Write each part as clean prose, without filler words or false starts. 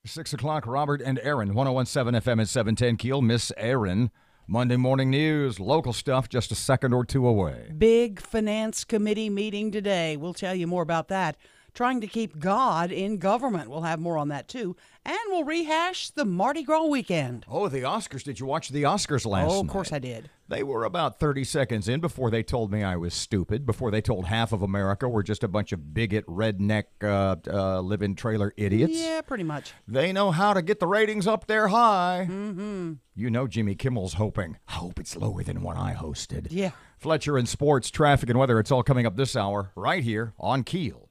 6 o'clock, Robert and Erin, 101.7 FM and 710 Keel. Miss Erin, Monday morning news, local stuff just a second or two away. Big finance committee meeting today. We'll tell you more about that. Trying to keep God in government. We'll have more on that, too. And we'll rehash the Mardi Gras weekend. Oh, the Oscars. Did you watch the Oscars last night? Oh, of course I did. They were about 30 seconds in before they told me I was stupid, before they told half of America we're just a bunch of bigot, redneck, live-in trailer idiots. Yeah, pretty much. They know how to get the ratings up there high. Mm-hmm. You know Jimmy Kimmel's hoping. I hope it's lower than what I hosted. Yeah. Fletcher and sports, traffic, and weather. It's all coming up this hour right here on KEEL.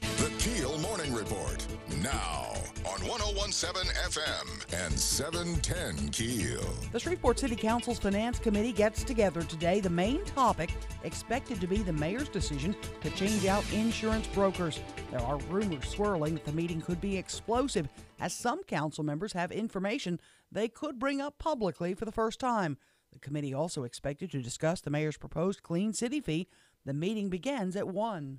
The KEEL Morning Report, now on 101.7 FM and 710 KEEL. The Shreveport City Council's Finance Committee gets together today. The main topic expected to be the mayor's decision to change out insurance brokers. There are rumors swirling that the meeting could be explosive, as some council members have information they could bring up publicly for the first time. The committee also expected to discuss the mayor's proposed clean city fee. The meeting begins at 1.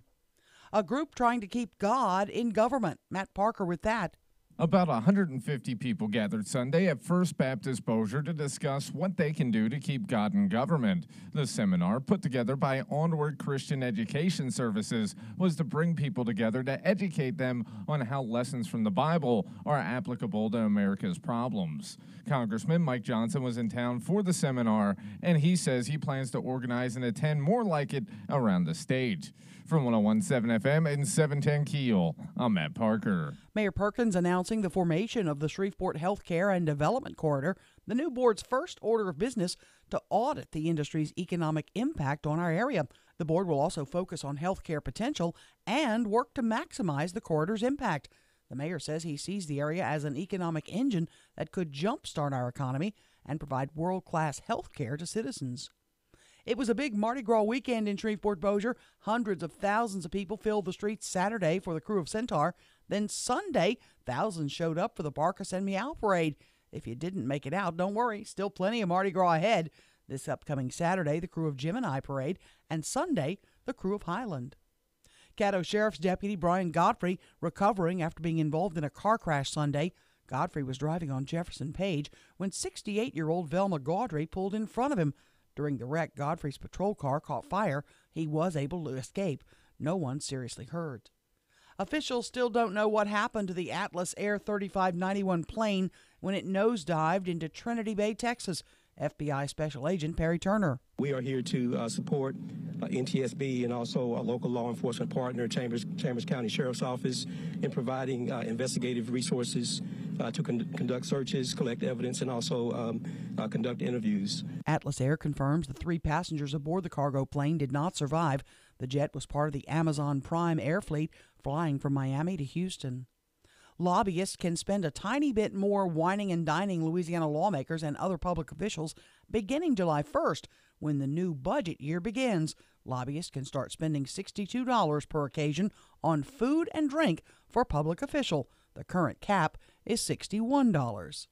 A group trying to keep God in government. Matt Parker with that. About 150 people gathered Sunday at First Baptist Bossier to discuss what they can do to keep God in government. The seminar, put together by Onward Christian Education Services, was to bring people together to educate them on how lessons from the Bible are applicable to America's problems. Congressman Mike Johnson was in town for the seminar, and he says he plans to organize and attend more like it around the state. From 101.7 FM and 710 KEEL, I'm Matt Parker. Mayor Perkins announcing the formation of the Shreveport Healthcare and Development Corridor, the new board's first order of business to audit the industry's economic impact on our area. The board will also focus on healthcare potential and work to maximize the corridor's impact. The mayor says he sees the area as an economic engine that could jumpstart our economy and provide world-class healthcare to citizens. It was a big Mardi Gras weekend in Shreveport Bossier. Hundreds of thousands of people filled the streets Saturday for the Crew of Centaur. Then Sunday, thousands showed up for the Barkus and Meow Parade. If you didn't make it out, don't worry. Still plenty of Mardi Gras ahead. This upcoming Saturday, the Crew of Gemini Parade, and Sunday, the Crew of Highland. Caddo Sheriff's Deputy Brian Godfrey recovering after being involved in a car crash Sunday. Godfrey was driving on Jefferson Page when 68-year-old Velma Gaudry pulled in front of him. During the wreck, Godfrey's patrol car caught fire. He was able to escape. No one seriously hurt. Officials still don't know what happened to the Atlas Air 3591 plane when it nosedived into Trinity Bay, Texas. FBI Special Agent Perry Turner. We are here to support NTSB and also a local law enforcement partner, Chambers County Sheriff's Office, in providing investigative resources to conduct searches, collect evidence, and also conduct interviews. Atlas Air confirms the 3 passengers aboard the cargo plane did not survive. The jet was part of the Amazon Prime Air Fleet flying from Miami to Houston. Lobbyists can spend a tiny bit more whining and dining Louisiana lawmakers and other public officials beginning July 1st when the new budget year begins. Lobbyists can start spending $62 per occasion on food and drink for a public official. The current cap is $61.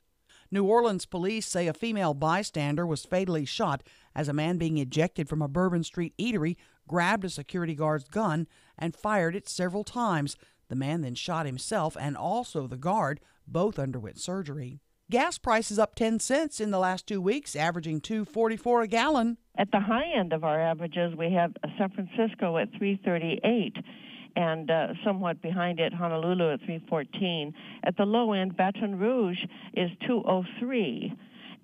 New Orleans police say a female bystander was fatally shot as a man being ejected from a Bourbon Street eatery grabbed a security guard's gun and fired it several times. The man then shot himself and also the guard. Both underwent surgery. Gas prices up 10 cents in the last 2 weeks, averaging $2.44 a gallon. At the high end of our averages, we have San Francisco at $3.38. and somewhat behind it, Honolulu at 314. At the low end, Baton Rouge is 203.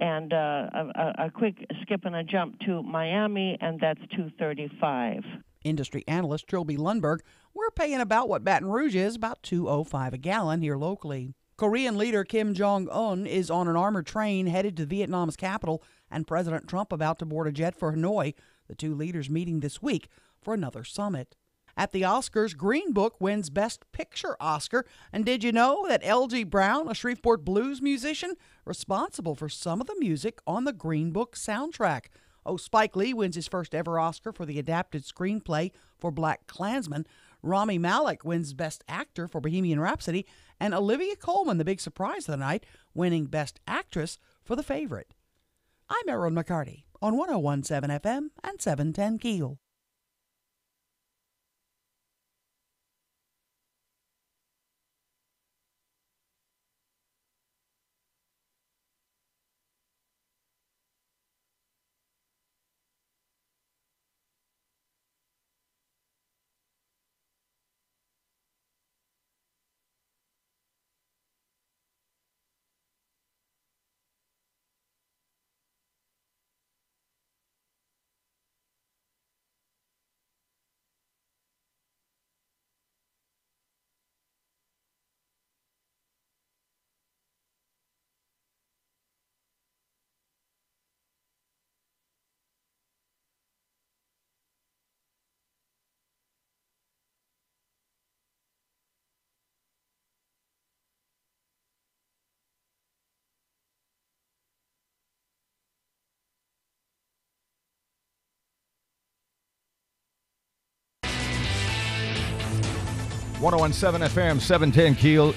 And a quick skip and a jump to Miami, and that's 235. Industry analyst Trilby Lundberg, we're paying about what Baton Rouge is, about $2.05 a gallon here locally. Korean leader Kim Jong-un is on an armored train headed to Vietnam's capital, and President Trump about to board a jet for Hanoi, the two leaders meeting this week for another summit. At the Oscars, Green Book wins Best Picture Oscar. And did you know that L.G. Brown, a Shreveport blues musician, responsible for some of the music on the Green Book soundtrack? Oh, Spike Lee wins his first ever Oscar for the adapted screenplay for Black Klansman. Rami Malek wins Best Actor for Bohemian Rhapsody. And Olivia Colman, the big surprise of the night, winning Best Actress for The Favorite. I'm Erin McCarty on 101.7 FM and 710 KEEL. .101.7 FM, 710 KEEL,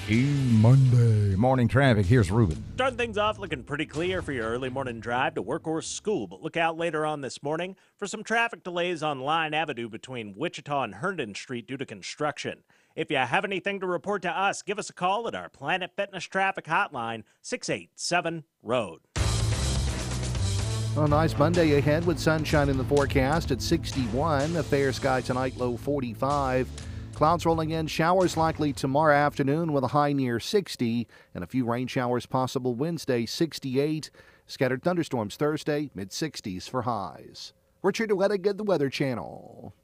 Monday. Morning traffic. Here's Ruben. Starting things off looking pretty clear for your early morning drive to work or school, but look out later on this morning for some traffic delays on Line Avenue between Wichita and Herndon Street due to construction. If you have anything to report to us, give us a call at our Planet Fitness Traffic Hotline, 687-ROAD. A nice Monday ahead with sunshine in the forecast at 61. A fair sky tonight, low 45. Clouds rolling in, showers likely tomorrow afternoon with a high near 60, and a few rain showers possible Wednesday, 68. Scattered thunderstorms Thursday, mid-60s for highs. Richard Wettig at the Weather Channel.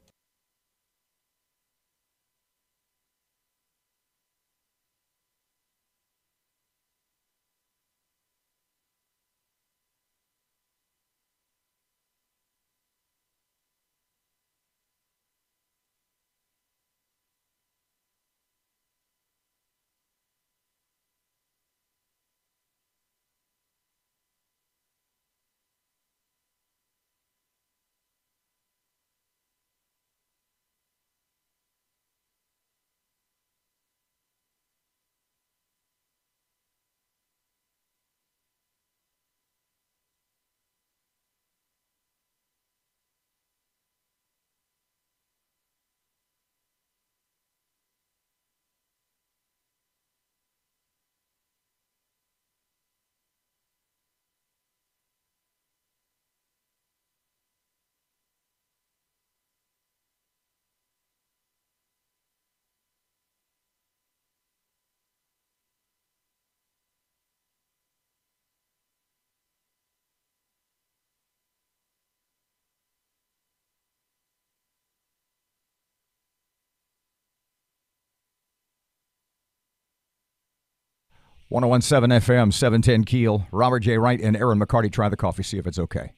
.101.7 FM, 710 KEEL. Robert J. Wright and Erin McCarty. Try the coffee, see if it's okay.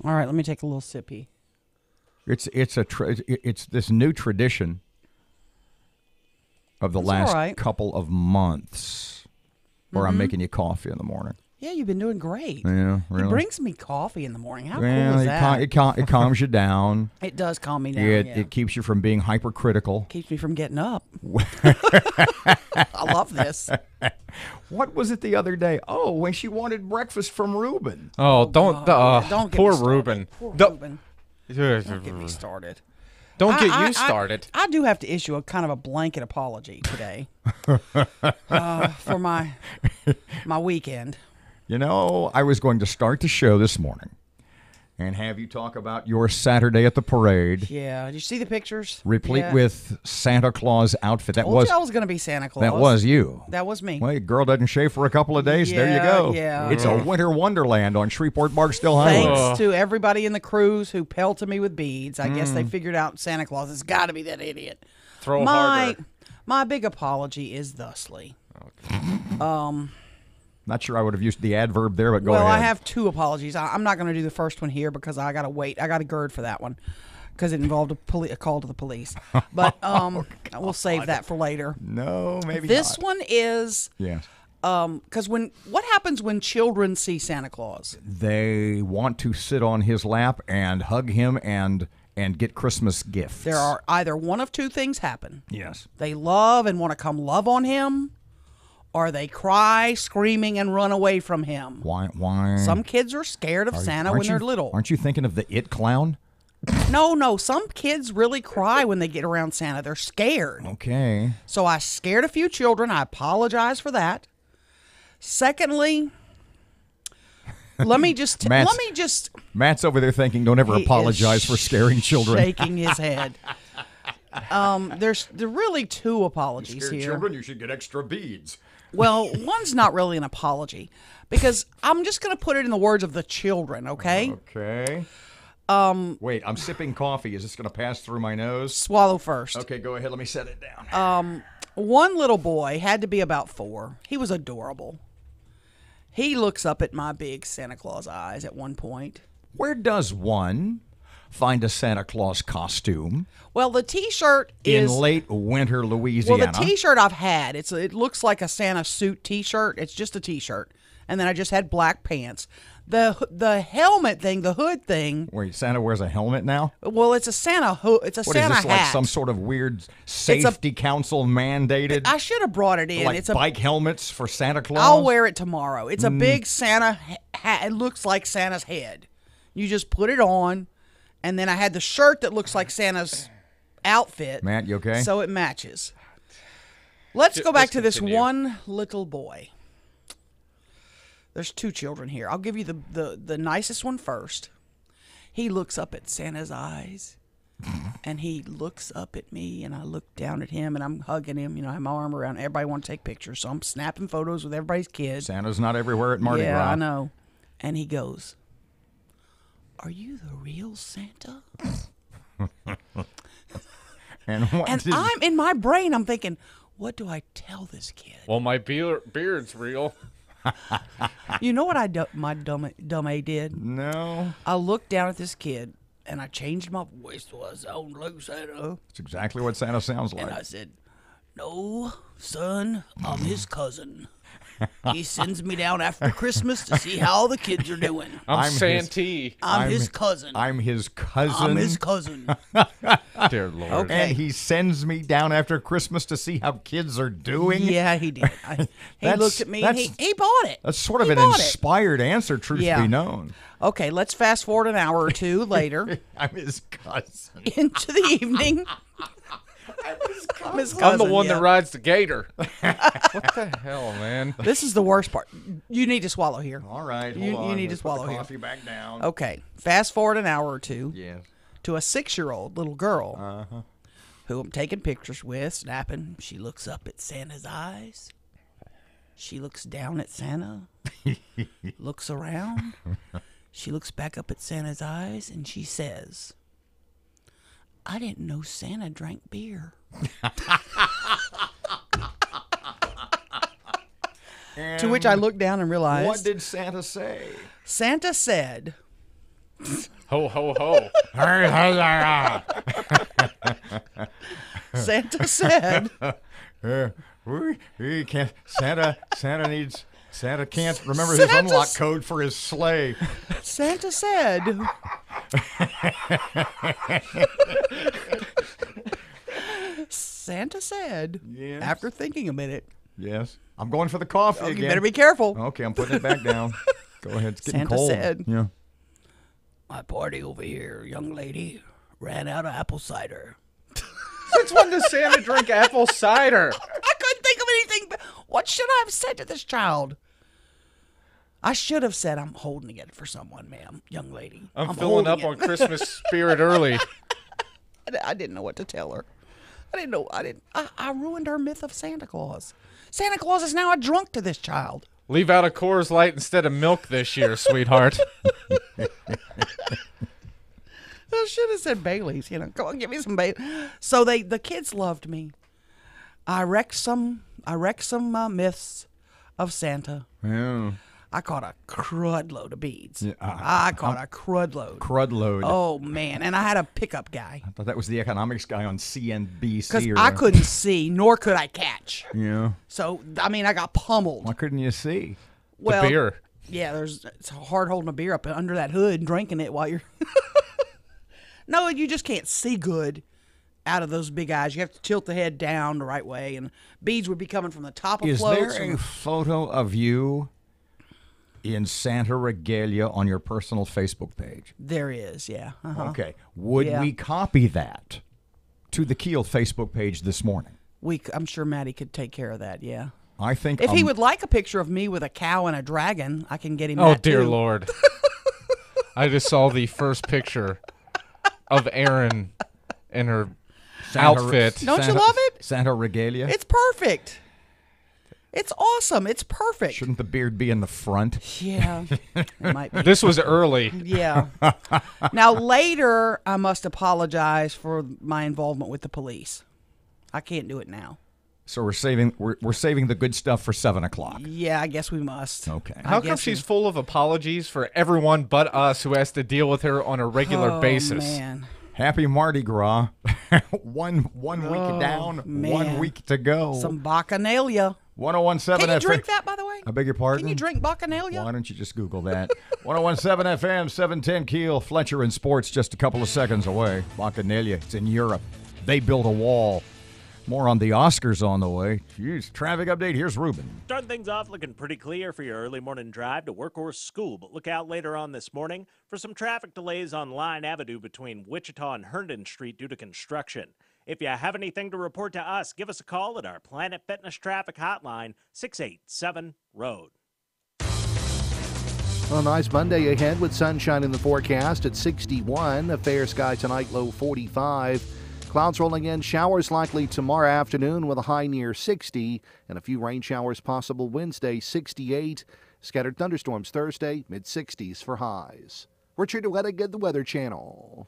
All right, let me take a little sippy. It's this new tradition of the last couple of months where I'm making you coffee in the morning. Yeah, you've been doing great. Yeah, really. It brings me coffee in the morning. How cool is that? It calms you down. It does calm me down. It keeps you from being hypercritical. Keeps me from getting up. I love this. What was it the other day? Oh, when she wanted breakfast from Ruben. Oh, don't get poor me started. Ruben. Poor Ruben. Don't get me started. Don't get you started. I do have to issue a kind of a blanket apology today for my weekend. You know, I was going to start the show this morning And have you talk about your Saturday at the parade, Yeah. Did you see the pictures? replete Yeah. with Santa Claus outfit. That Told was you I was going to be Santa Claus. that was you. That was me. Well, your girl doesn't shave for a couple of days. There you Yeah, go. yeah. It's a winter wonderland on Shreveport Barksdale Highway. Thanks to everybody in the cruise who pelted me with beads. I guess they figured out Santa Claus has got to be that idiot. Throw harder. My big apology is thusly. Not sure I would have used the adverb there, but go Well, ahead. I have two apologies. I'm not going to do the first one here because I got to wait. I got to gird for that one because it involved a call to the police. But we'll save that for later. No, maybe This not. one is Yes. because what happens when children see Santa Claus? They want to sit on his lap and hug him and get Christmas gifts. There are either one of two things happen. Yes. They love and want to come love on him, or they cry, screaming, and run away from him. Why? Some kids are scared of Santa Aren't when they're you- little. Aren't you thinking of the It Clown? No. Some kids really cry when they get around Santa. They're scared. Okay. So I scared a few children. I apologize for that. Secondly, let me just Matt's over there thinking, don't ever He apologize is for scaring children. shaking his head. There really two apologies here. you should get extra beads. Well, one's not really an apology because I'm just going to put it in the words of the children, okay? Okay. Wait, I'm sipping coffee. Is this going to pass through my nose? Swallow first. Okay, go ahead. Let me set it down. One little boy had to be about 4. He was adorable. He looks up at my big Santa Claus eyes at one point. Where does one find a Santa Claus costume Well, the T-shirt in is late winter Louisiana? Well, the T-shirt I've had, it looks like a Santa suit T-shirt. It's just a T-shirt, and then I just had black pants. The helmet thing, the hood thing. Wait, Santa wears a helmet now? Well, it's a Santa hood. It's a What is Santa this, hat. like some sort of weird safety council mandated? I should have brought it in. Like It's a bike helmets for Santa Claus? I'll wear it tomorrow. It's a big Santa hat. It looks like Santa's head. You just put it on, and then I had the shirt that looks like Santa's outfit. Matt, you okay? So it matches. Let's go back to this continue. one little boy. There's 2 children here. I'll give you the nicest one first. He looks up at Santa's eyes, and he looks up at me, and I look down at him, and I'm hugging him. You know, I have my arm around. Everybody want to take pictures, so I'm snapping photos with everybody's kids. Santa's not everywhere at Mardi Yeah, Gras. I know. And he goes, "Are you the real Santa?" And what And did- I'm in my brain, I'm thinking, what do I tell this kid? Well, my beard's real. You know what my dumb A did? No. I looked down at this kid, and I changed my voice to I sound like Santa. It's exactly what Santa sounds like. And I said, "No, son, I'm his cousin. He sends me down after Christmas to see how the kids are doing. I'm his- Santee. I'm his cousin. I'm his cousin. I'm his cousin." Dear Lord. Okay. And he sends me down after Christmas to see how kids are doing. Yeah, he did. He That's- looked at me and that's- he bought it. That's sort of He an bought it. inspired answer, truth Yeah. be known. Okay, let's fast forward an hour or two later I'm his cousin. into the evening. I'm his cousin. I'm the one yeah. that rides the gator. What the hell, man? This is the worst part. You need to swallow here. All right, You- hold you on. need to Let's swallow put the here. coffee back down. Okay, fast forward an hour or two Yes. to a 6-year-old little girl who I'm taking pictures with, snapping. She looks up at Santa's eyes. She looks down at Santa, looks around. She looks back up at Santa's eyes, and she says, "I didn't know Santa drank beer." To which I looked down and realized What did Santa say? Santa said, Ho, ho, ho. Santa said, We can't. Santa can't remember his Santa's- unlock code for his sleigh. Santa said, Santa said, Yes. after thinking a minute, Yes. I'm going for the coffee "Oh, again. you better be careful. Okay, I'm putting it back down. Go ahead. It's getting Santa cold. said- Yeah. My party over here, young lady, ran out of apple cider. Since when does Santa drink apple cider? I couldn't think of anything. What should I have said to this child? I should have said I'm holding it for someone, ma'am, young lady. I'm filling up on Christmas spirit early. I didn't know what to tell her. I ruined her myth of Santa Claus. Santa Claus is now a drunk to this child. Leave out a Coors Light instead of milk this year, sweetheart. I should have said Bailey's. Come on, give me some Bailey's. So the kids loved me. I wrecked some myths of Santa. Yeah. I caught a crud load of beads. Yeah, I caught a crud load. Crud load. Oh, man. And I had a pickup guy. I thought that was the economics guy on CNBC. Because I couldn't see, nor could I catch. Yeah. So, I mean, I got pummeled. Why couldn't you see? Well, the beer. Yeah, it's hard holding a beer up under that hood and drinking it while you're... No, you just can't see good out of those big eyes. You have to tilt the head down the right way, and beads would be coming from the top of floats. Is there a photo of you in Santa regalia on your personal Facebook page? There is, yeah. Uh-huh. Okay. Would we copy that to the KEEL Facebook page this morning? I'm sure Maddie could take care of that, yeah. I think if he would like a picture of me with a cow and a dragon, I can get him Oh, that dear too. Lord. I just saw the first picture of Erin in her outfit. Don't you love it? Santa regalia? It's perfect. It's awesome. It's perfect. Shouldn't the beard be in the front? Yeah, it might be. This was early. Yeah. Now, later, I must apologize for my involvement with the police. I can't do it now. So we're saving the good stuff for 7 o'clock. Yeah, I guess we must. Okay. How come she's full of apologies for everyone but us who has to deal with her on a regular basis? Man. Happy Mardi Gras. one week down, man. 1 week to go. Some Bacchanalia. 1017 Can you FM. drink that, by the way? I beg your pardon? Can you drink Bacchanalia? Why don't you just Google that? 1017 FM, 710 KEEL, Fletcher in Sports, just a couple of seconds away. Bacchanalia, it's in Europe. They built a wall. More on the Oscars on the way. Jeez, traffic update. Here's Ruben. Starting things off looking pretty clear for your early morning drive to work or school, but look out later on this morning for some traffic delays on Line Avenue between Wichita and Herndon Street due to construction. If you have anything to report to us, give us a call at our Planet Fitness Traffic Hotline, 687-ROAD. Well, a nice Monday ahead with sunshine in the forecast at 61. A fair sky tonight, low 45. Clouds rolling in, showers likely tomorrow afternoon with a high near 60, and a few rain showers possible Wednesday, 68. Scattered thunderstorms Thursday, mid-60s for highs. Richard Wettig, the Weather Channel.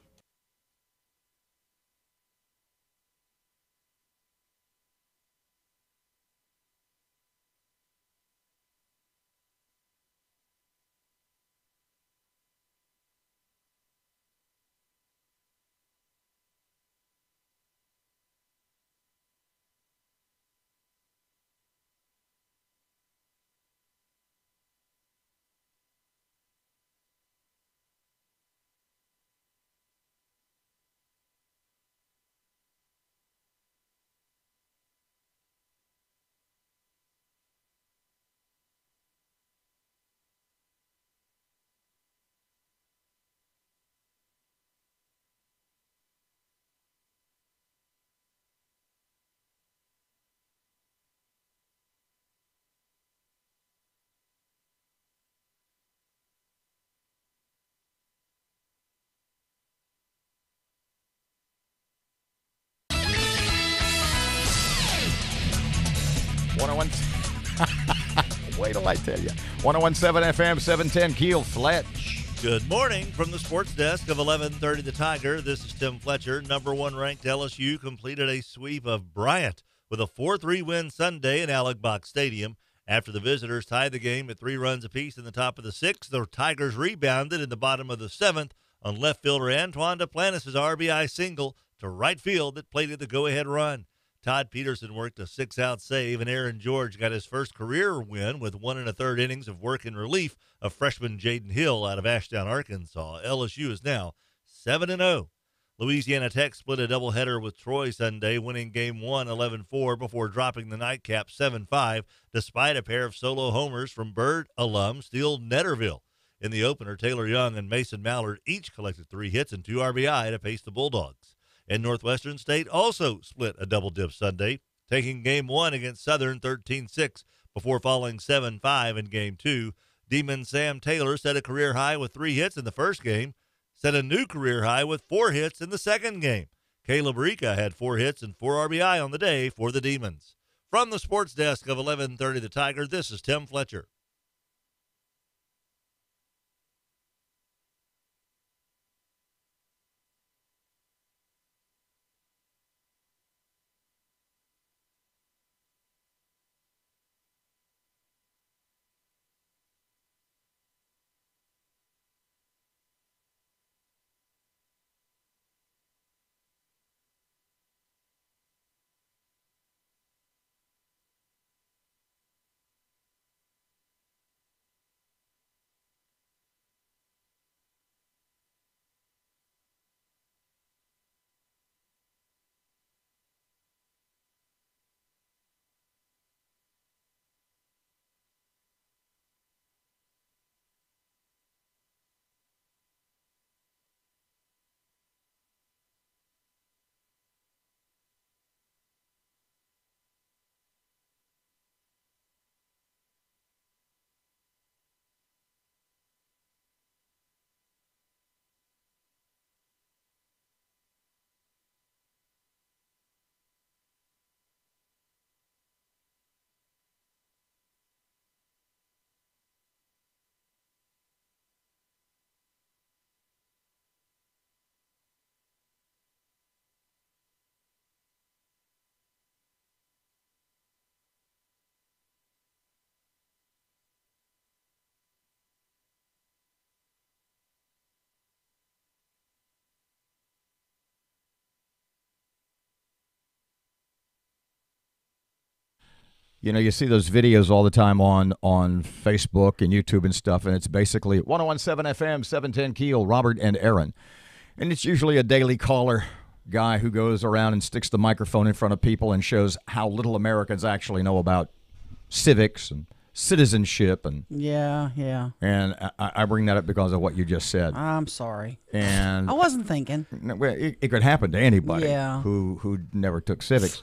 Wait till I tell you. 1017 FM, 710 KEEL, Fletch. Good morning from the sports desk of 1130 The Tiger. This is Tim Fletcher. Number one ranked LSU completed a sweep of Bryant with a 4-3 win Sunday in Alex Box Stadium. After the visitors tied the game at 3 runs apiece in the top of the 6th, the Tigers rebounded in the bottom of the 7th on left fielder Antoine Duplantis' RBI single to right field that plated the go-ahead run. Todd Peterson worked a 6-out save, and Aaron George got his first career win with 1 1/3 innings of work in relief of freshman Jaden Hill out of Ashdown, Arkansas. LSU is now 7-0. Louisiana Tech split a doubleheader with Troy Sunday, winning Game 1 11-4 before dropping the nightcap 7-5, despite a pair of solo homers from Bird alum Steele Netterville. In the opener, Taylor Young and Mason Mallard each collected 3 hits and 2 RBI to pace the Bulldogs. And Northwestern State also split a double dip Sunday, taking Game 1 against Southern 13-6 before falling 7-5 in Game 2. Demon Sam Taylor set a career high with 3 hits in the first game, set a new career high with 4 hits in the second game. Caleb Rika had 4 hits and 4 RBI on the day for the Demons. From the sports desk of 1130 The Tiger, this is Tim Fletcher. You know, you see those videos all the time on Facebook and YouTube and stuff, and it's basically 1017 FM, 710 Keel, Robert and Erin. And it's usually a daily caller guy who goes around and sticks the microphone in front of people and shows how little Americans actually know about civics and citizenship. And yeah. And I bring that up because of what you just said. I'm sorry. And I wasn't thinking. It could happen to anybody who never took civics.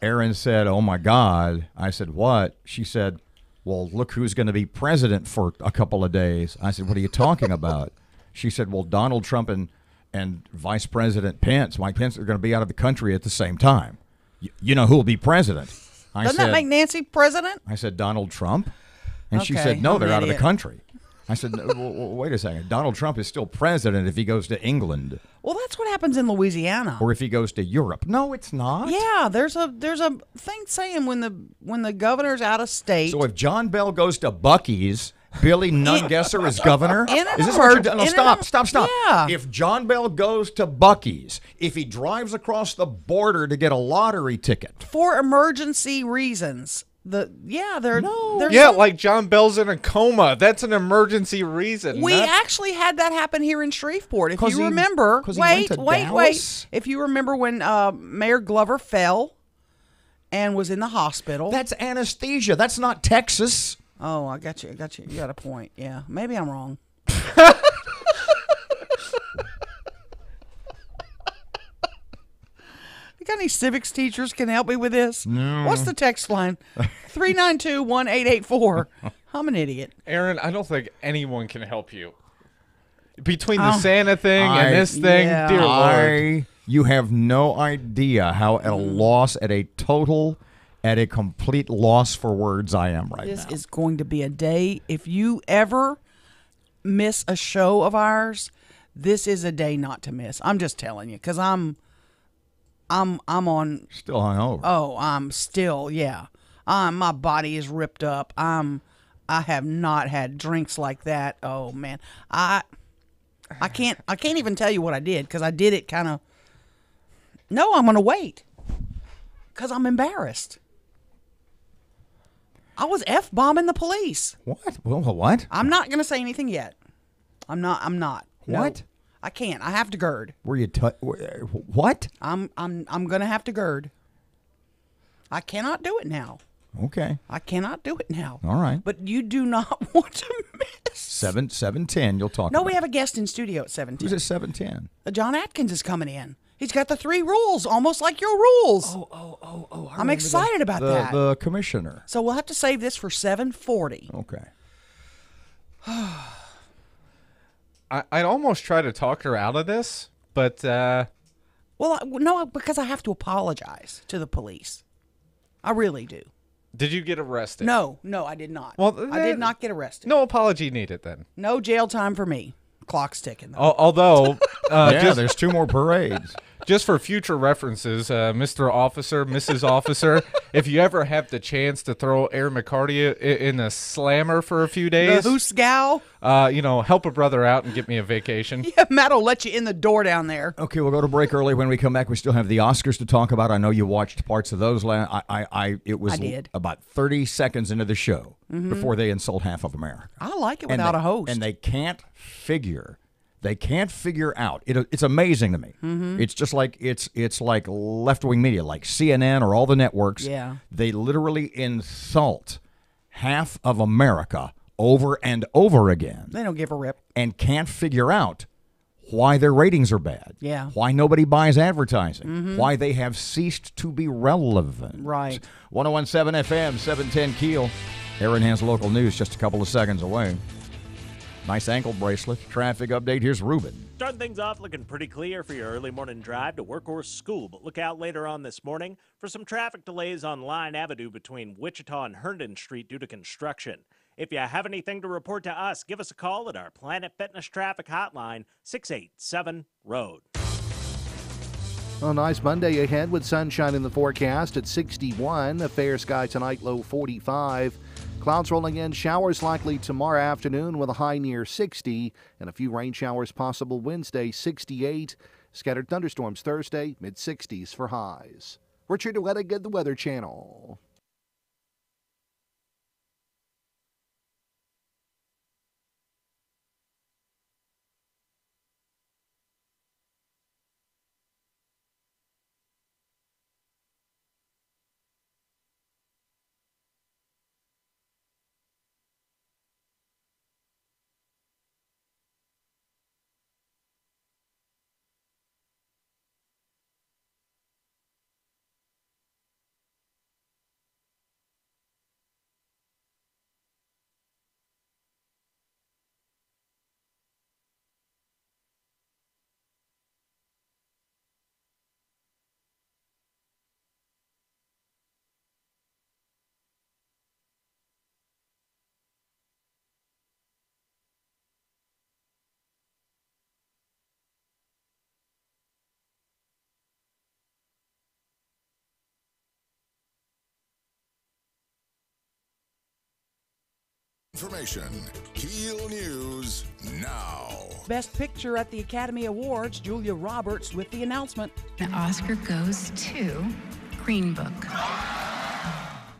Erin said, "Oh my God." I said, "What?" She said, "Well, look who's going to be president for a couple of days." I said, "What are you talking about?" She said, "Well, Donald Trump and Vice President Mike Pence, are going to be out of the country at the same time. You know who will be president?" Doesn't that make Nancy president? I said, "Donald Trump?" And she Okay, said, "No, I'm they're an out of the idiot. country." I said, "Wait a second. Donald Trump is still president if he goes to England Well, that's what happens in Louisiana. or if he goes to Europe." No, it's not. Yeah, there's a thing saying when the governor's out of state. So if John Bell goes to Buc-ee's, Billy Nungesser is governor? In an Is this what you're emerg- doing? No, in stop. Yeah. If John Bell goes to Buc-ee's, if he drives across the border to get a lottery ticket. For emergency reasons. There's Yeah, like John Bell's in a coma. That's an emergency reason. We not- actually had that happen here in Shreveport. If 'Cause you he- remember, 'cause he went wait, to wait. Dallas? If you remember when Mayor Glover fell and was in the hospital. That's anesthesia. That's not Texas. Oh, I got you. You got a point. Yeah, maybe I'm wrong. You got any civics teachers can help me with this? No. What's the text line? 392-1884. I'm an idiot. Aaron, I don't think anyone can help you. Between the Santa thing and this thing, yeah. dear Lord. You have no idea how at a loss, at a complete loss for words I am right This now. is going to be a day. If you ever miss a show of ours, this is a day not to miss. I'm just telling you, because I'm on. Still hungover. Oh, I'm still, yeah. My body is ripped up. I have not had drinks like that. Oh man, I can't even tell you what I did because I did it kind of. No, I'm gonna wait because I'm embarrassed. I was F-bombing the police. What? Well, what? I'm not gonna say anything yet. I'm not. No, What? I can't. I have to gird. Were you? What? I'm gonna have to gird. I cannot do it now. Okay. I cannot do it now. All right. But you do not want to miss. 7:10. You'll talk. No, about we have a guest in studio at 7:10. Who's at 7:10? John Atkins is coming in. He's got the 3 rules, almost like your rules. I'm excited about that. The commissioner. So we'll have to save this for 7:40. Okay. I'd almost try to talk her out of this, but Well, no, because I have to apologize to the police. I really do. did you get arrested? No, I did not. Well, I did not get arrested. No apology needed then. No jail time for me. Clock's ticking, though. Although, there's 2 more parades. Just for future references, Mr. Officer, Mrs. Officer, if you ever have the chance to throw Erin McCarty in a slammer for a few days, The Hoosgow. Help a brother out and get me a vacation. Yeah, Matt will let you in the door down there. Okay, we'll go to break early. When we come back, we still have the Oscars to talk about. I know you watched parts of those. It was I did. About 30 seconds into the show before they insult half of America. I like it without a host. And they can't figure out. It's amazing to me. It's just like it's like left-wing media, like CNN or all the networks. Yeah. They literally insult half of America over and over again. They don't give a rip. And can't figure out why their ratings are bad. Yeah. Why nobody buys advertising. Why they have ceased to be relevant. Right. 101.7 FM, 710 Keel. Erin has local news just a couple of seconds away. Nice ankle bracelet. Traffic update. Here's Ruben. Starting things off looking pretty clear for your early morning drive to work or school, but look out later on this morning for some traffic delays on Line Avenue between Wichita and Herndon Street due to construction. If you have anything to report to us, give us a call at our Planet Fitness traffic hotline, 687-ROAD. A nice Monday ahead with sunshine in the forecast at 61. A fair sky tonight, low 45. Clouds rolling in, showers likely tomorrow afternoon with a high near 60, and a few rain showers possible Wednesday, 68. Scattered thunderstorms Thursday, mid-60s for highs. Richard Wettig, the Weather Channel. Information. KEEL News now. Best Picture at the Academy Awards, Julia Roberts with the announcement. The Oscar goes to Green Book.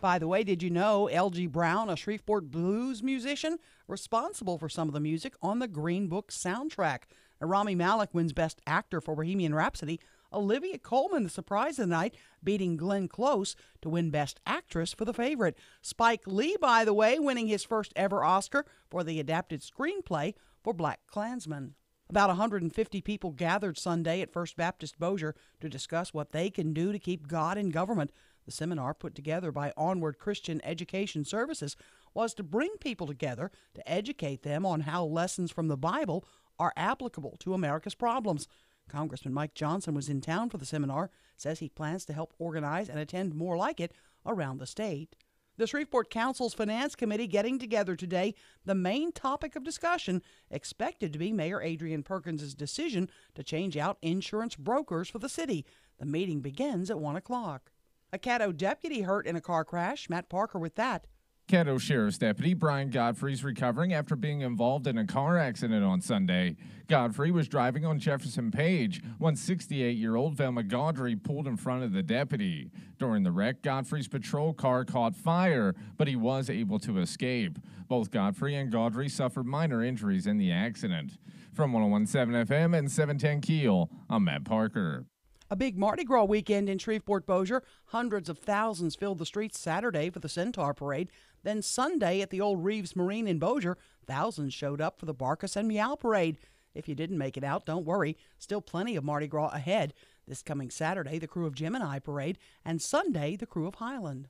By the way, did you know L.G. Brown, a Shreveport blues musician, responsible for some of the music on the Green Book soundtrack? Rami Malek wins Best Actor for Bohemian Rhapsody. Olivia Colman, the surprise of the night, beating Glenn Close to win Best Actress for The Favorite. Spike Lee, by the way, winning his first ever Oscar for the adapted screenplay for Black Klansman. About 150 people gathered Sunday at First Baptist Bossier to discuss what they can do to keep God in government. The seminar, put together by Onward Christian Education Services, was to bring people together to educate them on how lessons from the Bible are applicable to America's problems. Congressman Mike Johnson was in town for the seminar, says he plans to help organize and attend more like it around the state. The Shreveport Council's Finance Committee getting together today. The main topic of discussion expected to be Mayor Adrian Perkins' decision to change out insurance brokers for the city. The meeting begins at 1 o'clock. A Caddo deputy hurt in a car crash. Matt Parker with that. Caddo Sheriff's Deputy Brian Godfrey is recovering after being involved in a car accident on Sunday. Godfrey was driving on Jefferson Page when 68-year-old Velma Gaudry pulled in front of the deputy. During the wreck, Godfrey's patrol car caught fire, but he was able to escape. Both Godfrey and Gaudry suffered minor injuries in the accident. From 101.7 FM and 710 Keel, I'm Matt Parker. A big Mardi Gras weekend in Shreveport Bossier. Hundreds of thousands filled the streets Saturday for the Centaur Parade. Then Sunday at the old Reeves Marine in Bossier, thousands showed up for the Barkus and Meow Parade. If you didn't make it out, don't worry. Still plenty of Mardi Gras ahead. This coming Saturday, the crew of Gemini Parade, and Sunday, the crew of Highland.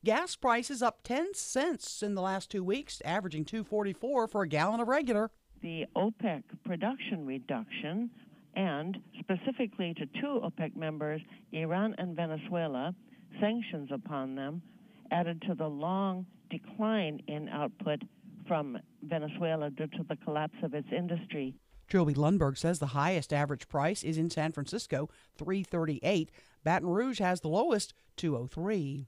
Gas prices up 10 cents in the last 2 weeks, averaging $2.44 for a gallon of regular. The OPEC production reduction, and specifically to two OPEC members, Iran and Venezuela, sanctions upon them, added to the long decline in output from Venezuela due to the collapse of its industry. Trilby Lundberg says the highest average price is in San Francisco, $3.38. Baton Rouge has the lowest, $2.03.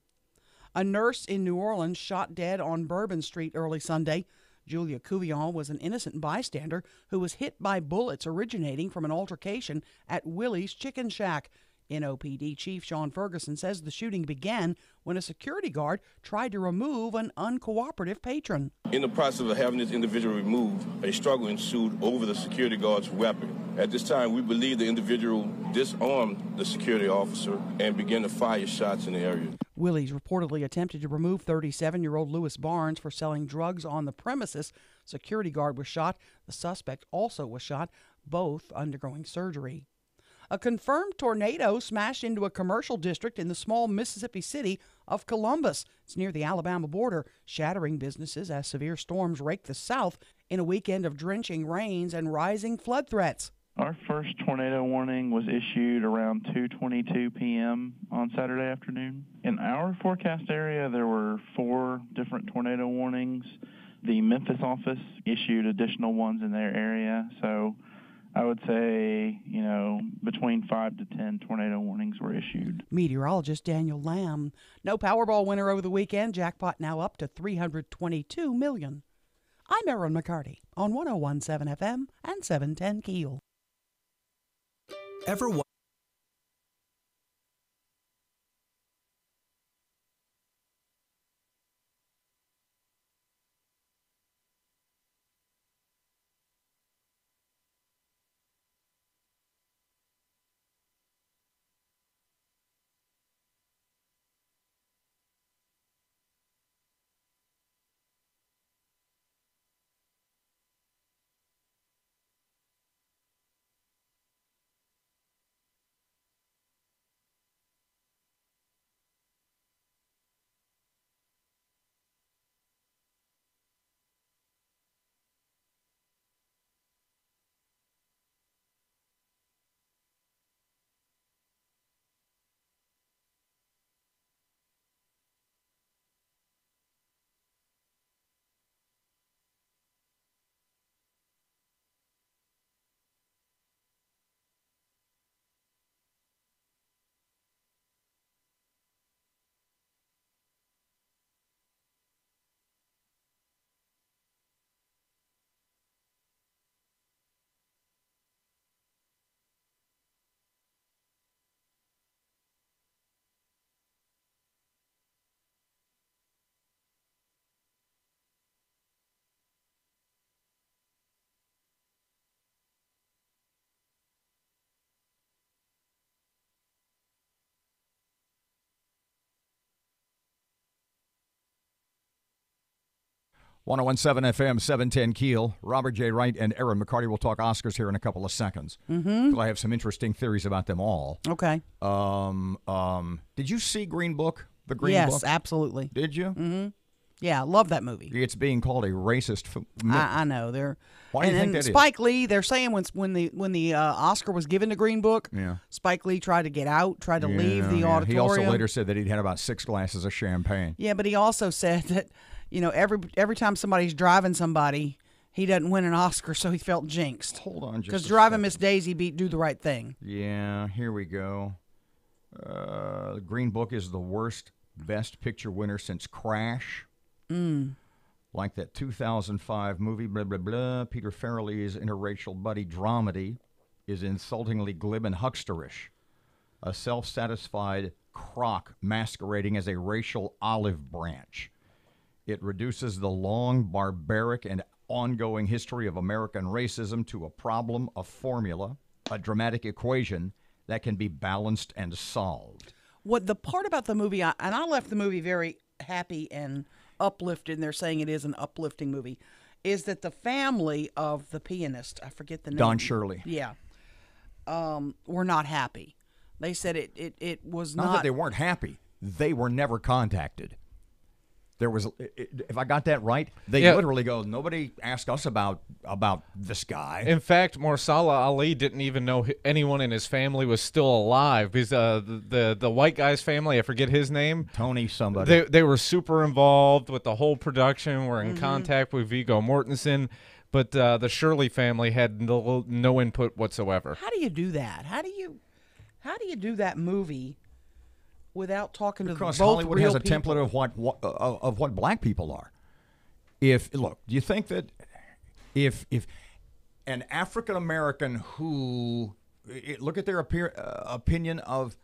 A nurse in New Orleans shot dead on Bourbon Street early Sunday. Julia Couvillon was an innocent bystander who was hit by bullets originating from an altercation at Willie's Chicken Shack. NOPD Chief Sean Ferguson says the shooting began when a security guard tried to remove an uncooperative patron. In the process of having this individual removed, a struggle ensued over the security guard's weapon. At this time, we believe the individual disarmed the security officer and began to fire shots in the area. Willie's reportedly attempted to remove 37-year-old Lewis Barnes for selling drugs on the premises. Security guard was shot. The suspect also was shot, both undergoing surgery. A confirmed tornado smashed into a commercial district in the small Mississippi city of Columbus. It's near the Alabama border, shattering businesses as severe storms raked the south in a weekend of drenching rains and rising flood threats. Our first tornado warning was issued around 2:22 p.m. on Saturday afternoon. In our forecast area, there were 4 different tornado warnings. The Memphis office issued additional ones in their area, so I would say, between 5 to 10 tornado warnings were issued. Meteorologist Daniel Lamb. No Powerball winner over the weekend. Jackpot now up to $322 million. I'm Erin McCarty on 101.7 FM and 710 KEEL. Ever .101.7 FM, 710 KEEL. Robert J. Wright and Erin McCarty will talk Oscars here in a couple of seconds. Mm-hmm. I have some interesting theories about them all. Okay. Did you see Green Book? The Green Book? Yes, absolutely. Did you? Mm-hmm. Yeah, love that movie. It's being called a racist I know. Why do you think that Spike Lee, they're saying when the Oscar was given to Green Book, Spike Lee tried to get out, tried to leave the auditorium. He also later said that he'd had about 6 glasses of champagne. Yeah, but he also said that, every time somebody's driving somebody, he doesn't win an Oscar, so he felt jinxed. Hold on just because Driving Miss Daisy beat Do the Right Thing. Yeah, here we go. Green Book is the worst Best Picture winner since Crash. Like that 2005 movie, blah, blah, blah. Peter Farrelly's interracial buddy dramedy is insultingly glib and hucksterish. A self-satisfied crock masquerading as a racial olive branch. It reduces the long, barbaric, and ongoing history of American racism to a problem, a formula, a dramatic equation that can be balanced and solved. What the part about the movie, and I left the movie very happy and uplifted, and they're saying it is an uplifting movie, is that the family of the pianist, I forget the name. Don Shirley. Yeah. Were not happy. They said it was Not that they weren't happy. They were never contacted. There was, if I got that right, they literally go, nobody asked us about this guy. In fact, Marsala Ali didn't even know anyone in his family was still alive because the white guy's family, I forget his name. Tony somebody. They were super involved with the whole production, were in contact with Viggo Mortensen, but the Shirley family had no input whatsoever. How do you do that? How do you do that movie without talking to because both Hollywood real has a people? template of what black people are. Do you think that if an African American who look at their opinion of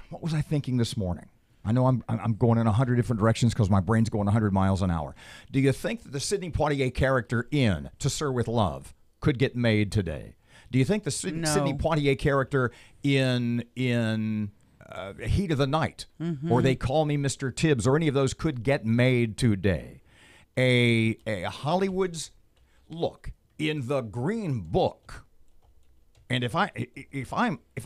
what was I thinking this morning? I know I'm going in 100 different directions because my brain's going 100 miles an hour. Do you think that the Sidney Poitier character in To Sir with Love could get made today? Do you think the Sidney Poitier character in Heat of the Night, or They Call Me Mr. Tibbs, or any of those could get made today? A Hollywood's look in the Green Book. And if I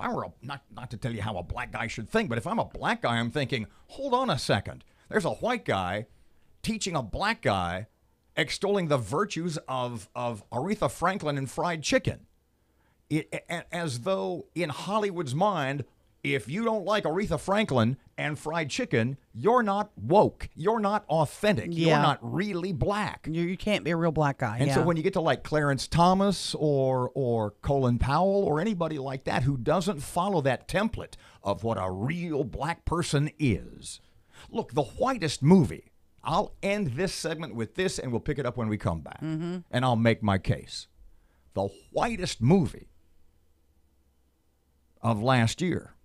were not to tell you how a black guy should think, but if I'm a black guy, I'm thinking, hold on a second. There's a white guy teaching a black guy, extolling the virtues of Aretha Franklin and fried chicken. As though in Hollywood's mind, if you don't like Aretha Franklin and fried chicken, you're not woke. You're not authentic. Yeah. You're not really black. You can't be a real black guy. And so when you get to like Clarence Thomas or Colin Powell or anybody like that who doesn't follow that template of what a real black person is. Look, the whitest movie. I'll end this segment with this and we'll pick it up when we come back. And I'll make my case. The whitest movie of last year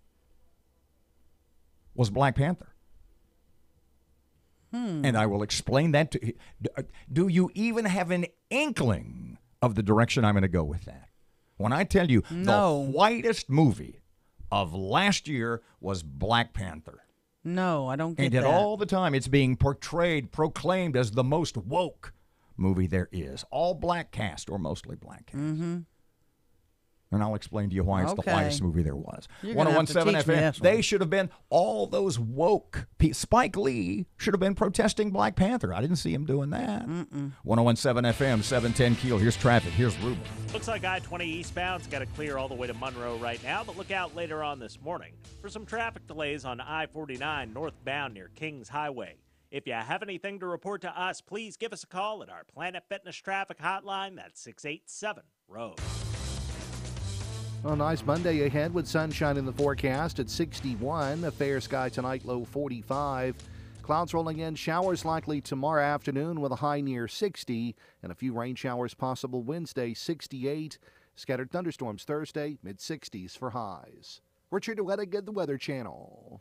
was Black Panther. And I will explain that to you. Do you even have an inkling of the direction I'm going to go with that? When I tell you the whitest movie of last year was Black Panther. No, I don't get and that. And all the time it's being proclaimed as the most woke movie there is. All black cast or mostly black cast. And I'll explain to you why it's the whitest movie there was. 101.7 FM. They should have been, all those woke Spike Lee should have been protesting Black Panther. I didn't see him doing that. 101.7 FM, 710 Keel. Here's traffic. Here's Ruben. Looks like I-20 eastbound's got to clear all the way to Monroe right now, but look out later on this morning for some traffic delays on I-49 northbound near Kings Highway. If you have anything to report to us, please give us a call at our Planet Fitness traffic hotline. That's 687-ROAD. A nice Monday ahead with sunshine in the forecast at 61. A fair sky tonight, low 45. Clouds rolling in, showers likely tomorrow afternoon with a high near 60. And a few rain showers possible Wednesday, 68. Scattered thunderstorms Thursday, mid-60s for highs. Richard Wettig at the Weather Channel.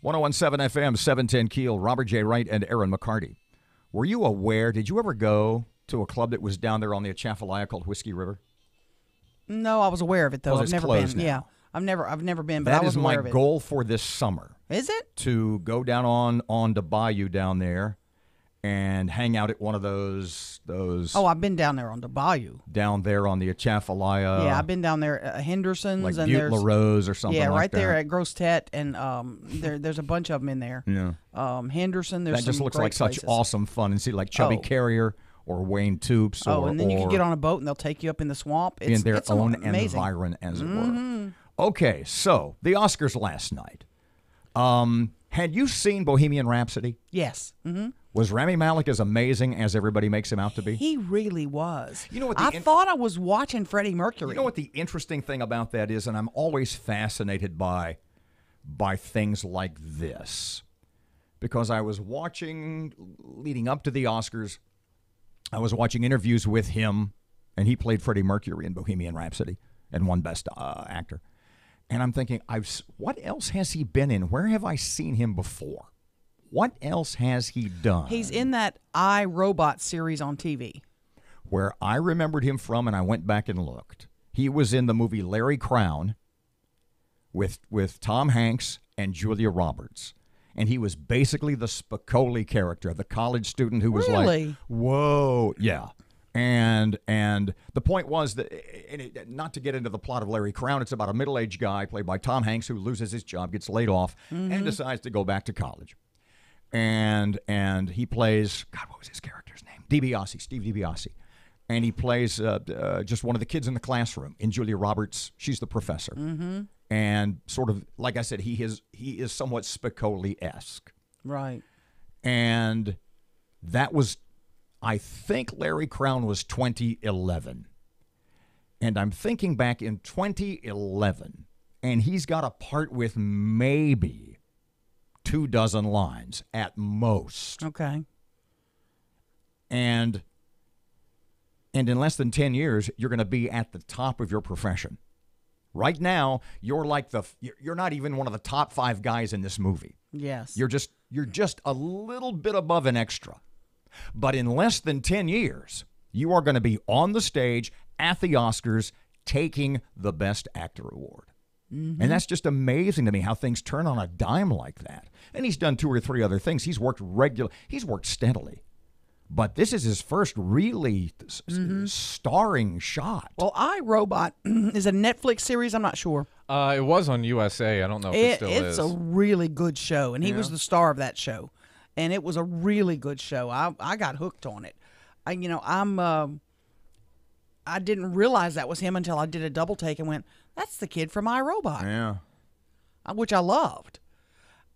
.101.7 FM, 710 Keel, Robert J. Wright and Erin McCarty. Were you aware, did you ever go to a club that was down there on the Atchafalaya called Whiskey River? No, I was aware of it, though. Well, I've never closed been. now. Yeah, I've never been, but I That was is aware my of it. goal for this summer. Is it? To go down on the bayou down there and hang out at one of those. Oh, I've been down there on the bayou. Down there on the Atchafalaya. Yeah, I've been down there at Henderson's. Like and Butte La Rose or something yeah, like right that. there at Gross Tet, and there's a bunch of them in there. Yeah. Henderson, there's that just some looks great like such places. awesome fun. And see, like Chubby Oh. Carrier or Wayne Toops. And then you can get on a boat and they'll take you up in the swamp. In their it's own amazing. environment, as it Mhm. were. Okay, so the Oscars last night. Had you seen Bohemian Rhapsody? Yes. Mm-hmm. Was Rami Malek as amazing as everybody makes him out to be? He really was. You know what? I thought I was watching Freddie Mercury. You know what the interesting thing about that is, and I'm always fascinated by things like this, because I was watching, leading up to the Oscars, I was watching interviews with him, and he played Freddie Mercury in Bohemian Rhapsody and won Best Actor. And I'm thinking, what else has he been in? Where have I seen him before? What else has he done? He's in that I, Robot series on TV. Where I remembered him from, and I went back and looked. He was in the movie Larry Crown with Tom Hanks and Julia Roberts. And he was basically the Spicoli character, the college student who was like, whoa, yeah. And the point was that, not to get into the plot of Larry Crown, it's about a middle-aged guy played by Tom Hanks who loses his job, gets laid off, and decides to go back to college. And he plays, God, what was his character's name? Steve DiBiase. And he plays just one of the kids in the classroom. In Julia Roberts, she's the professor. Mm-hmm. And sort of, like I said, he is somewhat Spicoli-esque. Right. And that was, I think Larry Crown was 2011. And I'm thinking back in 2011, and he's got a part with maybe 24 lines at most. Okay. And in less than 10 years, you're going to be at the top of your profession. Right now, you're not even one of the top 5 guys in this movie. Yes. You're just a little bit above an extra. But in less than 10 years, you are going to be on the stage at the Oscars taking the Best Actor award. Mm-hmm. And that's just amazing to me how things turn on a dime like that. And he's done 2 or 3 other things. He's worked steadily. But this is his first really starring shot. Well, I, Robot is a Netflix series. I'm not sure. It was on USA. I don't know if it still is. It's a really good show, and he was the star of that show. And it was a really good show. I got hooked on it. I didn't realize that was him until I did a double take and went, that's the kid from iRobot. Yeah. Which I loved.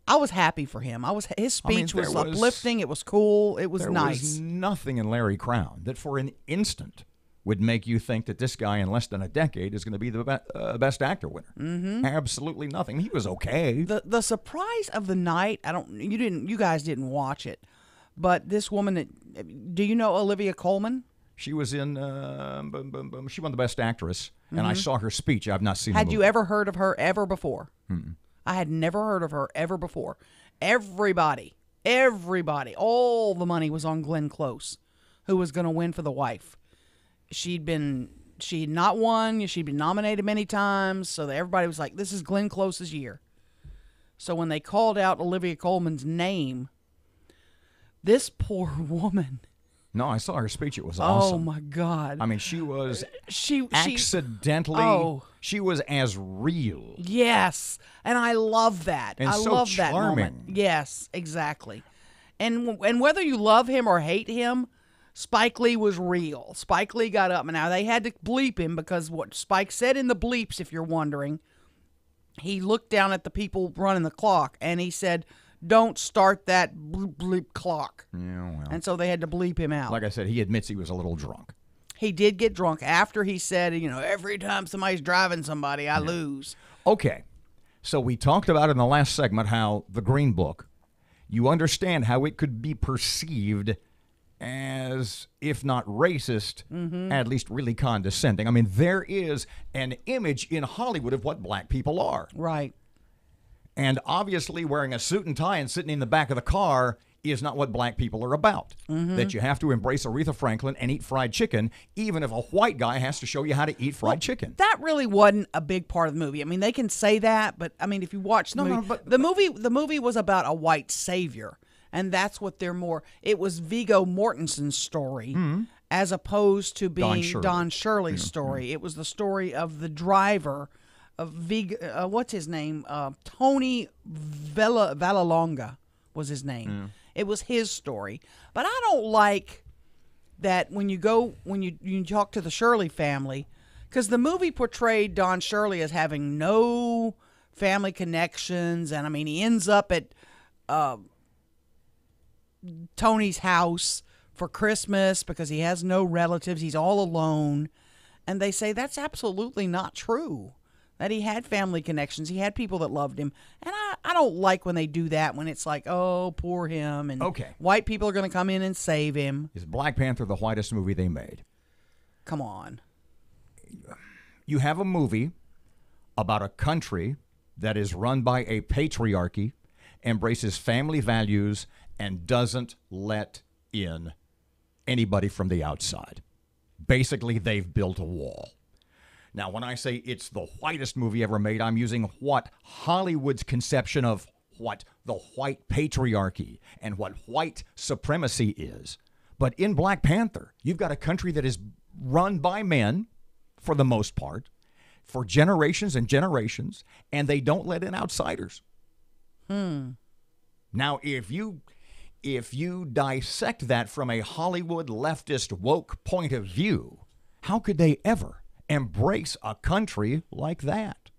I was happy for him. His speech was uplifting. It was cool. It was nice. There was nothing in Larry Crown that for an instant would make you think that this guy in less than a decade is going to be the Best Actor winner. Mm-hmm. Absolutely nothing. He was okay. The surprise of the night, you guys didn't watch it, but this woman, do you know Olivia Colman? She was in, she won the Best Actress, and I saw her speech. I've not seen the movie. Had you ever heard of her ever before? Mm-mm. I had never heard of her ever before. Everybody, all the money was on Glenn Close, who was going to win for the wife. She'd not won. She'd been nominated many times, so everybody was like, this is Glenn Close's year. So when they called out Olivia Colman's name, this poor woman. No, I saw her speech. It was awesome. Oh, my God. I mean, she was accidentally, she was as real. Yes, and I love that. And I so love that charming. moment. Yes, exactly. And whether you love him or hate him, Spike Lee was real. Spike Lee got up. Now, they had to bleep him because what Spike said in the bleeps, if you're wondering, he looked down at the people running the clock, and he said, don't start that bleep, bleep clock. Yeah, well. And so they had to bleep him out. Like I said, he admits he was a little drunk. He did get drunk after he said, every time somebody's driving somebody, I lose. Okay. So we talked about in the last segment how the Green Book, you understand how it could be perceived as, if not racist, at least really condescending. I mean, there is an image in Hollywood of what black people are. Right. And obviously wearing a suit and tie and sitting in the back of the car is not what black people are about. That you have to embrace Aretha Franklin and eat fried chicken, even if a white guy has to show you how to eat fried chicken. That really wasn't a big part of the movie. I mean, they can say that, but I mean, if you watch the movie, the movie was about a white savior. And that's what they're more. It was Viggo Mortensen's story as opposed to being Don Shirley's story. It was the story of the driver of Viggo, what's his name? Tony Vallelonga was his name. It was his story. But I don't like that when you talk to the Shirley family, because the movie portrayed Don Shirley as having no family connections, and I mean he ends up at Tony's house for Christmas because he has no relatives. He's all alone. And they say that's absolutely not true, that he had family connections. He had people that loved him. And I don't like when they do that, when it's like, oh, poor him, and white people are going to come in and save him. Is Black Panther the whitest movie they made? Come on. You have a movie about a country that is run by a patriarchy, embraces family values, and doesn't let in anybody from the outside. Basically, they've built a wall. Now, when I say it's the whitest movie ever made, I'm using what Hollywood's conception of what the white patriarchy and what white supremacy is. But in Black Panther, you've got a country that is run by men, for the most part, for generations and generations, and they don't let in outsiders. Now, if you dissect that from a Hollywood leftist woke point of view, how could they ever embrace a country like that?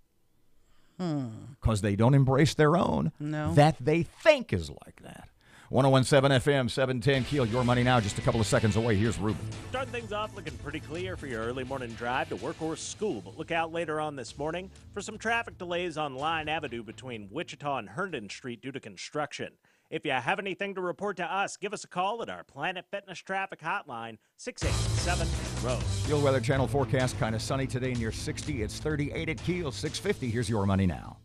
Because they don't embrace their own that they think is like that. 101.7 FM, 710 Keel. Your money now, just a couple of seconds away. Here's Ruben. Starting things off looking pretty clear for your early morning drive to work or school, but look out later on this morning for some traffic delays on Line Avenue between Wichita and Herndon Street due to construction. If you have anything to report to us, give us a call at our Planet Fitness Traffic Hotline, 687-ROAD. Keel Weather Channel forecast, kind of sunny today near 60. It's 38 at Keel, 650. Here's your money now.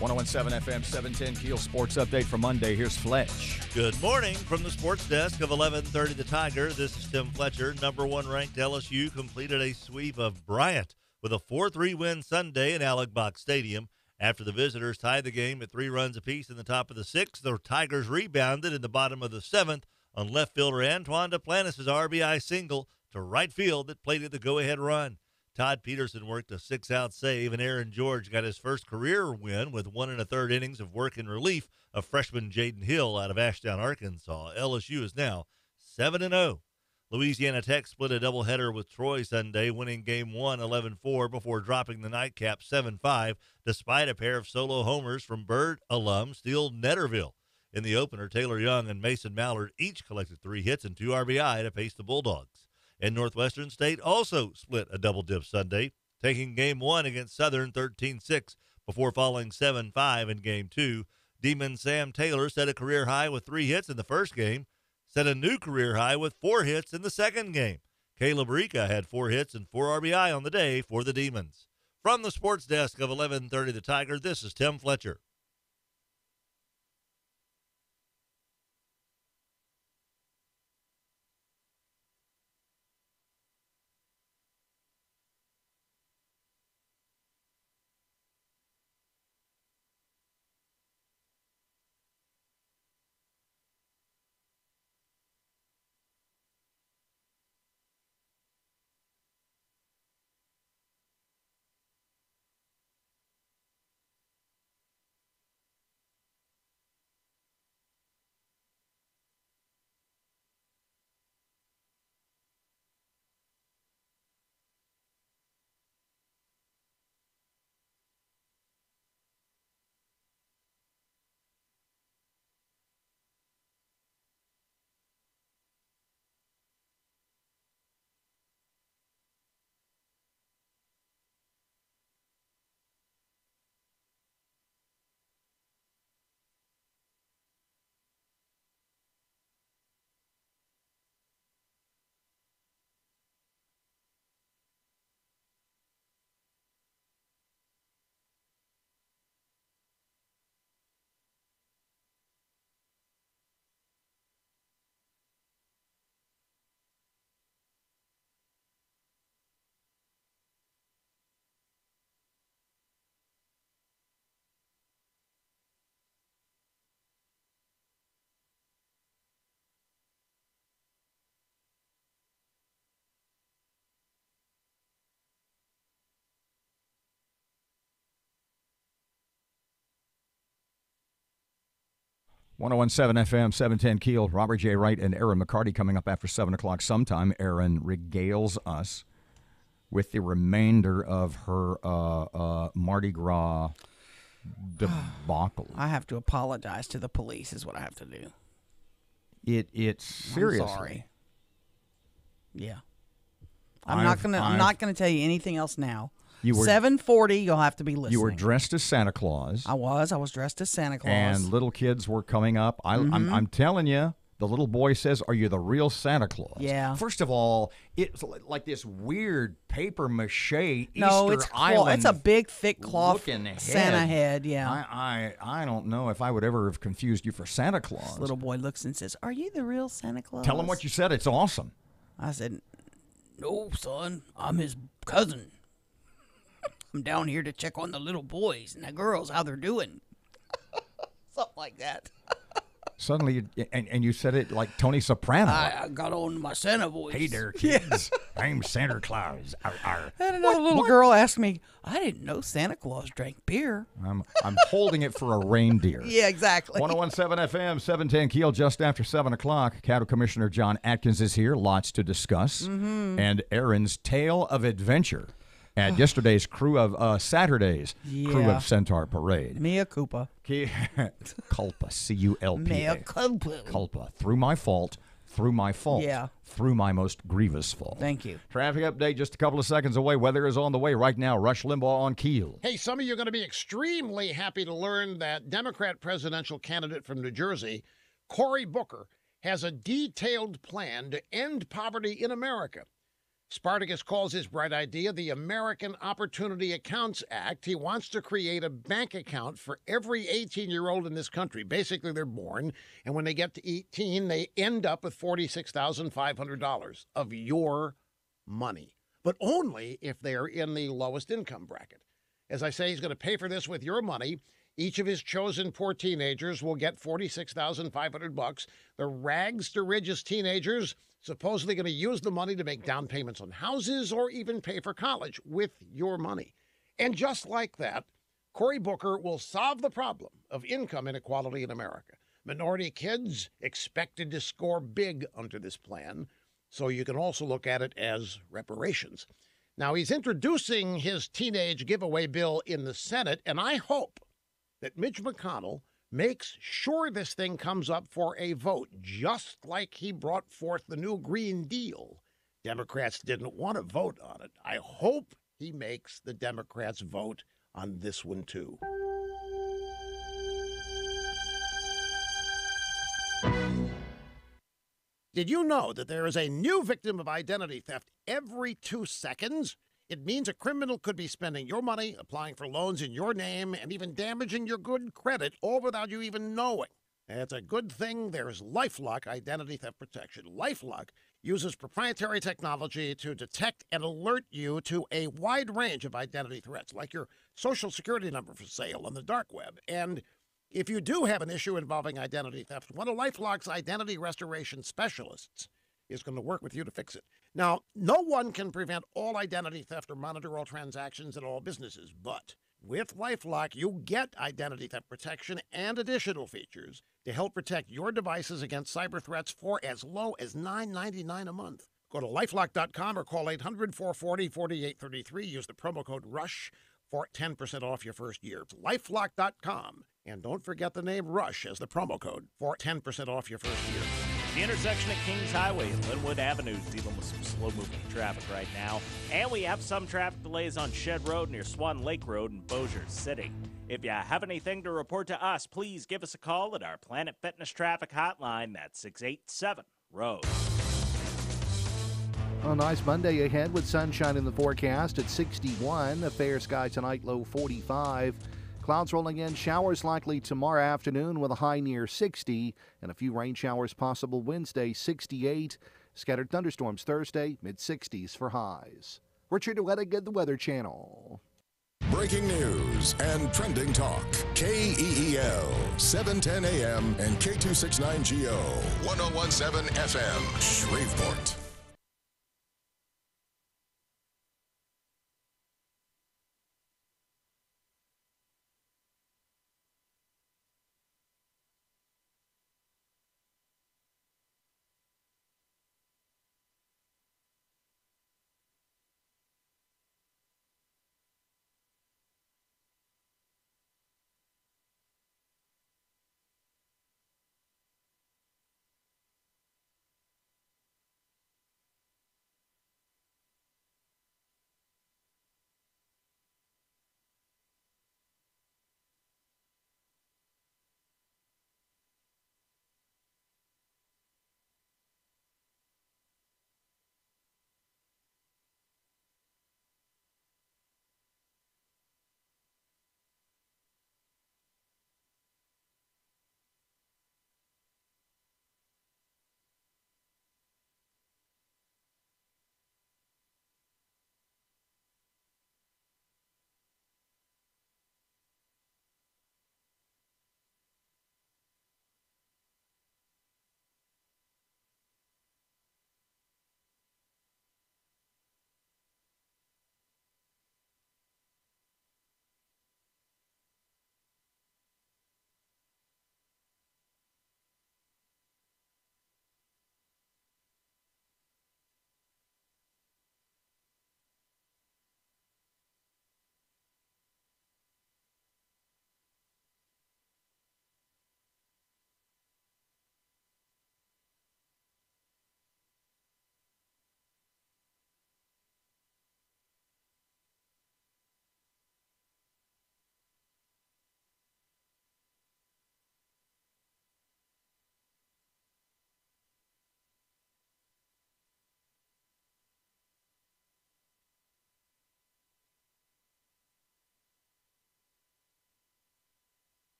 .107 FM, 710 Keel Sports Update for Monday. Here's Fletch. Good morning from the sports desk of 1130 The Tiger. This is Tim Fletcher. Number one ranked LSU completed a sweep of Bryant with a 4-3 win Sunday in Alex Box Stadium. After the visitors tied the game at 3 runs apiece in the top of the 6th, the Tigers rebounded in the bottom of the 7th on left fielder Antoine Duplantis' RBI single to right field that plated the go-ahead run. Todd Peterson worked a 6-out save, and Aaron George got his first career win with 1 1/3 innings of work in relief of freshman Jaden Hill out of Ashdown, Arkansas. LSU is now 7-0. Louisiana Tech split a doubleheader with Troy Sunday, winning Game 1 11-4 before dropping the nightcap 7-5, despite a pair of solo homers from Bird alum Steele Netterville. In the opener, Taylor Young and Mason Mallard each collected 3 hits and 2 RBI to pace the Bulldogs. And Northwestern State also split a double dip Sunday, taking Game 1 against Southern 13-6 before falling 7-5 in Game 2. Demon Sam Taylor set a career high with 3 hits in the first game, set a new career high with 4 hits in the second game. Caleb Rica had 4 hits and 4 RBI on the day for the Demons. From the sports desk of 1130 The Tiger, this is Tim Fletcher. .107 FM, 710 Keel. Robert J. Wright and Erin McCarty coming up after 7 o'clock sometime. Erin regales us with the remainder of her Mardi Gras debacle. I have to apologize to the police is what I have to do. It's seriously. I'm sorry. Yeah. I'm not gonna tell you anything else now. 7:40, you'll have to be listening. You were dressed as Santa Claus. I was dressed as Santa Claus. And little kids were coming up. I'm telling you, the little boy says, "Are you the real Santa Claus?" Yeah. First of all, it's like this weird paper mache No, Easter Island. It's a big, thick cloth head. Santa head. Yeah. I don't know if I would ever have confused you for Santa Claus. This little boy looks and says, "Are you the real Santa Claus?" Tell him what you said. It's awesome. I said, "No, son, I'm his cousin. I'm down here to check on the little boys and the girls, how they're doing." Something like that. Suddenly, and you said it like Tony Soprano. I got on my Santa voice. Hey there, kids. I'm Santa Claus. And another little girl asked me, "I didn't know Santa Claus drank beer." I'm holding it for a reindeer. Yeah, exactly. 101.7 FM, 710 Keel, just after 7 o'clock. Cattle Commissioner John Atkins is here. Lots to discuss. Mm-hmm. And Erin's Tale of Adventure at yesterday's Saturday's Crew of Centaur Parade. Mea culpa. Culpa, C-U-L-P-A. Mea culpa. Culpa. Through my fault. Yeah. Through my most grievous fault. Thank you. Traffic update just a couple of seconds away. Weather is on the way right now. Rush Limbaugh on Keel. Hey, some of you are going to be extremely happy to learn that Democrat presidential candidate from New Jersey, Cory Booker, has a detailed plan to end poverty in America. Spartacus calls his bright idea the American Opportunity Accounts Act. He wants to create a bank account for every 18-year-old in this country. Basically, they're born, and when they get to 18, they end up with $46,500 of your money, but only if they're in the lowest income bracket. As I say, he's going to pay for this with your money. Each of his chosen poor teenagers will get $46,500. The rags to riches teenagers supposedly going to use the money to make down payments on houses or even pay for college with your money. And just like that, Cory Booker will solve the problem of income inequality in America. Minority kids expected to score big under this plan. So you can also look at it as reparations. Now, he's introducing his teenage giveaway bill in the Senate, and I hope that Mitch McConnell makes sure this thing comes up for a vote, just like he brought forth the new Green Deal. Democrats didn't want to vote on it. I hope he makes the Democrats vote on this one, too. Did you know that there is a new victim of identity theft every 2 seconds? It means a criminal could be spending your money, applying for loans in your name, and even damaging your good credit, all without you even knowing. It's a good thing there's LifeLock identity theft protection. LifeLock uses proprietary technology to detect and alert you to a wide range of identity threats, like your social security number for sale on the dark web. And if you do have an issue involving identity theft, one of LifeLock's identity restoration specialists is going to work with you to fix it. Now, no one can prevent all identity theft or monitor all transactions at all businesses, but with LifeLock, you get identity theft protection and additional features to help protect your devices against cyber threats for as low as $9.99 a month. Go to lifelock.com or call 800-440-4833. Use the promo code RUSH for 10% off your first year. It's lifelock.com. And don't forget the name RUSH as the promo code for 10% off your first year. The intersection at Kings Highway and Linwood Avenue is dealing with some slow-moving traffic right now. And we have some traffic delays on Shed Road near Swan Lake Road in Bossier City. If you have anything to report to us, please give us a call at our Planet Fitness traffic hotline. That's 687-ROAD. A nice Monday ahead with sunshine in the forecast at 61. A fair sky tonight, low 45. Clouds rolling in, showers likely tomorrow afternoon with a high near 60, and a few rain showers possible Wednesday, 68. Scattered thunderstorms Thursday, mid-60s for highs. Richard Wettig, the Weather Channel. Breaking news and trending talk. KEEL, 710 AM and K269GO, 1017 FM, Shreveport.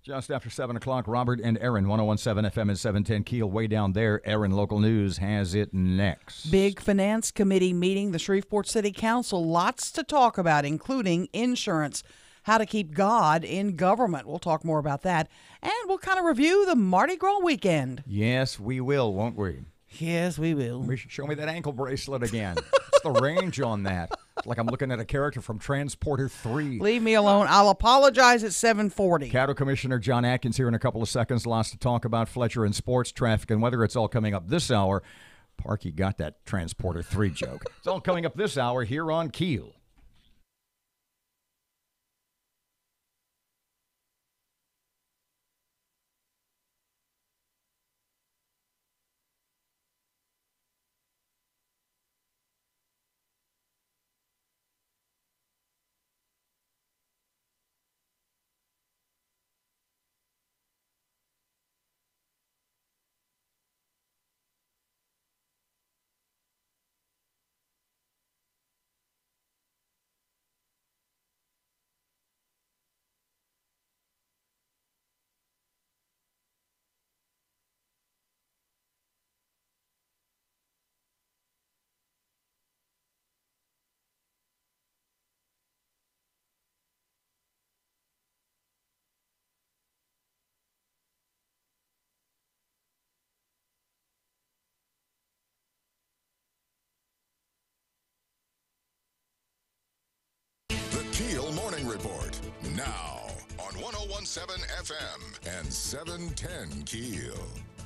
Just after 7 o'clock, Robert and Erin, 101.7 FM and 710 Keel, way down there. Erin Local News has it next. Big Finance Committee meeting the Shreveport City Council. Lots to talk about, including insurance, how to keep God in government. We'll talk more about that. And we'll kind of review the Mardi Gras weekend. Yes, we will, won't we? Yes, we will. Show me that ankle bracelet again. What's the range on that? It's like I'm looking at a character from Transporter 3. Leave me alone. I'll apologize at 7:40. Cattle Commissioner John Atkins here in a couple of seconds. Lots to talk about. Fletcher and sports, traffic, and weather. It's all coming up this hour. Parky got that Transporter 3 joke. It's all coming up this hour here on Keel. The Keel Morning Report, now on 101.7 FM and 710 Keel.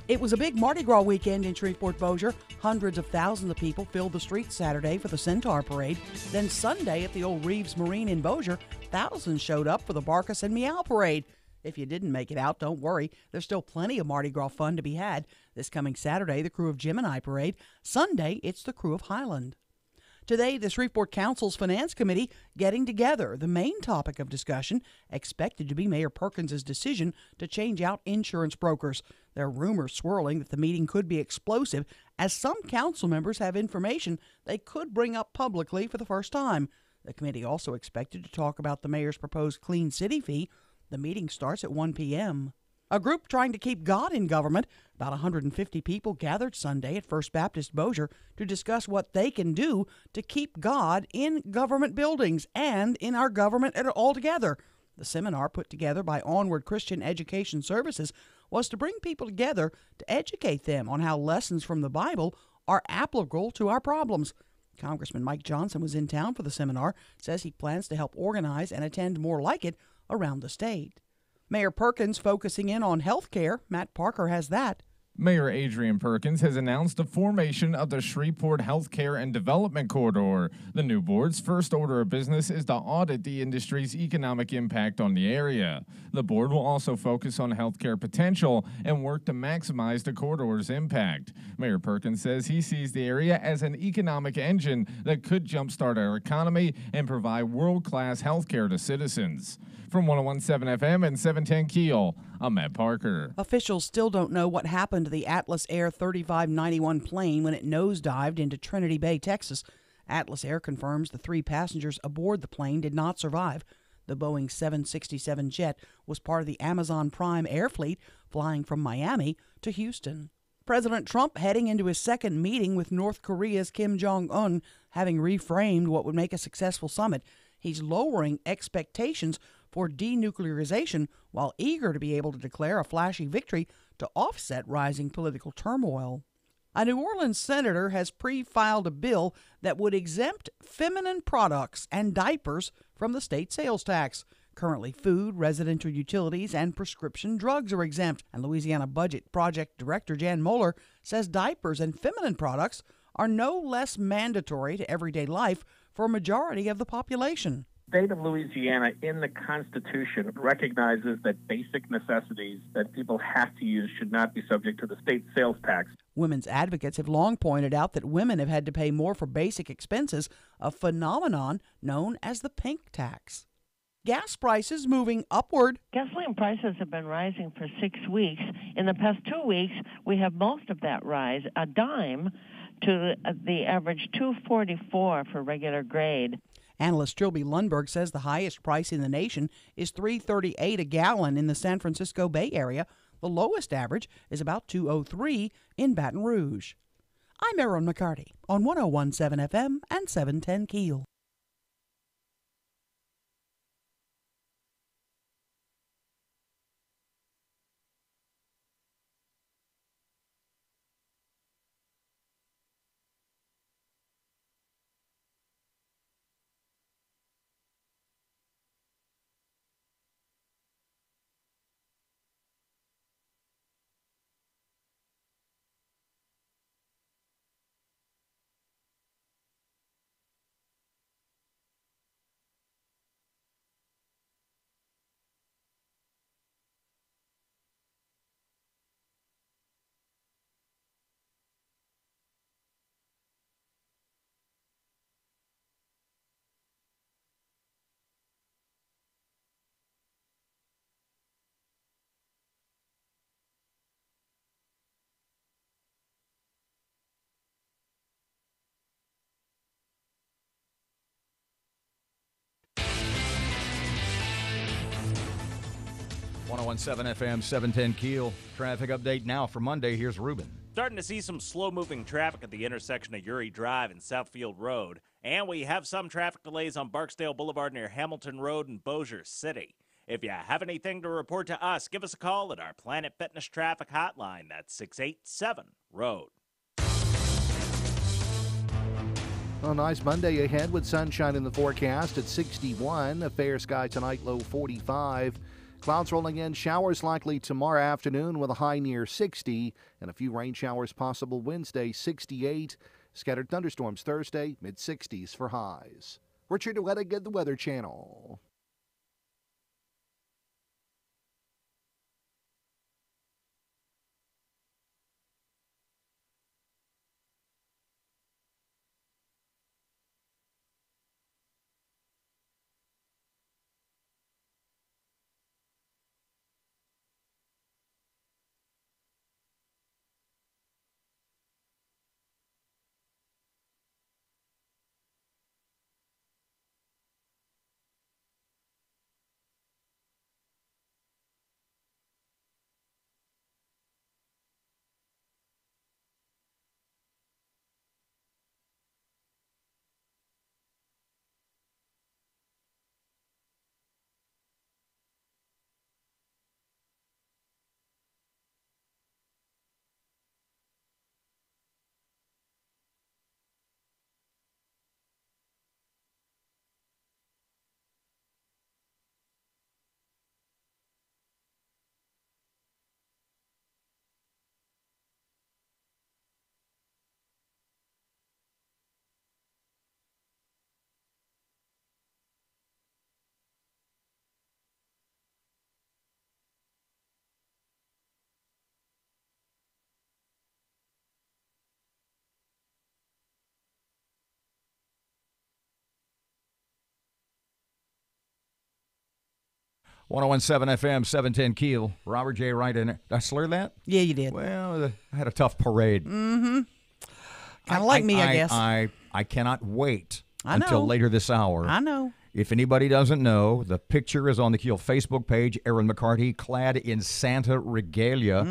It was a big Mardi Gras weekend in Shreveport-Bossier. Hundreds of thousands of people filled the streets Saturday for the Centaur Parade. Then Sunday at the old Reeves Marine in Bossier, thousands showed up for the Barkus and Meow Parade. If you didn't make it out, don't worry. There's still plenty of Mardi Gras fun to be had. This coming Saturday, the crew of Gemini Parade. Sunday, it's the crew of Highland. Today, the Shreveport Council's Finance Committee getting together. The main topic of discussion expected to be Mayor Perkins' decision to change out insurance brokers. There are rumors swirling that the meeting could be explosive, as some council members have information they could bring up publicly for the first time. The committee also expected to talk about the mayor's proposed clean city fee. The meeting starts at 1 p.m. A group trying to keep God in government. About 150 people gathered Sunday at First Baptist Bossier to discuss what they can do to keep God in government buildings and in our government altogether. The seminar, put together by Onward Christian Education Services, was to bring people together to educate them on how lessons from the Bible are applicable to our problems. Congressman Mike Johnson was in town for the seminar, says he plans to help organize and attend more like it around the state. Mayor Perkins focusing in on health care. Matt Parker has that. Mayor Adrian Perkins has announced the formation of the Shreveport Healthcare and Development Corridor. The new board's first order of business is to audit the industry's economic impact on the area. The board will also focus on healthcare potential and work to maximize the corridor's impact. Mayor Perkins says he sees the area as an economic engine that could jumpstart our economy and provide world-class healthcare to citizens. From 101.7 FM and 710 Keel, I'm Matt Parker. Officials still don't know what happened to the Atlas Air 3591 plane when it nosedived into Trinity Bay, Texas. Atlas Air confirms the 3 passengers aboard the plane did not survive. The Boeing 767 jet was part of the Amazon Prime Air Fleet flying from Miami to Houston. President Trump heading into his second meeting with North Korea's Kim Jong-un, having reframed what would make a successful summit. He's lowering expectations for denuclearization while eager to be able to declare a flashy victory to offset rising political turmoil. A New Orleans senator has pre-filed a bill that would exempt feminine products and diapers from the state sales tax. Currently, food, residential utilities, and prescription drugs are exempt. And Louisiana Budget Project Director Jan Moeller says diapers and feminine products are no less mandatory to everyday life for a majority of the population. The state of Louisiana in the Constitution recognizes that basic necessities that people have to use should not be subject to the state sales tax. Women's advocates have long pointed out that women have had to pay more for basic expenses, a phenomenon known as the pink tax. Gas prices moving upward. Gasoline prices have been rising for 6 weeks. In the past 2 weeks, we have most of that rise, a dime, to the average $2.44 for regular grade. Analyst Trilby Lundberg says the highest price in the nation is $3.38 a gallon in the San Francisco Bay Area. The lowest average is about $2.03 in Baton Rouge. I'm Erin McCarty on 101.7 FM and 710 KEEL. .17 FM, 710 KEEL. Traffic update now for Monday. Here's Ruben. Starting to see some slow-moving traffic at the intersection of Uri Drive and Southfield Road. And we have some traffic delays on Barksdale Boulevard near Hamilton Road in Bossier City. If you have anything to report to us, give us a call at our Planet Fitness Traffic Hotline. That's 687-ROAD. A nice Monday ahead with sunshine in the forecast at 61. A fair sky tonight, low 45. Clouds rolling in, showers likely tomorrow afternoon with a high near 60, and a few rain showers possible Wednesday, 68. Scattered thunderstorms Thursday, mid-60s for highs. Richard Wettig, the Weather Channel. .17 FM, 710 KEEL. Robert J. Wright in it. Did I slur that? Yeah, you did. Well, I had a tough parade. Mm-hmm. Kind of like me, I guess. I cannot wait I know. until later this hour. I know. If anybody doesn't know, the picture is on the KEEL Facebook page. Erin McCarty clad in Santa regalia,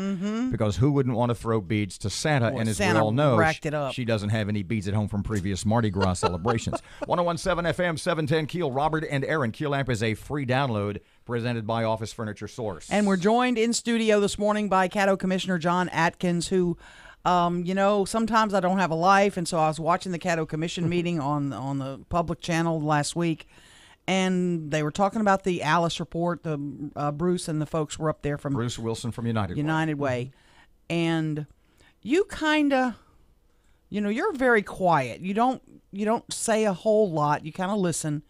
because who wouldn't want to throw beads to Santa? Boy, and as Santa we all know, racked it up. she doesn't have any beads at home from previous Mardi Gras celebrations. 101.7 FM, 710 KEEL. Robert and Erin. KEEL app is a free download presented by Office Furniture Source. And we're joined in studio this morning by Caddo Commissioner John Atkins, who, sometimes I don't have a life, and so I was watching the Caddo Commission meeting on the public channel last week, and they were talking about the Alice report. The Bruce and the folks were up there from Bruce Wilson from United Way. And you kind of, you're very quiet. You don't say a whole lot. You kind of listen.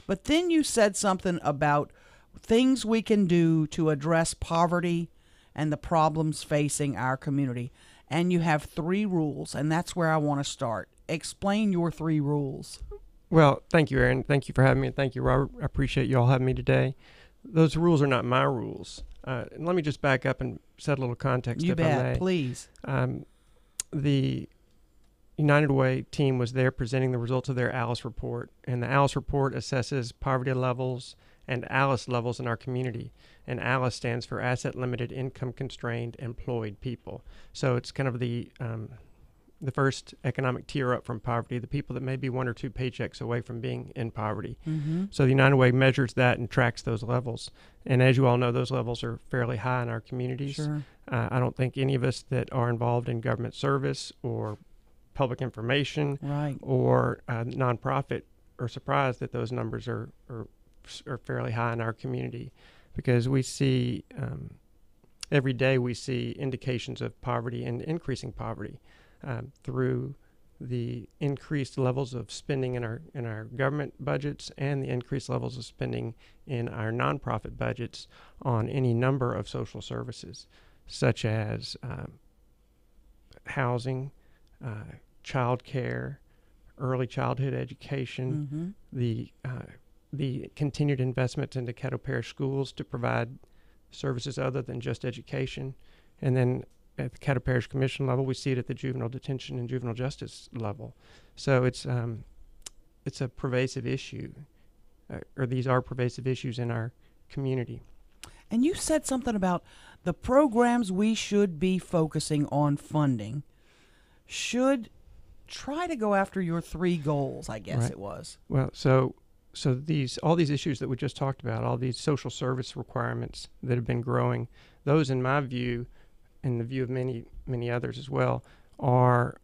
But then you said something about things we can do to address poverty and the problems facing our community. And you have 3 rules, and that's where I want to start. Explain your 3 rules. Well, thank you, Erin. Thank you for having me, and thank you, Robert. I appreciate you all having me today. Those rules are not my rules. And let me just back up and set a little context, You if I bet, may. please. The United Way team was there presenting the results of their ALICE report, and the ALICE report assesses poverty levels and ALICE levels in our community. And ALICE stands for Asset Limited Income Constrained Employed People. So it's kind of the first economic tier up from poverty, the people that may be 1 or 2 paychecks away from being in poverty. Mm-hmm. So the United Way measures that and tracks those levels. And as you all know, those levels are fairly high in our communities. Sure. I don't think any of us that are involved in government service or public information or nonprofit are surprised that those numbers are fairly high in our community, because we see every day we see indications of poverty and increasing poverty through the increased levels of spending in our government budgets and the increased levels of spending in our nonprofit budgets on any number of social services, such as housing, child care, early childhood education, the continued investments into Caddo Parish schools to provide services other than just education. And then at the Caddo Parish Commission level, we see it at the juvenile detention and juvenile justice level. So it's a pervasive issue, or these are pervasive issues in our community. And you said something about the programs we should be focusing on funding should try to go after your 3 goals, I guess it was. Well, so all these issues that we just talked about, all these social service requirements that have been growing, those, in my view, and the view of many others as well, are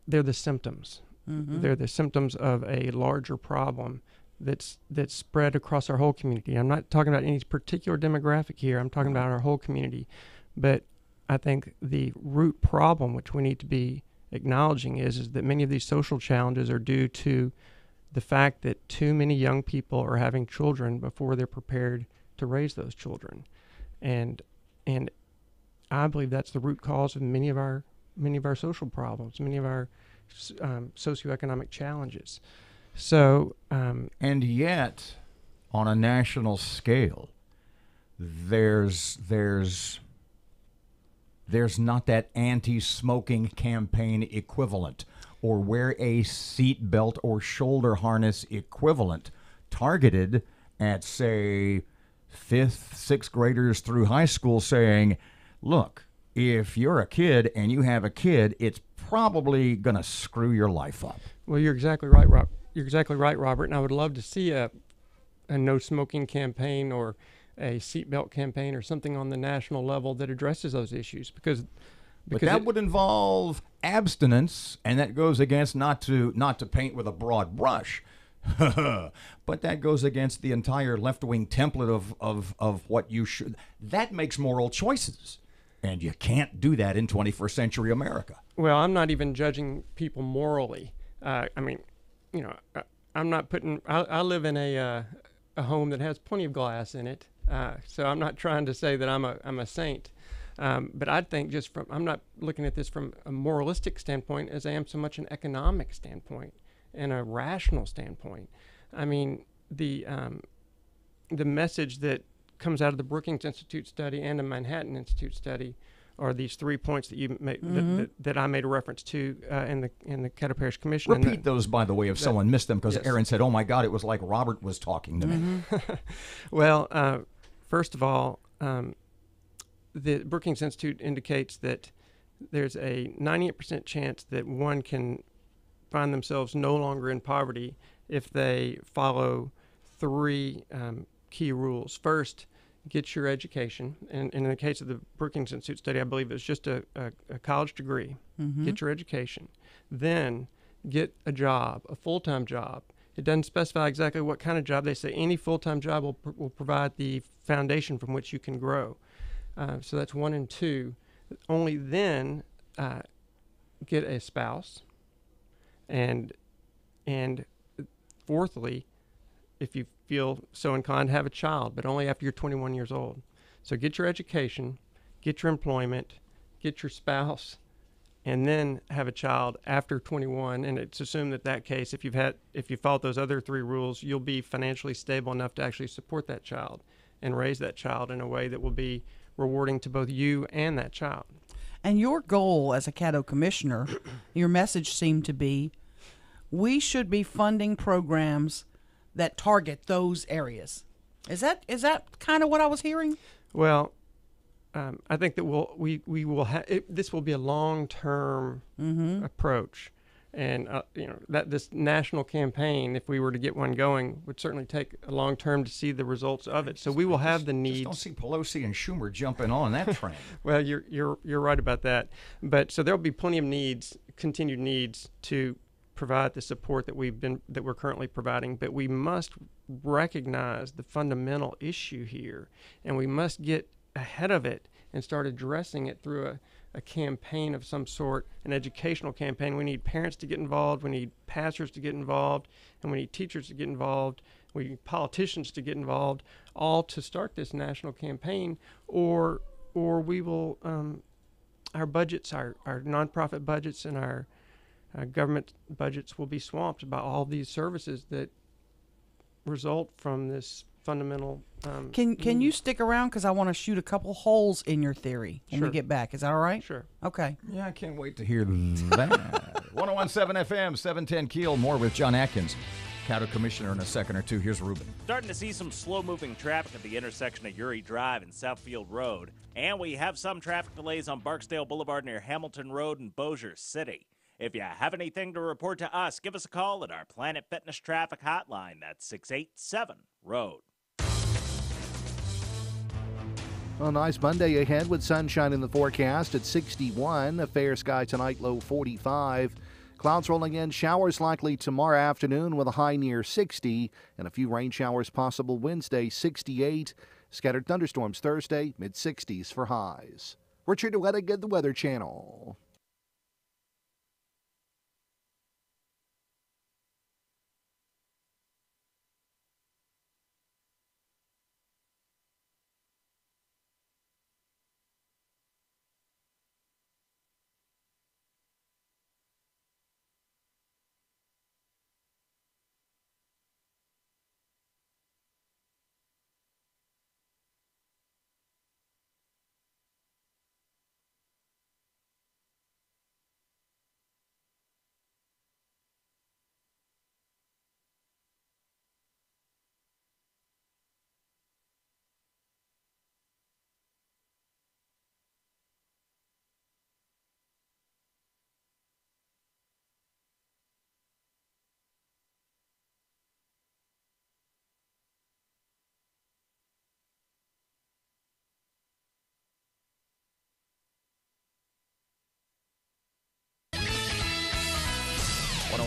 they're the symptoms. Mm-hmm. They're the symptoms of a larger problem that's spread across our whole community. I'm not talking about any particular demographic here. I'm talking about our whole community. But I think the root problem, which we need to be acknowledging, is that many of these social challenges are due to the fact that too many young people are having children before they're prepared to raise those children, and I believe that's the root cause of many of our social problems, many of our socioeconomic challenges. So, and yet, on a national scale, there's not that anti-smoking campaign equivalent, or wear a seat belt or shoulder harness equivalent targeted at, say, 5th, 6th graders through high school, saying, look, if you're a kid and you have a kid, it's probably going to screw your life up. Well, you're exactly right, Rob. You're exactly right, Robert. And I would love to see a no smoking campaign or a seatbelt campaign or something on the national level that addresses those issues, because that would involve abstinence, and that goes against, not to paint with a broad brush, but that goes against the entire left-wing template of what you should. That makes moral choices, and you can't do that in 21st century America. Well, I'm not even judging people morally. I mean, I'm not putting. I live in a home that has plenty of glass in it, so I'm not trying to say that I'm a saint. But I think I'm not looking at this from a moralistic standpoint as I am so much an economic standpoint and a rational standpoint. I mean, the message that comes out of the Brookings Institute study and the Manhattan Institute study are these 3 points that you made, that I made a reference to in the Caddo Parish Commission. Repeat those, by the way, if someone missed them, because Erin said, "Oh my God, it was like Robert was talking to me." Well, first of all, the Brookings Institute indicates that there's a 98% chance that one can find themselves no longer in poverty if they follow 3 key rules. First, get your education. And in the case of the Brookings Institute study, I believe it's just a college degree. Mm-hmm. Get your education. Then get a job, a full-time job. It doesn't specify exactly what kind of job. They say any full-time job will provide the foundation from which you can grow. So that's 1 and 2. Only then get a spouse, and fourthly, if you feel so inclined, have a child, but only after you're 21 years old. So get your education, get your employment, get your spouse, and then have a child after 21. And it's assumed that case, if you followed those other 3 rules, you'll be financially stable enough to actually support that child and raise that child in a way that will be rewarding to both you and that child. And your goal as a Caddo commissioner, your message seemed to be, we should be funding programs that target those areas. Is that kind of what I was hearing? Well, I think that we will this will be a long-term approach, and that this national campaign, if we were to get one going, would certainly take a long term to see the results of it. So we will have the needs. Just don't see Pelosi and Schumer jumping on that train. Well, you're right about that, but so there'll be plenty of needs, continued needs to provide the support that we're currently providing, but we must recognize the fundamental issue here, and we must get ahead of it and start addressing it through a campaign of some sort, an educational campaign. We need parents to get involved, we need pastors to get involved, and we need teachers to get involved, we need politicians to get involved, all to start this national campaign, or we will, our budgets, our nonprofit budgets and our government budgets will be swamped by all these services that result from this fundamental. Can you stick around, because I want to shoot a couple holes in your theory when we Sure. get back? Is that all right? Sure. Okay. Yeah, I can't wait to hear that. 1017 FM, 710 Keel. More with John Atkins, Caddo Commissioner, in a second or two. Here's Ruben. Starting to see some slow-moving traffic at the intersection of Uri Drive and Southfield Road. And we have some traffic delays on Barksdale Boulevard near Hamilton Road and Bossier City. If you have anything to report to us, give us a call at our Planet Fitness traffic hotline. That's 687-ROAD. A nice Monday ahead with sunshine in the forecast at 61. A fair sky tonight, low 45. Clouds rolling in, showers likely tomorrow afternoon with a high near 60. And a few rain showers possible Wednesday, 68. Scattered thunderstorms Thursday, mid-60s for highs. Richard Wettig at the Weather Channel.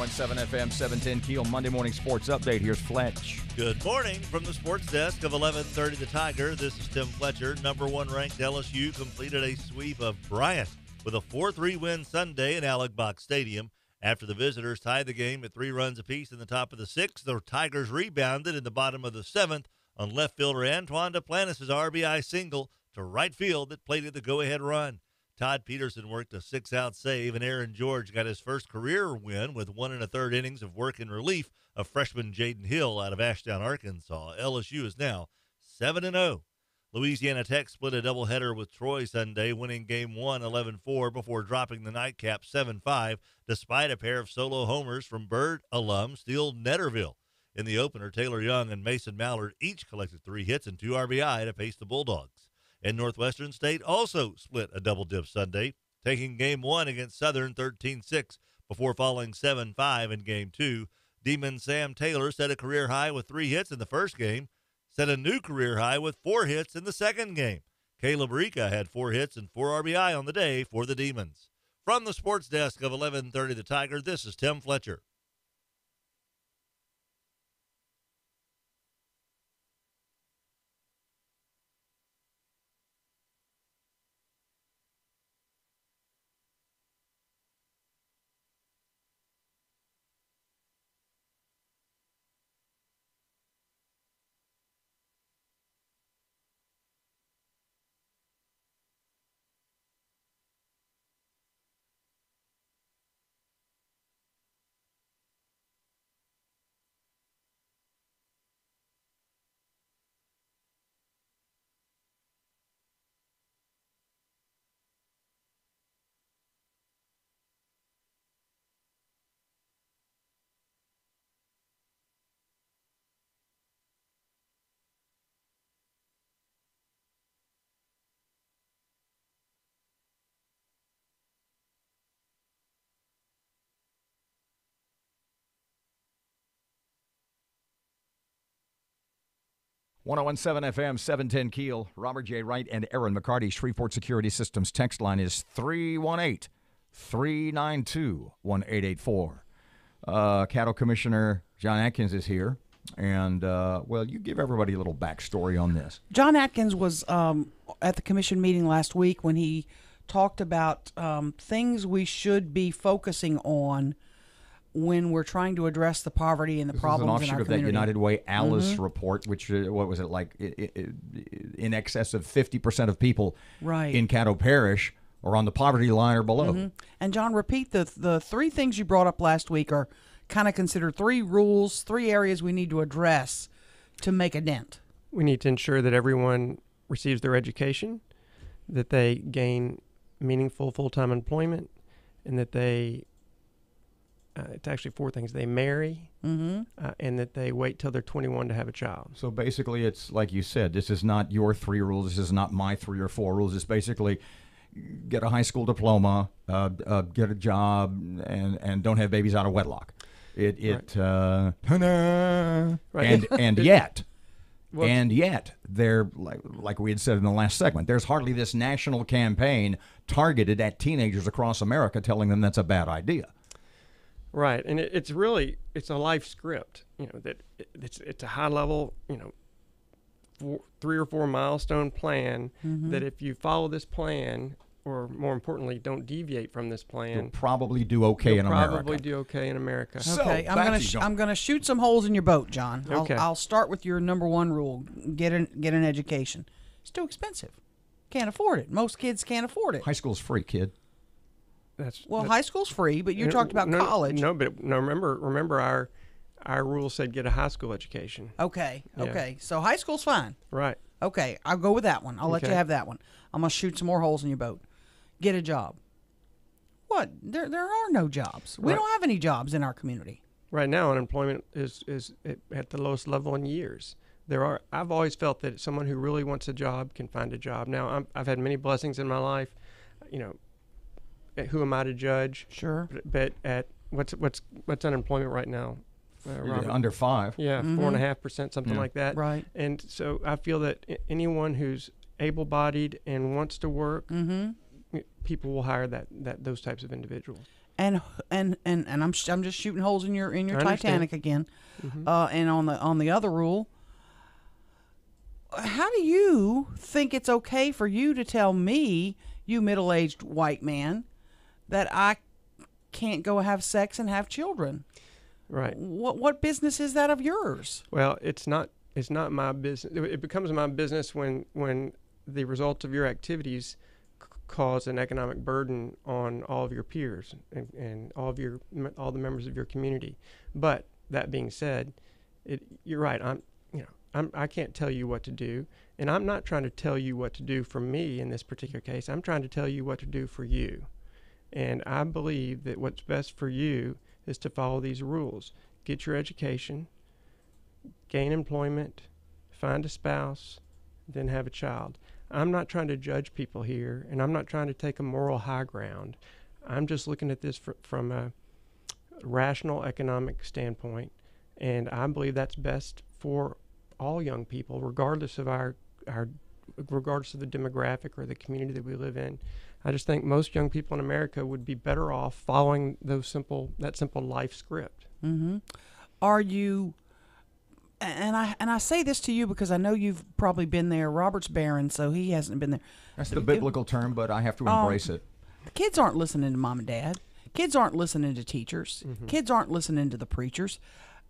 .17 FM, 710 Keel. Monday morning sports update. Here's Fletch. Good morning from the sports desk of 1130 The Tiger. This is Tim Fletcher. Number one ranked LSU completed a sweep of Bryant with a 4-3 win Sunday in Alex Stadium. After the visitors tied the game at 3 runs apiece in the top of the 6th, the Tigers rebounded in the bottom of the 7th on left fielder Antoine Duplantis' RBI single to right field that plated the go-ahead run. Todd Peterson worked a 6-out save, and Aaron George got his first career win with 1 1/3 innings of work in relief of freshman Jaden Hill out of Ashdown, Arkansas. LSU is now 7-0. Louisiana Tech split a doubleheader with Troy Sunday, winning Game 1 11-4 before dropping the nightcap 7-5, despite a pair of solo homers from Bird alum Steele Netterville. In the opener, Taylor Young and Mason Mallard each collected 3 hits and 2 RBI to pace the Bulldogs. And Northwestern State also split a double dip Sunday, taking Game 1 against Southern 13-6 before falling 7-5 in Game 2. Demon Sam Taylor set a career high with 3 hits in the first game, set a new career high with 4 hits in the second game. Caleb Rika had 4 hits and 4 RBI on the day for the Demons. From the sports desk of 1130 The Tiger, this is Tim Fletcher. 1017 FM, 710 Keel. Robert J. Wright and Erin McCarty. Shreveport Security Systems text line is 318-392-1884. Cattle Commissioner John Atkins is here. And, well, you give everybody a little backstory on this. John Atkins was at the commission meeting last week when he talked about things we should be focusing on when we're trying to address the poverty and the problems in our community. This is an offshoot of that United Way Alice report, which, what was it, like in excess of 50% of people in Caddo Parish are on the poverty line or below. And, John, repeat the three things you brought up last week are kind of considered 3 rules, 3 areas we need to address to make a dent. We need to ensure that everyone receives their education, that they gain meaningful full-time employment, and that they it's actually 4 things. They marry, and that they wait till they're 21 to have a child. So basically, it's like you said, this is not your 3 rules. This is not my 3 or 4 rules. It's basically get a high school diploma, get a job, and don't have babies out of wedlock. And yet, and yet, they're like we had said in the last segment, there's hardly this national campaign targeted at teenagers across America telling them that's a bad idea. Right, and it's a life script. That it's a high level, 3 or 4 milestone plan. That if you follow this plan, or more importantly, don't deviate from this plan, you'll probably do okay in America. Probably do okay in America. Okay, I'm gonna shoot some holes in your boat, John. I'll start with your number 1 rule: get an education. It's too expensive. Can't afford it. Most kids can't afford it. High school's free, kid. High school's free, but you talked about college. Remember our rule said get a high school education. Okay. Yeah. Okay. So high school's fine. Right. Okay. I'll go with that one. I'll let you have that one. I'm gonna shoot some more holes in your boat. Get a job. What? There are no jobs. We don't have any jobs in our community. Right now, unemployment is at the lowest level in years. I've always felt that someone who really wants a job can find a job. Now, I've had many blessings in my life. Who am I to judge? Sure. But at what's unemployment right now? Under 5. Yeah, 4.5%, something like that. Right. And so I feel that anyone who's able-bodied and wants to work, people will hire those types of individuals. And I'm just shooting holes in your Titanic again. And on the other rule, how do you think it's okay for you to tell me, you middle-aged white man, that I can't go have sex and have children? Right. What business is that of yours? Well, it's not my business. It becomes my business when the results of your activities cause an economic burden on all of your peers and all the members of your community. But that being said, you're right. I can't tell you what to do, and I'm not trying to tell you what to do for me in this particular case. I'm trying to tell you what to do for you. And I believe that what's best for you is to follow these rules. Get your education, gain employment, find a spouse, then have a child. I'm not trying to judge people here, and I'm not trying to take a moral high ground. I'm just looking at this from a rational economic standpoint, and I believe that's best for all young people, regardless of regardless of the demographic or the community that we live in. I just think most young people in America would be better off following that simple life script. Are you? And I say this to you because I know you've probably been there. Robert's barren, so he hasn't been there. That's the biblical term, but I have to embrace it. Kids aren't listening to mom and dad. Kids aren't listening to teachers. Kids aren't listening to the preachers.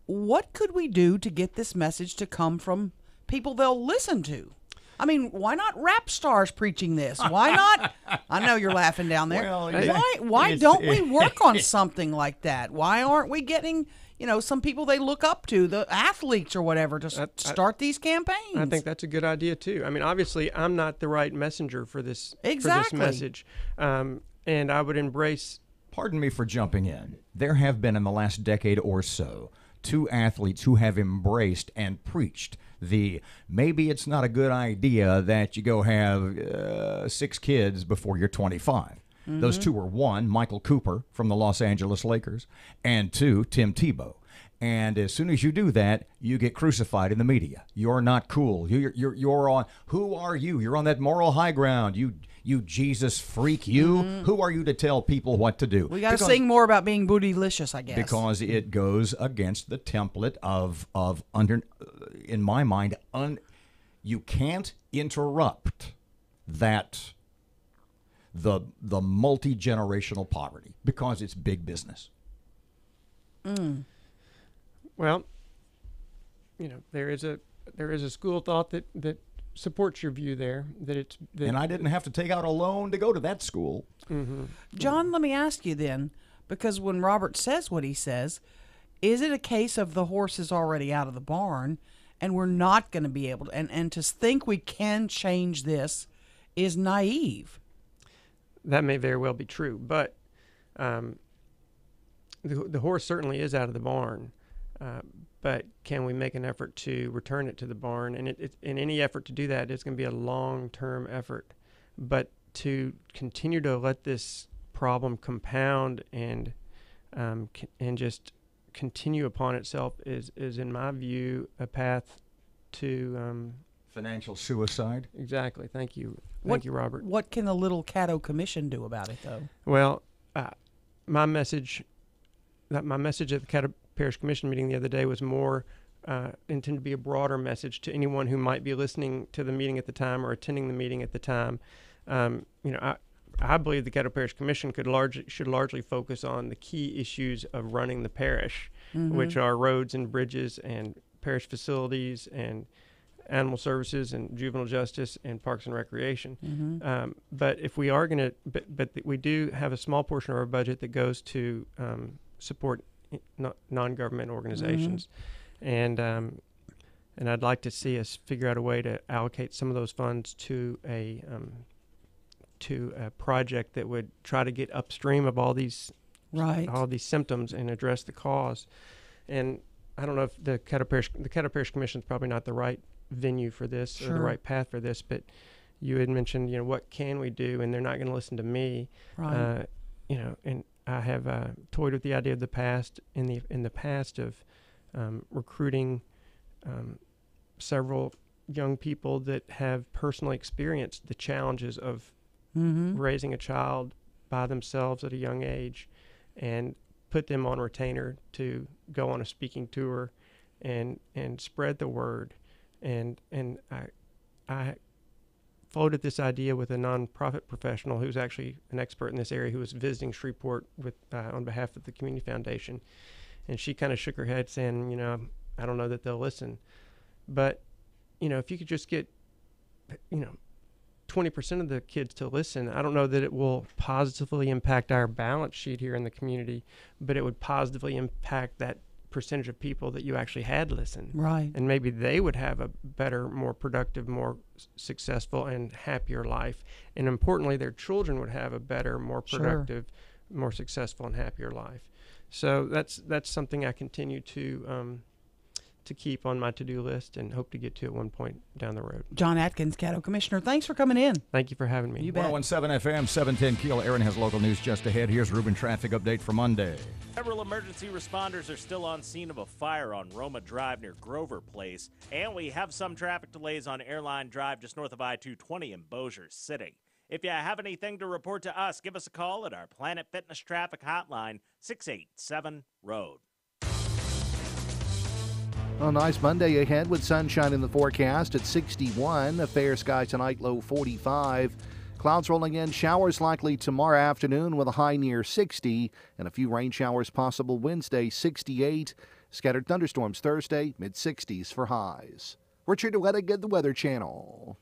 What could we do to get this message to come from people they'll listen to? I mean, why not rap stars preaching this? Why not? I know you're laughing down there. Well, why don't we work on something like that? Why aren't we getting, some people they look up to, the athletes or whatever, to start these campaigns? I think that's a good idea, too. I mean, obviously, I'm not the right messenger for this, exactly. for this message. And I would embrace... Pardon me for jumping in. There have been, in the last decade or so, 2 athletes who have embraced and preached maybe it's not a good idea that you go have 6 kids before you're 25. Those 2 were 1, Michael Cooper from the Los Angeles Lakers, and 2, Tim Tebow. And as soon as you do that, you get crucified in the media. You're not cool. You're on. Who are you? You're on that moral high ground. You Jesus freak. You. Who are you to tell people what to do? We got to sing more about being bootylicious, I guess. Because it goes against the template of under. In my mind, you can't interrupt that. The multi-generational poverty, because it's big business. Well, there is a school of thought that supports your view there. And I didn't have to take out a loan to go to that school. Mm-hmm. John, let me ask you then, because when Robert says what he says, is it a case of the horse is already out of the barn and we're not going to be able to, and to think we can change this is naive? That may very well be true, but the horse certainly is out of the barn. But can we make an effort to return it to the barn? And in any effort to do that, it's going to be a long-term effort. But to continue to let this problem compound and just continue upon itself is in my view, a path to financial suicide. Exactly. Thank you. Thank you, Robert. What can the Little Caddo Commission do about it, though? Well, my message at the Caddo Parish Commission meeting the other day was more intended to be a broader message to anyone who might be listening to the meeting at the time or attending the meeting at the time. I believe the Caddo Parish Commission should largely focus on the key issues of running the parish, which are roads and bridges and parish facilities and animal services and juvenile justice and parks and recreation. But if we are going to, but we do have a small portion of our budget that goes to support non-government organizations, and I'd like to see us figure out a way to allocate some of those funds to a project that would try to get upstream of all these symptoms and address the cause. And I don't know if the Caddo Parish Commission is probably not the right venue for this or the right path for this, but you had mentioned, what can we do, and they're not going to listen to me, and I have toyed with the idea of the past in the past of recruiting several young people that have personally experienced the challenges of raising a child by themselves at a young age, and put them on retainer to go on a speaking tour and spread the word. And I floated this idea with a nonprofit professional who's actually an expert in this area, who was visiting Shreveport with on behalf of the Community Foundation, and she kind of shook her head saying, I don't know that they'll listen, but if you could just get 20% of the kids to listen, I don't know that it will positively impact our balance sheet here in the community, but it would positively impact that percentage of people that you actually had listened. Right. And maybe they would have a better, more productive, more successful and happier life. And importantly, their children would have a better, more productive, more successful and happier life. So that's something I continue to keep on my to-do list and hope to get to at one point down the road. John Atkins, Caddo Commissioner, thanks for coming in. Thank you for having me. You bet. 101.7 FM, 710 KEEL. Erin has local news just ahead. Here's Ruben traffic update for Monday. Several emergency responders are still on scene of a fire on Roma Drive near Grover Place, and we have some traffic delays on Airline Drive just north of I-220 in Bossier City. If you have anything to report to us, give us a call at our Planet Fitness Traffic Hotline, 687-ROAD. A nice Monday ahead with sunshine in the forecast at 61. A fair sky tonight, low 45. Clouds rolling in, showers likely tomorrow afternoon with a high near 60. And a few rain showers possible Wednesday, 68. Scattered thunderstorms Thursday, mid-60s for highs. Richard Wettig, the Weather Channel.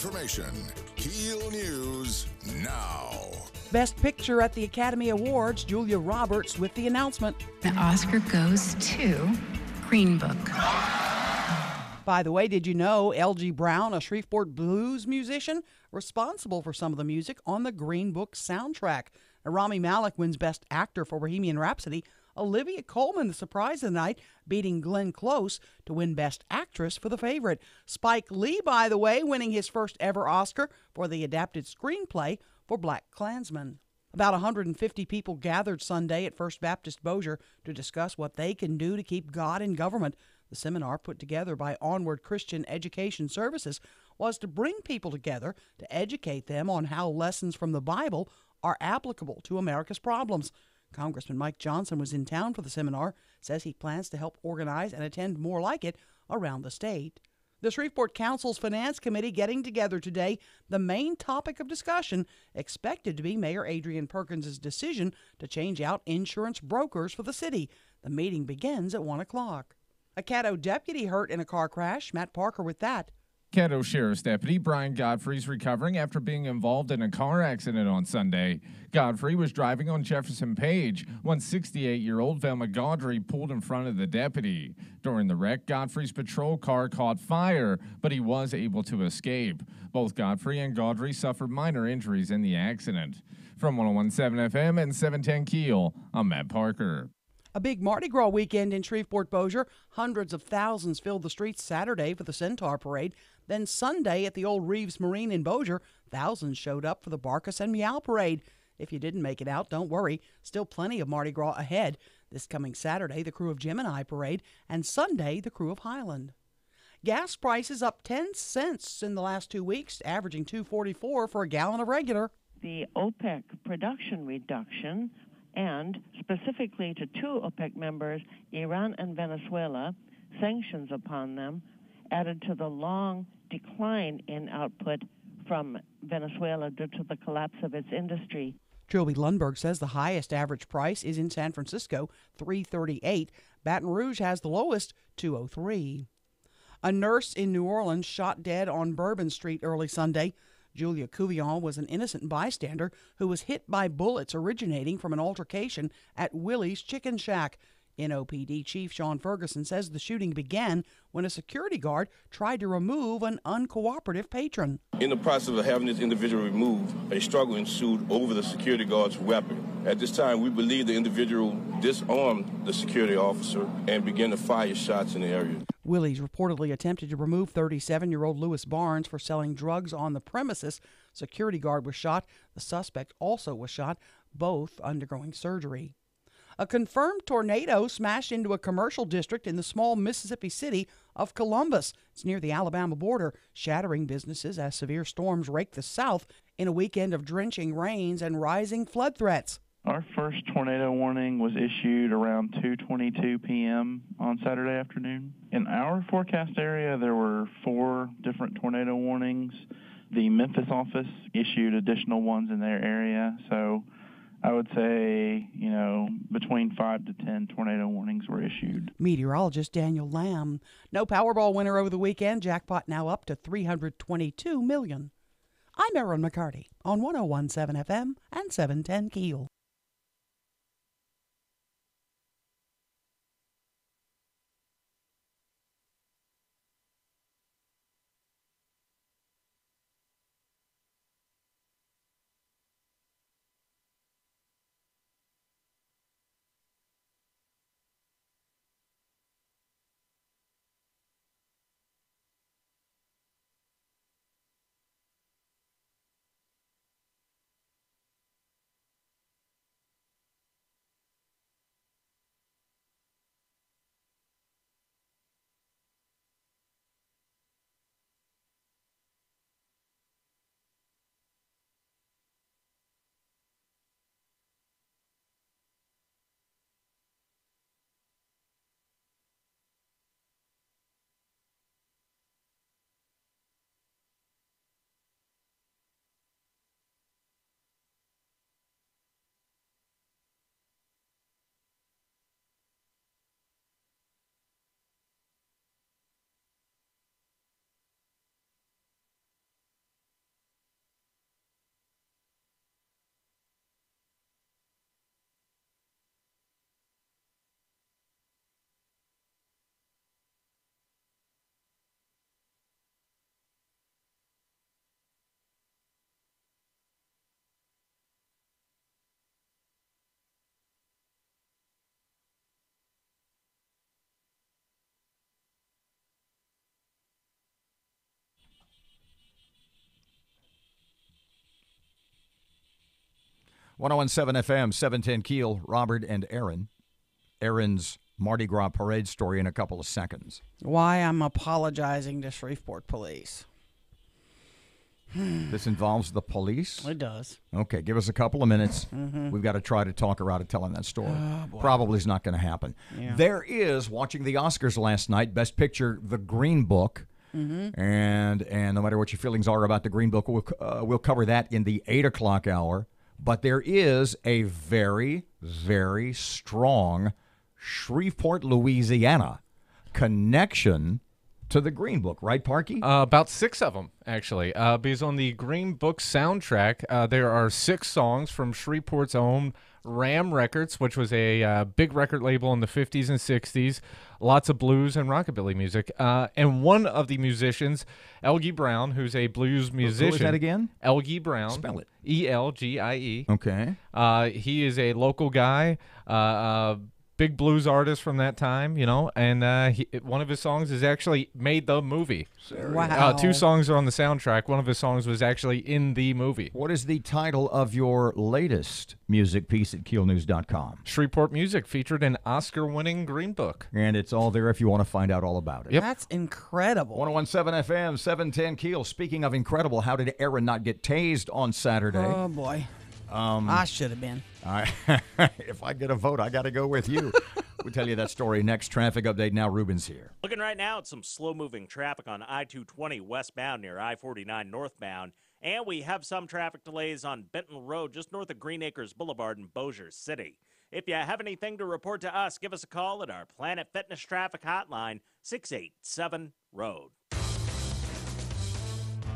information. KEEL News now. Best Picture at the Academy Awards, Julia Roberts with the announcement. The Oscar goes to Green Book. By the way, did you know L.G. Brown, a Shreveport blues musician, responsible for some of the music on the Green Book soundtrack? Now, Rami Malek wins Best Actor for Bohemian Rhapsody. Olivia Colman, the surprise of the night, beating Glenn Close to win Best Actress for The Favorite. Spike Lee, by the way, winning his first ever Oscar for the adapted screenplay for BlacKkKlansman. About 150 people gathered Sunday at First Baptist Bossier to discuss what they can do to keep God in government. The seminar, put together by Onward Christian Education Services, was to bring people together to educate them on how lessons from the Bible are applicable to America's problems. Congressman Mike Johnson was in town for the seminar, says he plans to help organize and attend more like it around the state. The Shreveport Council's Finance Committee getting together today. The main topic of discussion expected to be Mayor Adrian Perkins' decision to change out insurance brokers for the city. The meeting begins at 1 o'clock. A Caddo deputy hurt in a car crash. Matt Parker with that. Caddo Sheriff's Deputy Brian Godfrey is recovering after being involved in a car accident on Sunday. Godfrey was driving on Jefferson Page when 68-year-old Velma Gaudry pulled in front of the deputy. During the wreck, Godfrey's patrol car caught fire, but he was able to escape. Both Godfrey and Gaudry suffered minor injuries in the accident. From 101.7 FM and 710 KEEL, I'm Matt Parker. A big Mardi Gras weekend in Shreveport Bossier. Hundreds of thousands filled the streets Saturday for the Centaur Parade. Then Sunday at the old Reeves Marine in Bossier, thousands showed up for the Barkus and Meow Parade. If you didn't make it out, don't worry. Still plenty of Mardi Gras ahead. This coming Saturday, the crew of Gemini Parade, and Sunday, the crew of Highland. Gas prices up 10 cents in the last 2 weeks, averaging $2.44 for a gallon of regular. The OPEC production reduction, and specifically to two OPEC members, Iran and Venezuela, sanctions upon them, added to the long decline in output from Venezuela due to the collapse of its industry. Trilby Lundberg says the highest average price is in San Francisco, $3.38. Baton Rouge has the lowest, $2.03. A nurse in New Orleans shot dead on Bourbon Street early Sunday. Julia Couvillon was an innocent bystander who was hit by bullets originating from an altercation at Willie's Chicken Shack. NOPD Chief Sean Ferguson says the shooting began when a security guard tried to remove an uncooperative patron. In the process of having this individual removed, a struggle ensued over the security guard's weapon. At this time, we believe the individual disarmed the security officer and began to fire shots in the area. Willie's reportedly attempted to remove 37-year-old Lewis Barnes for selling drugs on the premises. Security guard was shot. The suspect also was shot, both undergoing surgery. A confirmed tornado smashed into a commercial district in the small Mississippi city of Columbus. It's near the Alabama border, shattering businesses as severe storms rake the south in a weekend of drenching rains and rising flood threats. Our first tornado warning was issued around 2:22 p.m. on Saturday afternoon. In our forecast area, there were 4 different tornado warnings. The Memphis office issued additional ones in their area, so I would say, between 5 to 10 tornado warnings were issued. Meteorologist Daniel Lamb. No Powerball winner over the weekend. Jackpot now up to $322 million. I'm Erin McCarty on 101.7 FM and 710 KEEL. 1017 FM, 710 Keel, Robert and Erin. Erin's Mardi Gras parade story in a couple of seconds. Why I'm apologizing to Shreveport police. This involves the police? It does. Okay, give us a couple of minutes. Mhm. We've got to try to talk her out of telling that story. Oh, boy. Probably is not going to happen. Yeah. There is, watching the Oscars last night, Best Picture, The Green Book. Mhm. And no matter what your feelings are about The Green Book, we'll cover that in the 8 o'clock hour. But there is a very, very strong Shreveport, Louisiana connection to the Green Book, right, Parky? About 6 of them, actually. Because on the Green Book soundtrack, there are 6 songs from Shreveport's own Ram Records, which was a big record label in the 50s and 60s. Lots of blues and rockabilly music. And one of the musicians, Elgie Brown, who's a blues musician. Who is that again? Elgie Brown. Spell it. E-L-G-I-E. Okay. He is a local guy, big blues artist from that time, you know, and one of his songs is actually made the movie. Wow. 2 songs are on the soundtrack. One of his songs was actually in the movie. What is the title of your latest music piece at KeelNews.com? Shreveport Music featured an Oscar-winning Green Book. And it's all there if you want to find out all about it. Yep. That's incredible. 1017 FM, 710 Keel. Speaking of incredible, how did Erin not get tased on Saturday? Oh, boy. I should have been. If I get a vote, I got to go with you. We'll tell you that story next. Traffic update now. Ruben's here. Looking right now at some slow-moving traffic on I-220 westbound near I-49 northbound. And we have some traffic delays on Benton Road just north of Green Acres Boulevard in Bossier City. If you have anything to report to us, give us a call at our Planet Fitness Traffic Hotline, 687-ROAD.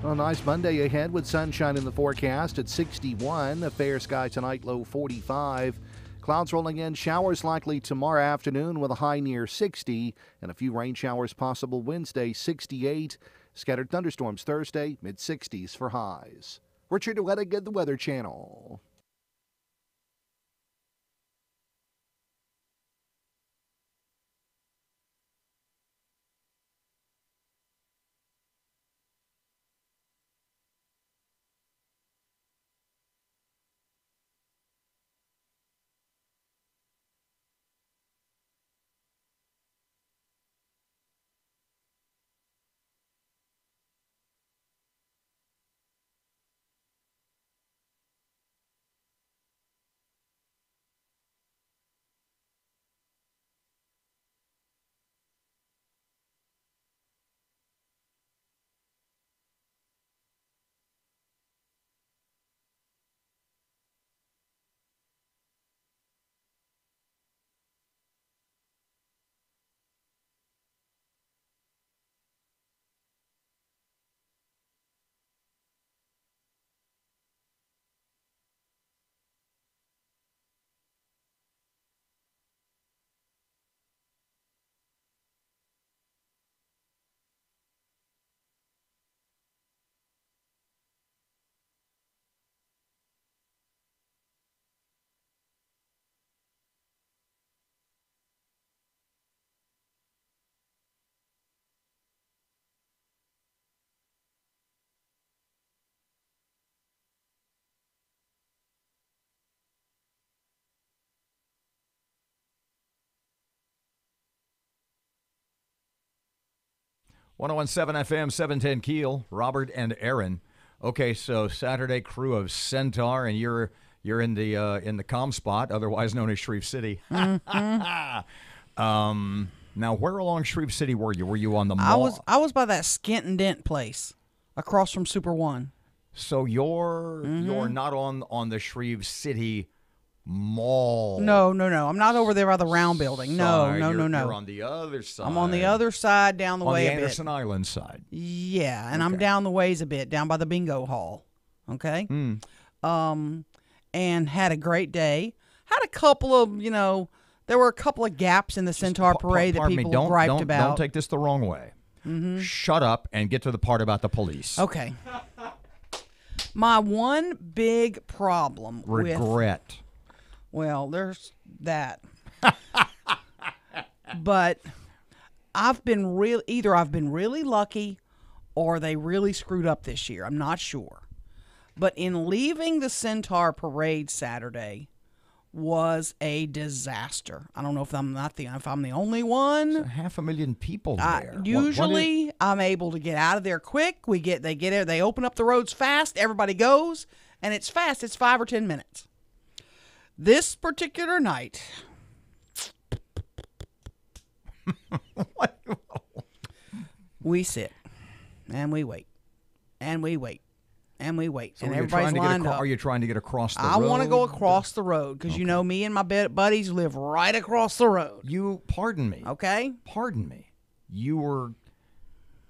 A nice Monday ahead with sunshine in the forecast at 61. A fair sky tonight, low 45. Clouds rolling in, showers likely tomorrow afternoon with a high near 60. And a few rain showers possible Wednesday, 68. Scattered thunderstorms Thursday, mid-60s for highs. Richard Wettig at the Weather Channel. .117 FM, 710 Keel, Robert and Erin. Okay, so Saturday crew of Centaur, and you're in the calm spot, otherwise known as Shreve City. Now, where along Shreve City were you? Were you on the mall? I was by that Skint and Dent place, across from Super One. So you're not on the Shreve City Mall. No. I'm not over there by the round building. No. You're on the other side. I'm on the other side, down the way on the a bit. Anderson Island side. Yeah, and I'm down the ways a bit, down by the bingo hall. Okay. And had a great day. Had a couple of, there were a couple of gaps in the Centaur Parade that people griped about. Don't take this the wrong way. Shut up and get to the part about the police. Okay. My one big problem Regret. Well, there's that. But I've been really lucky or they really screwed up this year. I'm not sure. But in leaving the Centaur Parade Saturday was a disaster. I don't know if I'm the only one. There's 500,000 people there. Usually, I'm able to get out of there quick. They get there. They open up the roads fast. Everybody goes, and it's fast. It's 5 or 10 minutes. This particular night, we sit and we wait and we wait and we wait, So and are you everybody's trying to lined up. Are you trying to get across the road? I want to go across the road because you know me and my buddies live right across the road. Pardon me. Okay. Pardon me. You were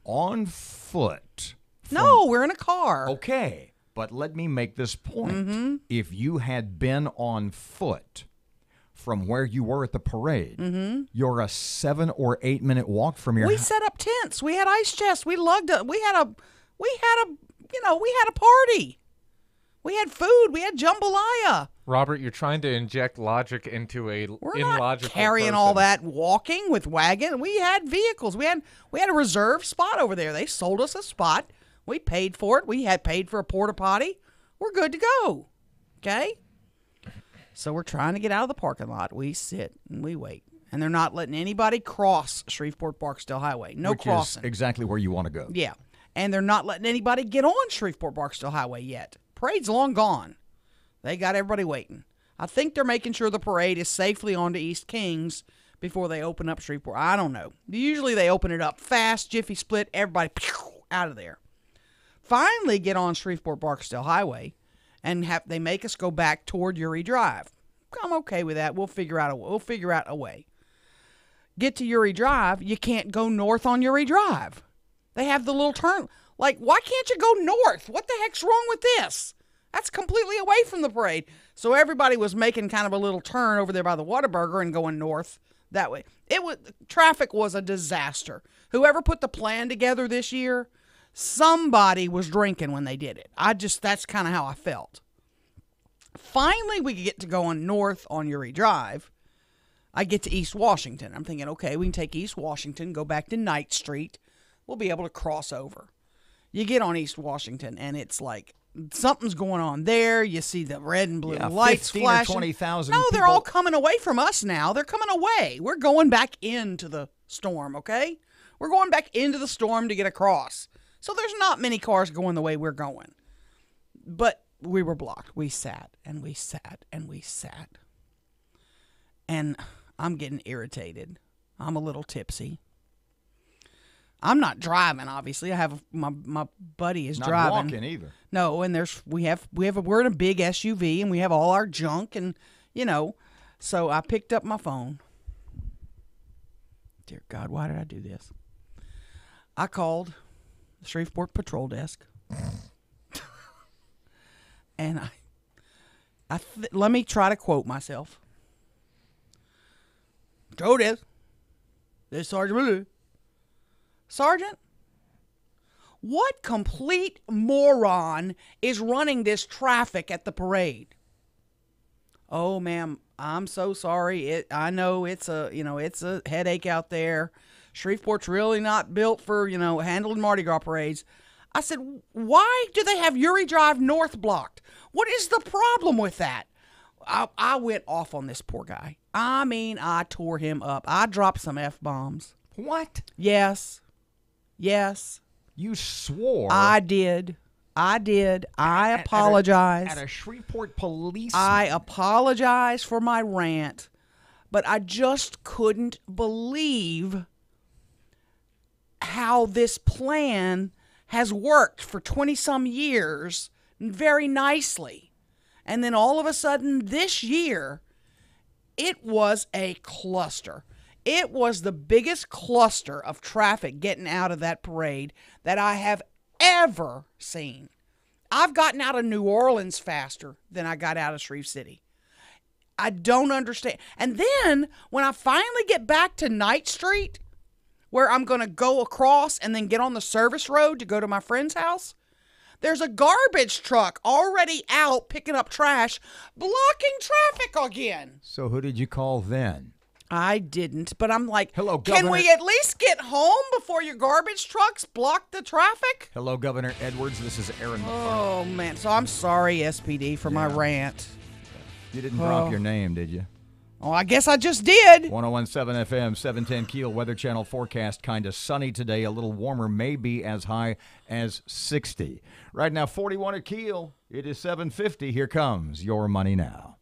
on foot. No, we're in a car. Okay, but let me make this point. If you had been on foot from where you were at the parade, you're a 7 or 8 minute walk from your We house. set up tents. We had ice chests. We lugged it. We had a party. We had food. We had jambalaya. Robert, you're trying to inject logic into a We're not illogical carrying person. all that walking with wagon. We had vehicles. We had a reserved spot over there. They sold us a spot. We paid for it. We had paid for a porta potty. We're good to go. Okay? So we're trying to get out of the parking lot. We sit and we wait. And they're not letting anybody cross Shreveport-Barksdale Highway. No which crossing. is exactly where you want to go. Yeah. And they're not letting anybody get on Shreveport-Barksdale Highway yet. Parade's long gone. They got everybody waiting. I think they're making sure the parade is safely on to East Kings before they open up Shreveport. I don't know. Usually they open it up fast, jiffy split, everybody out of there. Finally get on Shreveport-Barksdale Highway, and they make us go back toward Uri Drive. I'm okay with that. We'll figure out a way. Get to Uri Drive, you can't go north on Uri Drive. They have the little turn. Like, why can't you go north? What the heck's wrong with this? That's completely away from the parade. So everybody was making kind of a little turn over there by the Whataburger and going north that way. Traffic was a disaster. Whoever put the plan together this year, somebody was drinking when they did it. That's kind of how I felt. Finally, we get to going north on Uri Drive. I get to East Washington. I'm thinking, okay, we can take East Washington, go back to Knight Street. We'll be able to cross over. You get on East Washington, and it's like something's going on there. You see the red and blue lights 15 flashing. or 20,000 No, they're people. all coming away from us now. They're coming away. We're going back into the storm, okay? We're going back into the storm to get across. So there's not many cars going the way we're going. But we were blocked. We sat, and we sat, and we sat. And I'm getting irritated. I'm a little tipsy. I'm not driving, obviously. I have my buddy is Not driving. walking either. No, and we're in a big SUV and we have all our junk and so I picked up my phone. Dear God, why did I do this? I called the Shreveport Patrol Desk. And let me try to quote myself. Joe this is Sergeant Blue. Sergeant, what complete moron is running this traffic at the parade? Oh, ma'am, I'm so sorry. I know it's a headache out there. Shreveport's really not built for, handling Mardi Gras parades. I said, why do they have Uri Drive North blocked? What is the problem with that? I went off on this poor guy. I mean, I tore him up. I dropped some F-bombs. What? Yes. You swore. I did. I apologize. At a Shreveport police. I apologize for my rant, but I just couldn't believe how this plan has worked for 20-some years very nicely. And then all of a sudden this year, it was a cluster. It was the biggest cluster of traffic getting out of that parade that I have ever seen. I've gotten out of New Orleans faster than I got out of Shreve City. I don't understand. And then when I finally get back to Knight Street, where I'm going to go across and then get on the service road to go to my friend's house, there's a garbage truck already out picking up trash, blocking traffic again. So who did you call then? I didn't, but I'm like, Hello, can Governor. we at least get home before your garbage trucks block the traffic? Hello, Governor Edwards. This is Erin. Oh, man. So I'm sorry, SPD, for my rant. You didn't drop your name, did you? Oh, I guess I just did. 1017 FM, 710 Keel Weather Channel forecast. Kind of sunny today. A little warmer, maybe as high as 60. Right now, 41 at Keel. It is 7:50. Here comes your money now.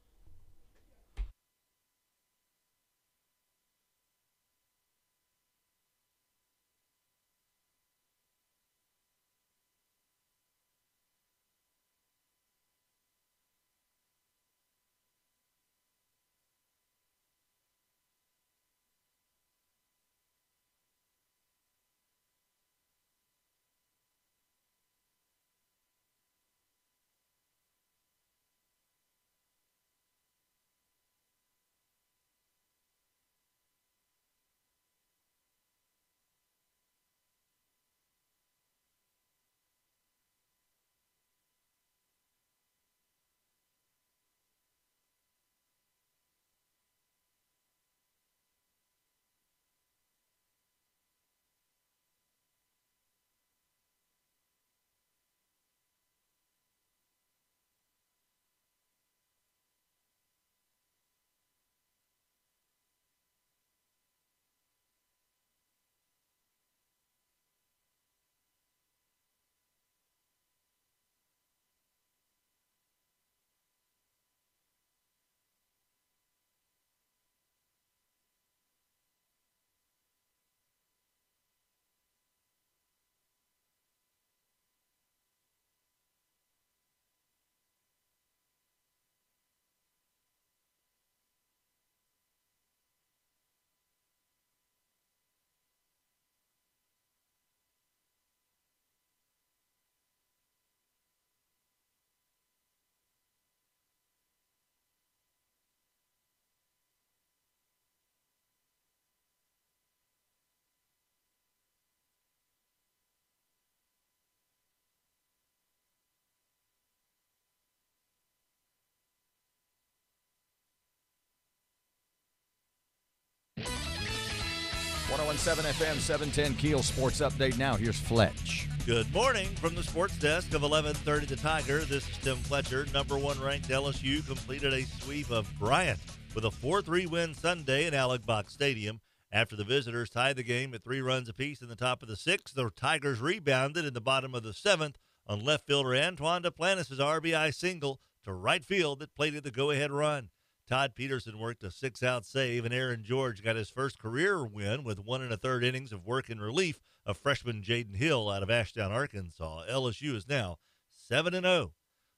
.117 FM, 710 Keel Sports Update now. Here's Fletch. Good morning from the sports desk of 1130 The Tiger. This is Tim Fletcher. Number one ranked LSU completed a sweep of Bryant with a 4-3 win Sunday in Alex Box Stadium. After the visitors tied the game at 3 runs apiece in the top of the 6th, the Tigers rebounded in the bottom of the 7th on left fielder Antoine Duplantis' RBI single to right field that plated the go-ahead run. Todd Peterson worked a 6-out save, and Aaron George got his first career win with 1 1/3 innings of work in relief of freshman Jaden Hill out of Ashdown, Arkansas. LSU is now 7-0.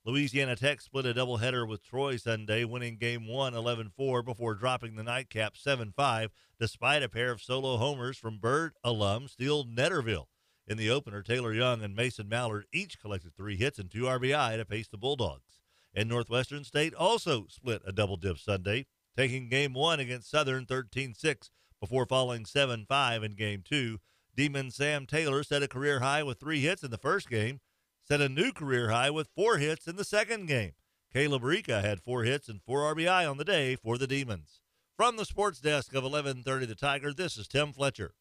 Louisiana Tech split a doubleheader with Troy Sunday, winning Game 1 11-4 before dropping the nightcap 7-5, despite a pair of solo homers from Bird alum Steele Netterville. In the opener, Taylor Young and Mason Mallard each collected 3 hits and 2 RBI to pace the Bulldogs. And Northwestern State also split a double dip Sunday, taking Game 1 against Southern 13-6 before falling 7-5 in Game 2. Demon Sam Taylor set a career high with 3 hits in the first game, set a new career high with 4 hits in the second game. Caleb Rika had 4 hits and 4 RBI on the day for the Demons. From the sports desk of 1130 The Tiger, this is Tim Fletcher.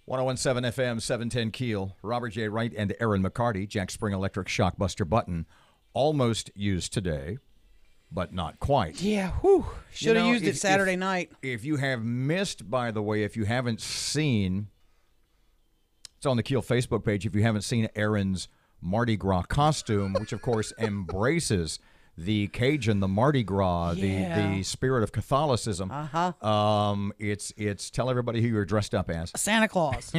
1017 FM, 710 Keel. Robert J. Wright and Erin McCarty. Jack Spring Electric Shockbuster button. Almost used today, but not quite. Yeah, whew. Should have used it Saturday night. If you have missed, by the way, if you haven't seen, it's on the Keel Facebook page, if you haven't seen Erin's Mardi Gras costume, which, of course, embraces the Cajun, the Mardi Gras, the spirit of Catholicism. It's tell everybody who you're dressed up as. Santa Claus.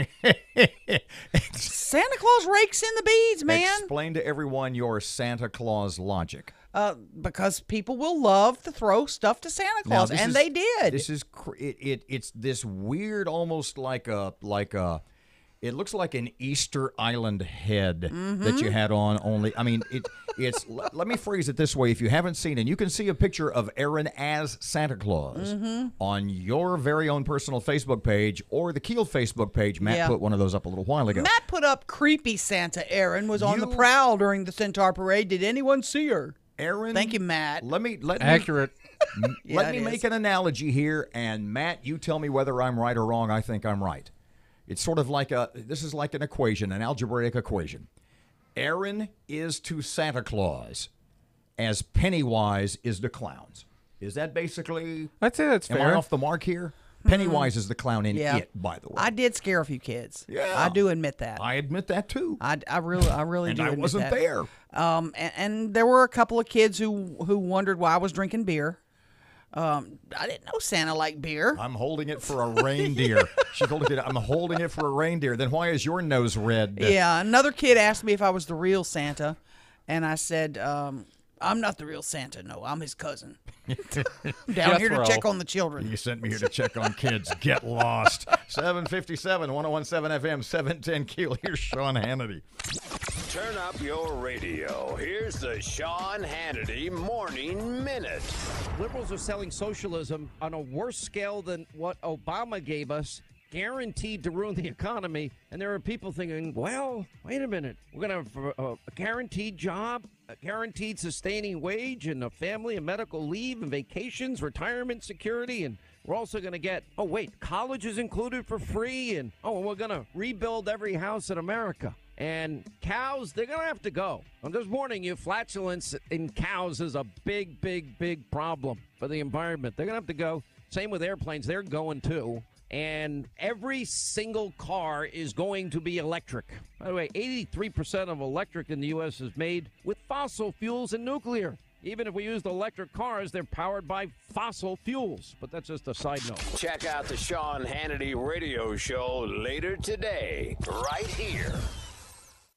Santa Claus rakes in the beads, man. Explain to everyone your Santa Claus logic. Because people will love to throw stuff to Santa Claus, and they did. This is it's this weird, almost like a. It looks like an Easter Island head that you had on only. I mean, it's. Let me phrase it this way. If you haven't seen it, you can see a picture of Erin as Santa Claus on your very own personal Facebook page or the Keel Facebook page. Matt put one of those up a little while ago. Matt put up creepy Santa. Erin was on the prowl during the Centaur Parade. Did anyone see her? Erin. Thank you, Matt. Let me accurate. Let me make an analogy here, and Matt, you tell me whether I'm right or wrong. I think I'm right. It's sort of like this is like an equation, an algebraic equation. Erin is to Santa Claus as Pennywise is to clowns. Is that basically? I'd say that's fair. Am I off the mark here? Pennywise is the clown in it, by the way. I did scare a few kids. Yeah. I do admit that. I admit that too. I really and do I admit wasn't that. there. And there were a couple of kids who wondered why I was drinking beer. I didn't know Santa liked beer. I'm holding it for a reindeer. She told it, I'm holding it for a reindeer. Then why is your nose red? Yeah, another kid asked me if I was the real Santa, and I said, I'm not the real Santa. No, I'm his cousin. Down here to check on the children. You sent me here to check on kids. Get lost. 757, 1017 FM, 710 Keel. Here's Sean Hannity. Turn up your radio. Here's the Sean Hannity Morning Minute. Liberals are selling socialism on a worse scale than what Obama gave us, guaranteed to ruin the economy. And there are people thinking, well, wait a minute. We're going to have a guaranteed job, a guaranteed sustaining wage, and a family and medical leave and vacations, retirement security, and we're also going to get, college is included for free, and we're going to rebuild every house in America. And cows, they're going to have to go. I'm just warning you, flatulence in cows is a big, big, big problem for the environment. They're going to have to go. Same with airplanes. They're going too. And every single car is going to be electric. By the way, 83% of electric in the U.S. is made with fossil fuels and nuclear. Even if we use the electric cars, they're powered by fossil fuels. But that's just a side note. Check out the Sean Hannity radio show later today, right here.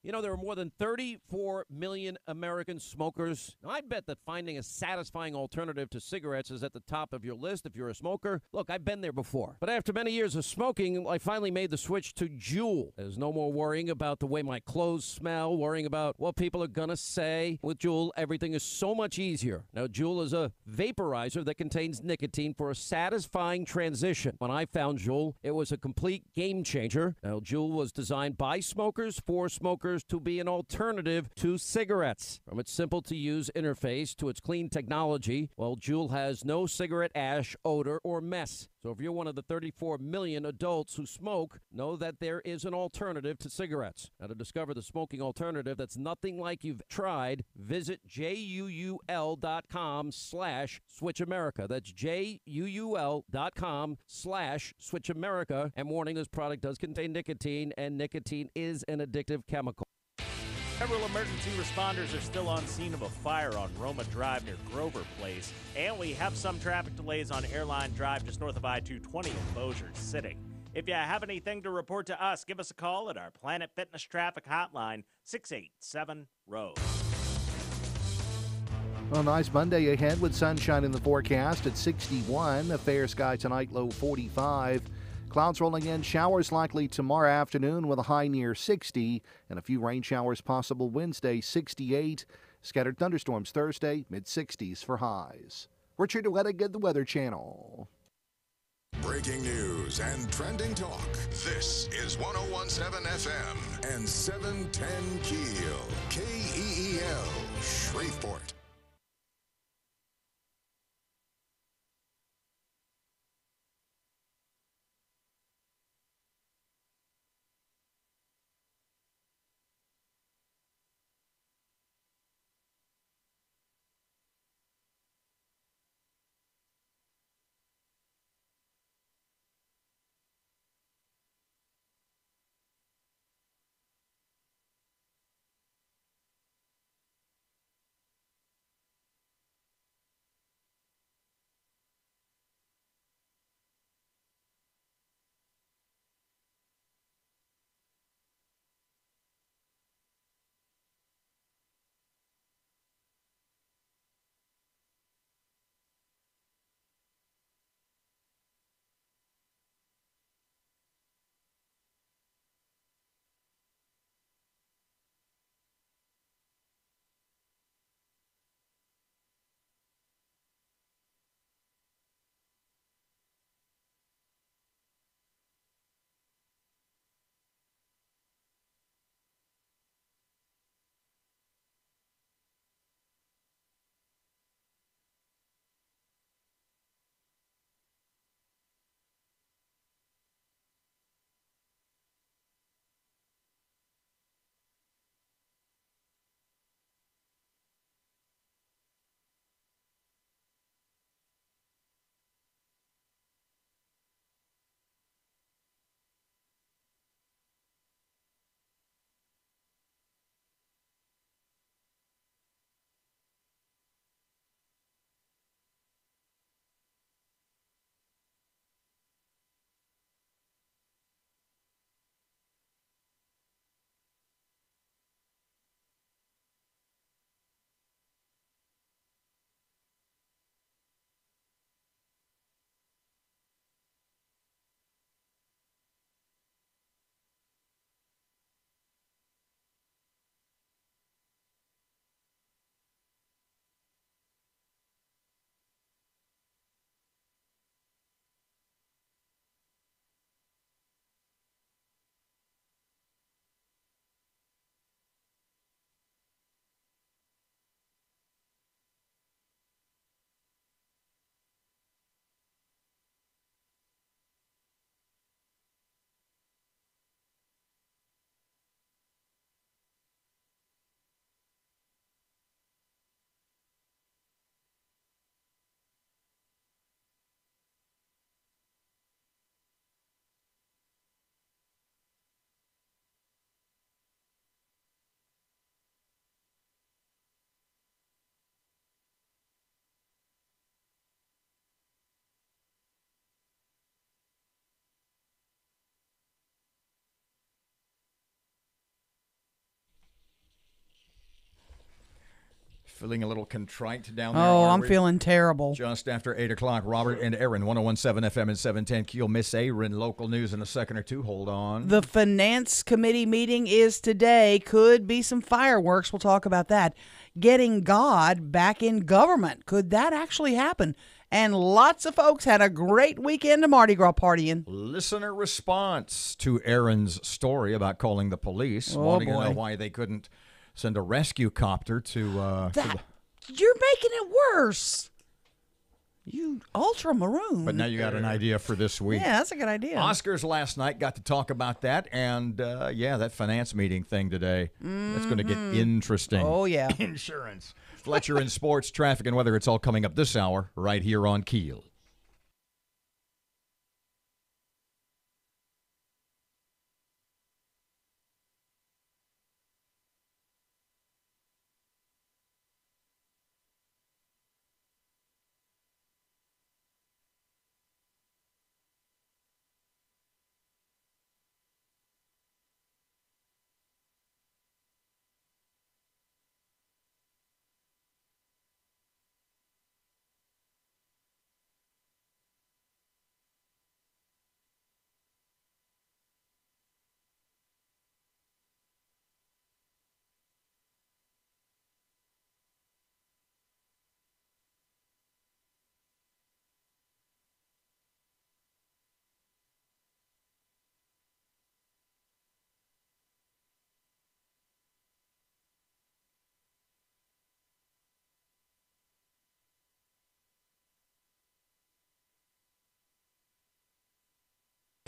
You know, there are more than 34 million American smokers. Now, I bet that finding a satisfying alternative to cigarettes is at the top of your list if you're a smoker. Look, I've been there before. But after many years of smoking, I finally made the switch to Juul. There's no more worrying about the way my clothes smell, worrying about what people are going to say. With Juul, everything is so much easier. Now, Juul is a vaporizer that contains nicotine for a satisfying transition. When I found Juul, it was a complete game changer. Now, Juul was designed by smokers for smokers to be an alternative to cigarettes. From its simple-to-use interface to its clean technology, well, Juul has no cigarette ash, odor, or mess. So if you're one of the 34 million adults who smoke, know that there is an alternative to cigarettes. Now, to discover the smoking alternative that's nothing like you've tried, visit JUUL.com/SwitchAmerica. That's JUUL.com/SwitchAmerica. And warning, this product does contain nicotine, and nicotine is an addictive chemical. Several emergency responders are still on scene of a fire on Roma Drive near Grover Place. And we have some traffic delays on Airline Drive just north of I-220 in Bossier City. If you have anything to report to us, give us a call at our Planet Fitness Traffic Hotline, 687-ROAD. Well, nice Monday ahead with sunshine in the forecast at 61. A fair sky tonight, low 45. Clouds rolling in, showers likely tomorrow afternoon with a high near 60, and a few rain showers possible Wednesday, 68. Scattered thunderstorms Thursday, mid-60s for highs. We're treated well at the Weather Channel. Breaking news and trending talk. This is 1017 FM and 710 Keel. KEEL, Shreveport. Feeling a little contrite down there. Oh, are I'm we? feeling terrible. Just after 8 o'clock, Robert and Erin, 101.7 FM and 710 KEEL. Miss Erin, local news in a second or two. Hold on. The Finance Committee meeting is today. Could be some fireworks. We'll talk about that. Getting God back in government. Could that actually happen? And lots of folks had a great weekend of Mardi Gras partying. Listener response to Erin's story about calling the police, wanting to know why they couldn't send a rescue copter to You're making it worse. You ultra-maroon. But now you got an idea for this week. Yeah, that's a good idea. Oscars last night, got to talk about that, and that finance meeting thing today. That's going to get interesting. Oh, yeah. Insurance. Fletcher in sports, traffic, and weather. It's all coming up this hour right here on KEEL.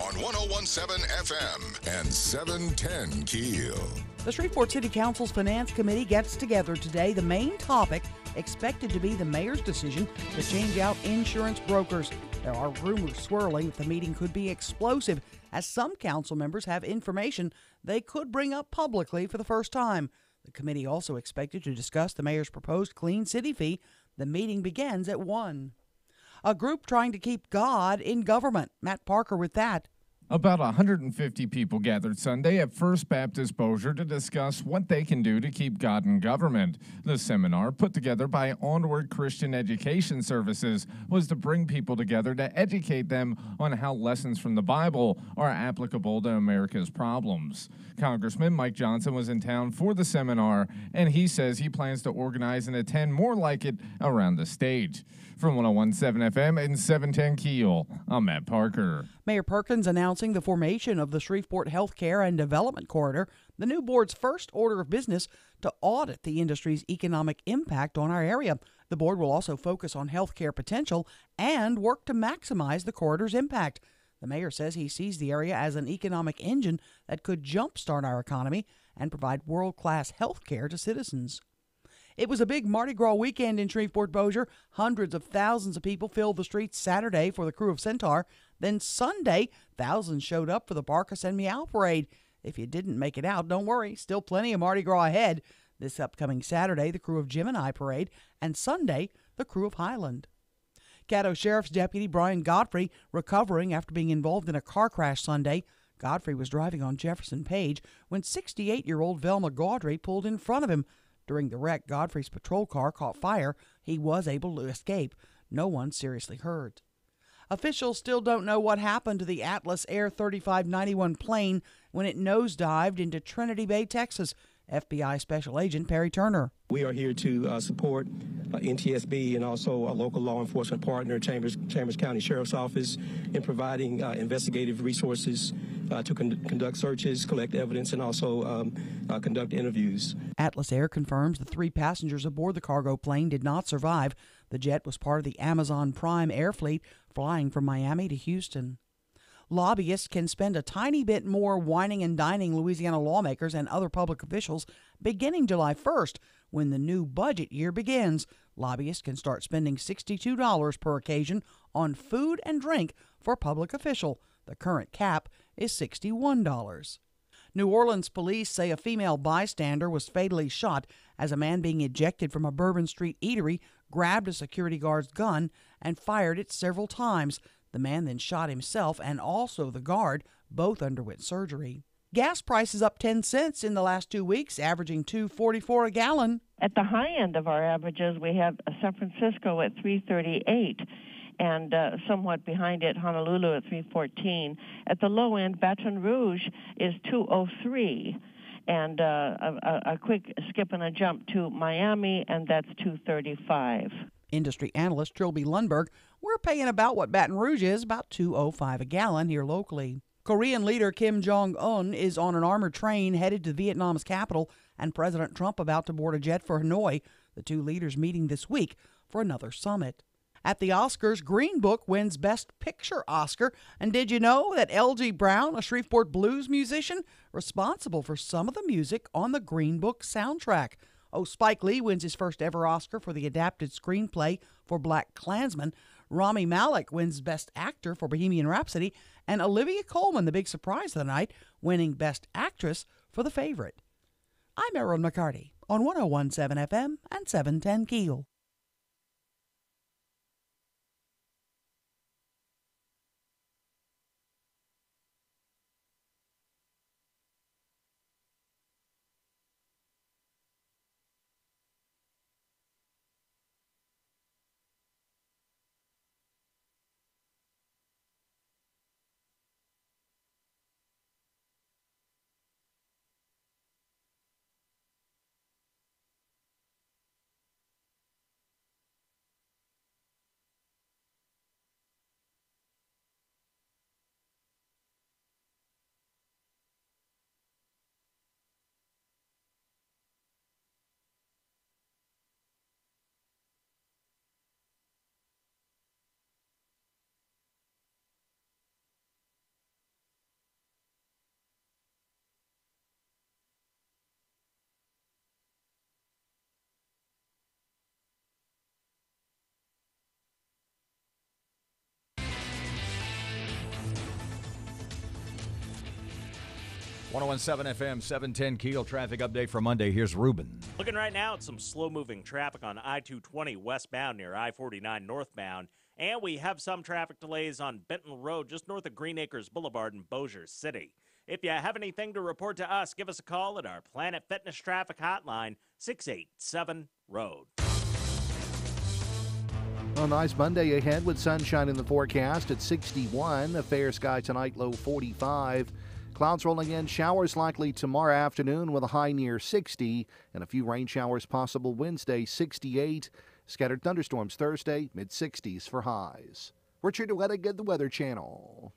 On 101.7 FM and 710 KEEL. The Shreveport City Council's Finance Committee gets together today. The main topic expected to be the mayor's decision to change out insurance brokers. There are rumors swirling that the meeting could be explosive, as some council members have information they could bring up publicly for the first time. The committee also expected to discuss the mayor's proposed clean city fee. The meeting begins at 1. A group trying to keep God in government. Matt Parker with that. About 150 people gathered Sunday at First Baptist Bossier to discuss what they can do to keep God in government. The seminar, put together by Onward Christian Education Services, was to bring people together to educate them on how lessons from the Bible are applicable to America's problems. Congressman Mike Johnson was in town for the seminar, and he says he plans to organize and attend more like it around the state. From 101.7 FM and 710 KEEL, I'm Matt Parker. Mayor Perkins announcing the formation of the Shreveport Healthcare and Development Corridor, the new board's first order of business to audit the industry's economic impact on our area. The board will also focus on healthcare potential and work to maximize the corridor's impact. The mayor says he sees the area as an economic engine that could jumpstart our economy and provide world-class health care to citizens. It was a big Mardi Gras weekend in Shreveport Bossier. Hundreds of thousands of people filled the streets Saturday for the Crew of Centaur. Then Sunday, thousands showed up for the Barkus and Meow Parade. If you didn't make it out, don't worry. Still plenty of Mardi Gras ahead. This upcoming Saturday, the Crew of Gemini Parade, and Sunday, the Crew of Highland. Caddo Sheriff's Deputy Brian Godfrey recovering after being involved in a car crash Sunday. Godfrey was driving on Jefferson Page when 68-year-old Velma Gaudry pulled in front of him. During the wreck, Godfrey's patrol car caught fire. He was able to escape. No one seriously hurt. Officials still don't know what happened to the Atlas Air 3591 plane when it nosedived into Trinity Bay, Texas. FBI Special Agent Perry Turner. We are here to support NTSB and also a local law enforcement partner, Chambers County Sheriff's Office, in providing investigative resources to conduct searches, collect evidence, and also conduct interviews. Atlas Air confirms the 3 passengers aboard the cargo plane did not survive. The jet was part of the Amazon Prime Air Fleet flying from Miami to Houston. Lobbyists can spend a tiny bit more whining and dining Louisiana lawmakers and other public officials beginning July 1st when the new budget year begins. Lobbyists can start spending $62 per occasion on food and drink for a public official. The current cap is $61. New Orleans police say a female bystander was fatally shot as a man being ejected from a Bourbon Street eatery grabbed a security guard's gun and fired it several times. The man then shot himself and also the guard. Both underwent surgery. Gas prices up 10 cents in the last 2 weeks, averaging $2.44 a gallon. At the high end of our averages, we have San Francisco at $3.38. And somewhat behind it, Honolulu at $3.14. At the low end, Baton Rouge is $2.03. And a quick skip and a jump to Miami, and that's $2.35. Industry analyst Trilby Lundberg, we're paying about what Baton Rouge is, about $2.05 a gallon here locally. Korean leader Kim Jong-un is on an armored train headed to Vietnam's capital, and President Trump about to board a jet for Hanoi, the two leaders meeting this week for another summit. At the Oscars, Green Book wins Best Picture Oscar. And did you know that L.G. Brown, a Shreveport blues musician, responsible for some of the music on the Green Book soundtrack? Oh, Spike Lee wins his first ever Oscar for the adapted screenplay for Black Klansman. Rami Malek wins Best Actor for Bohemian Rhapsody. And Olivia Colman, the big surprise of the night, winning Best Actress for The Favorite. I'm Erin McCarty on 101.7 FM and 710 KEEL. .101.7 FM, 710 KEEL traffic update for Monday. Here's Ruben. Looking right now at some slow-moving traffic on I-220 westbound near I-49 northbound. And we have some traffic delays on Benton Road just north of Green Acres Boulevard in Bossier City. If you have anything to report to us, give us a call at our Planet Fitness Traffic Hotline, 687-ROAD. A nice Monday ahead with sunshine in the forecast at 61. A fair sky tonight, low 45. Clouds rolling in, showers likely tomorrow afternoon with a high near 60, and a few rain showers possible Wednesday, 68. Scattered thunderstorms Thursday, mid-60s for highs. Richard Wettig, the Weather Channel.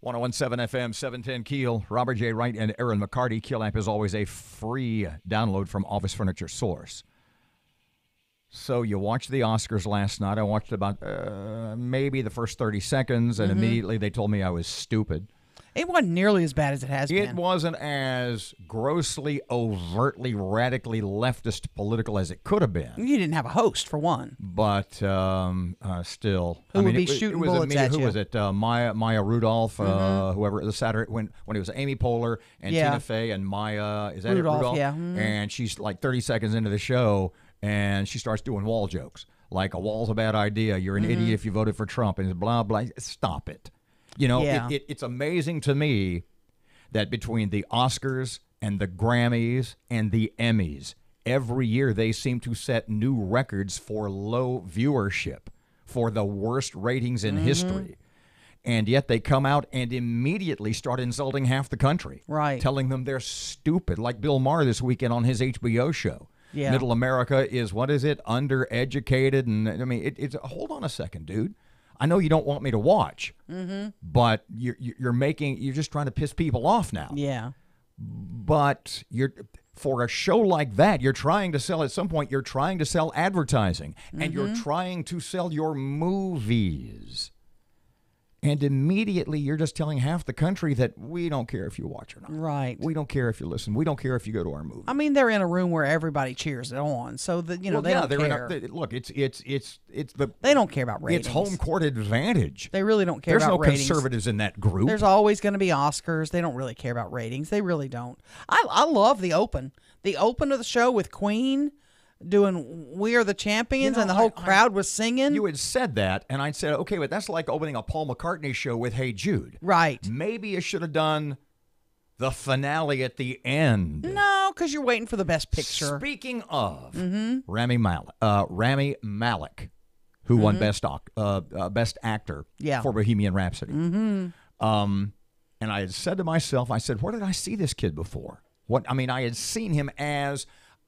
.101.7 FM, 710 KEEL. Robert J. Wright and Erin McCarty. KEEL app is always a free download from Office Furniture Source. So you watched the Oscars last night. I watched about maybe the first 30 seconds, and immediately they told me I was stupid. It wasn't nearly as bad as it has been. It wasn't as grossly, overtly, radically leftist political as it could have been. You didn't have a host, for one. But still. Who would be shooting bullets at you? Who was it? Maya Rudolph, whoever, the Saturday, when it was Amy Poehler and Tina Fey and Maya, is that Rudolph? Yeah. And she's like 30 seconds into the show, and she starts doing wall jokes. Like, a wall's a bad idea. You're an idiot if you voted for Trump, and blah, blah. Stop it. You know, it's amazing to me that between the Oscars and the Grammys and the Emmys. Every year they seem to set new records for low viewership, for the worst ratings in history. And yet they come out and immediately start insulting half the country. Right. Telling them they're stupid, like Bill Maher this weekend on his HBO show. Yeah. Middle America is, what is it, undereducated? And I mean, it's hold on a second, dude. I know you don't want me to watch, but you're just trying to piss people off now. Yeah. But for a show like that, you're trying to sell, at some point, you're trying to sell advertising, and you're trying to sell your movies. And immediately you're just telling half the country that we don't care if you watch or not. Right. We don't care if you listen. We don't care if you go to our movie. I mean, they're in a room where everybody cheers it on, so that they don't care. Look, it's the they don't care about ratings. It's home court advantage. They really don't care There's about ratings. ratings. There's no conservatives in that group. There's always going to be Oscars. They don't really care about ratings. They really don't. I love the open. The open of the show with Queen doing "We Are the Champions," and the whole crowd was singing. You had said that, and I said, okay, but that's like opening a Paul McCartney show with "Hey Jude." Right. Maybe you should have done the finale at the end. No, because you're waiting for the best picture. Speaking of Rami Malek, who won Best Actor for Bohemian Rhapsody. And I had said to myself, I said, where did I see this kid before? I had seen him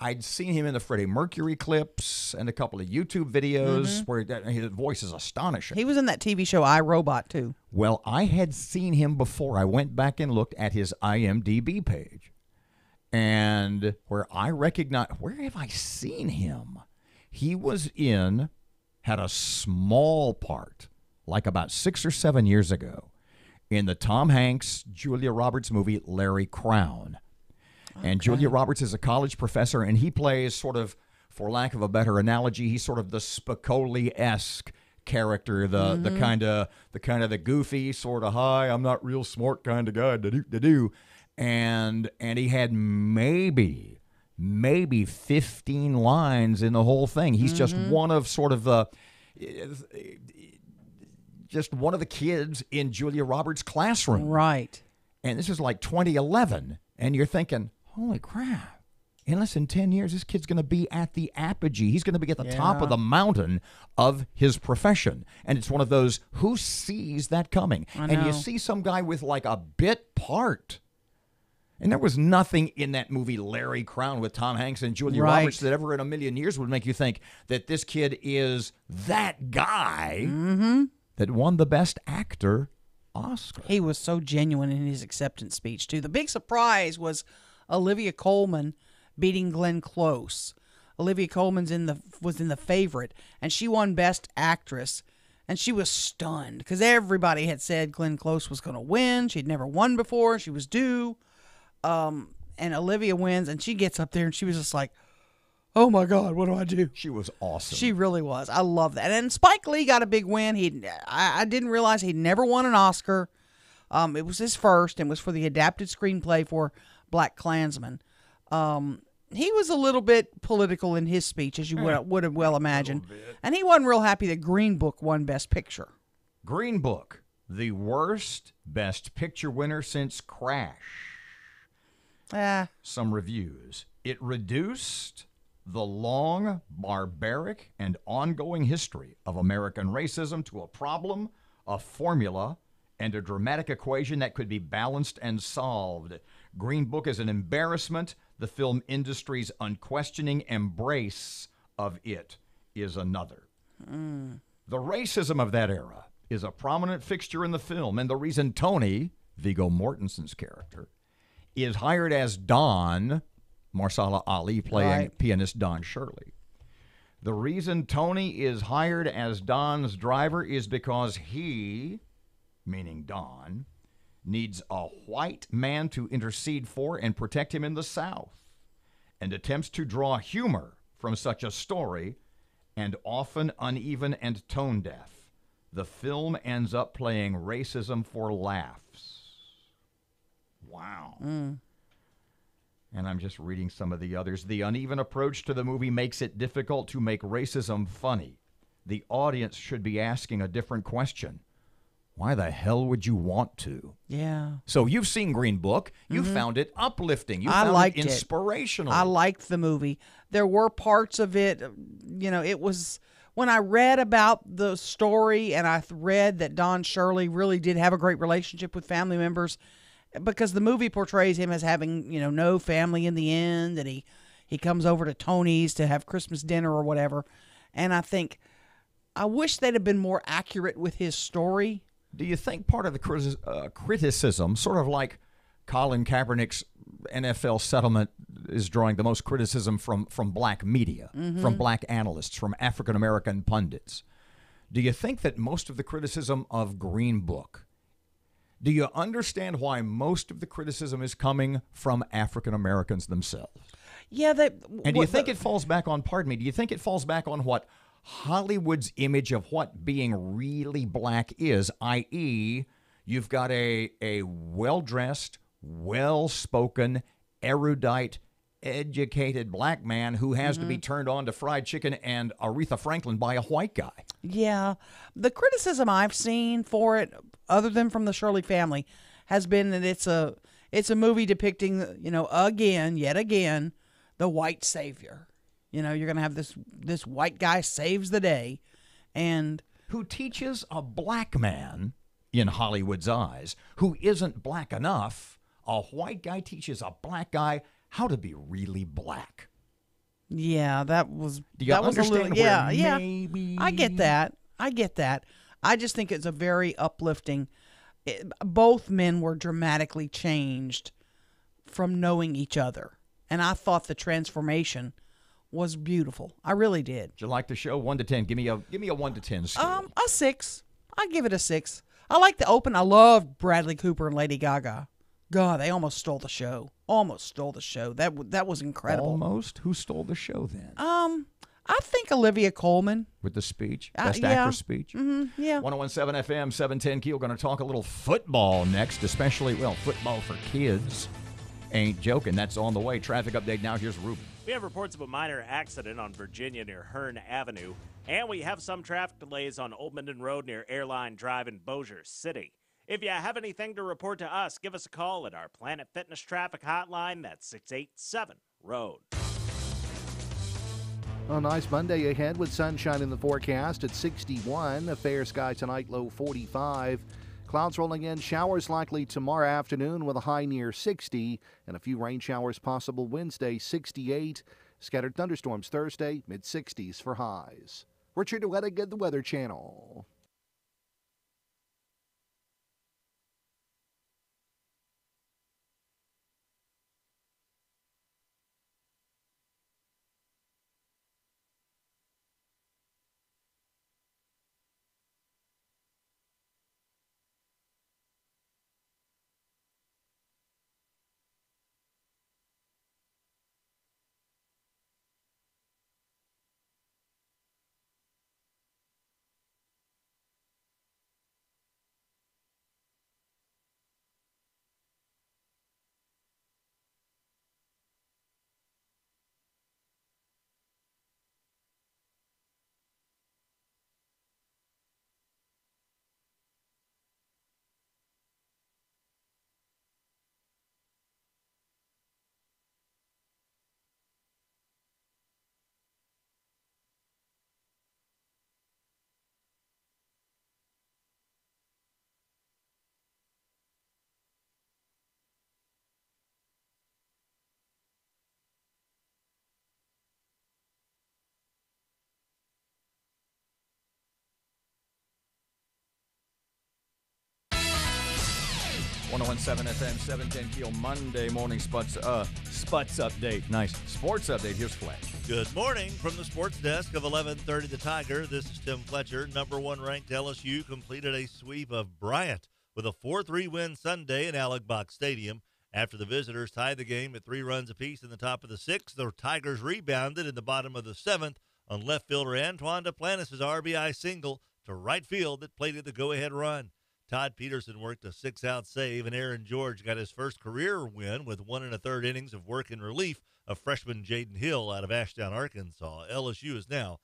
I'd seen him in the Freddie Mercury clips and a couple of YouTube videos where his voice is astonishing. He was in that TV show I, Robot, too. Well, I had seen him before. I went back and looked at his IMDb page. And where have I seen him? He had a small part, like about 6 or 7 years ago, in the Tom Hanks, Julia Roberts movie, Larry Crown. And Julia Roberts is a college professor, and he plays sort of, for lack of a better analogy, he's sort of the Spicoli-esque character, the kind of the goofy sort of, hi, I'm not real smart kind of guy to do. And he had maybe 15 lines in the whole thing. He's just one of sort of the kids in Julia Roberts' classroom. Right. And this is like 2011, and you're thinking, holy crap. In less than 10 years, this kid's going to be at the apogee. He's going to be at the top of the mountain of his profession. And it's one of those, who sees that coming? And you see some guy with like a bit part. And there was nothing in that movie, Larry Crown, with Tom Hanks and Julia Roberts, that ever in a million years would make you think that this kid is that guy that won the Best Actor Oscar. He was so genuine in his acceptance speech, too. The big surprise was Olivia Colman beating Glenn Close. Olivia Colman's was in The Favorite, and she won Best Actress, and she was stunned because everybody had said Glenn Close was going to win. She'd never won before. She was due. And Olivia wins, and she gets up there, and she was just like, oh, my God, what do I do? She was awesome. She really was. I love that. And Spike Lee got a big win. I didn't realize he'd never won an Oscar. It was his first, and was for the adapted screenplay for Black Klansman. He was a little bit political in his speech, as you would have well imagined. And he wasn't real happy that Green Book won Best Picture. Green Book, the worst Best Picture winner since Crash. Some reviews. It reduced the long, barbaric, and ongoing history of American racism to a problem, a formula, and a dramatic equation that could be balanced and solved. Green Book is an embarrassment. The film industry's unquestioning embrace of it is another. The racism of that era is a prominent fixture in the film, and the reason Tony, Viggo Mortensen's character, is hired as Don, Marsala Ali playing pianist Don Shirley. The reason Tony is hired as Don's driver is because he, meaning Don, needs a white man to intercede for and protect him in the South, and attempts to draw humor from such a story, and often uneven and tone deaf. The film ends up playing racism for laughs. Wow. And I'm just reading some of the others. The uneven approach to the movie makes it difficult to make racism funny. The audience should be asking a different question. Why the hell would you want to? Yeah. So you've seen Green Book. You Mhm. found it uplifting. You I found liked it inspirational. I liked the movie. There were parts of it, it was when I read about the story and I read that Don Shirley really did have a great relationship with family members, because the movie portrays him as having, no family in the end, and he comes over to Tony's to have Christmas dinner or whatever. And I think I wish they'd have been more accurate with his story. Do you think part of the criticism, sort of like Colin Kaepernick's NFL settlement, is drawing the most criticism from black media, from black analysts, from African-American pundits? Do you think that most of the criticism of Green Book, do you understand why most of the criticism is coming from African-Americans themselves? Yeah. And do you think it falls back on, do you think it falls back on what Hollywood's image of what being really black is, i.e., you've got a well-dressed, well-spoken, erudite, educated black man who has to be turned on to fried chicken and Aretha Franklin by a white guy? Yeah. The criticism I've seen for it, other than from the Shirley family, has been that it's a movie depicting, yet again, the white savior. You're going to have this white guy saves the day, and who teaches a black man, in Hollywood's eyes, who isn't black enough. A white guy teaches a black guy how to be really black. Yeah, that was Do you understand where maybe... I get that. I just think it's a very uplifting. Both men were dramatically changed from knowing each other, and I thought the transformation was beautiful. I really did. Did you like the show? 1 to 10. Give me a 1 to 10 scale. A 6. I give it a 6. I like the open. I love Bradley Cooper and Lady Gaga. God, they almost stole the show. That was incredible. Almost? Who stole the show then? I think Olivia Colman. With the speech? Best yeah. actress speech? Mm-hmm, yeah. 101.7 FM, 710 Keel. Going to talk a little football next, especially, football for kids. Ain't joking. That's on the way. Traffic update now. Here's Ruben. We have reports of a minor accident on Virginia near Hearn Avenue, and we have some traffic delays on Old Minden Road near Airline Drive in Bossier City. If you have anything to report to us, give us a call at our Planet Fitness traffic hotline. That's 687-ROAD. A nice Monday ahead with sunshine in the forecast at 61. A fair sky tonight, low 45. Clouds rolling in, showers likely tomorrow afternoon with a high near 60, and a few rain showers possible Wednesday, 68. Scattered thunderstorms Thursday, mid-60s for highs. Richard Wettigan, the Weather Channel. .107 FM, 710 Keel, Monday morning Sputs update. Nice. Sports update. Here's Fletch. Good morning from the sports desk of 1130 The Tiger. This is Tim Fletcher. Number 1 ranked LSU completed a sweep of Bryant with a 4-3 win Sunday in Alex Stadium. After the visitors tied the game at 3 runs apiece in the top of the 6th, the Tigers rebounded in the bottom of the 7th on left fielder Antoine Duplantis' RBI single to right field that plated the go-ahead run. Todd Peterson worked a 6-out save, and Aaron George got his first career win with 1 1/3 innings of work in relief of freshman Jaden Hill out of Ashdown, Arkansas. LSU is now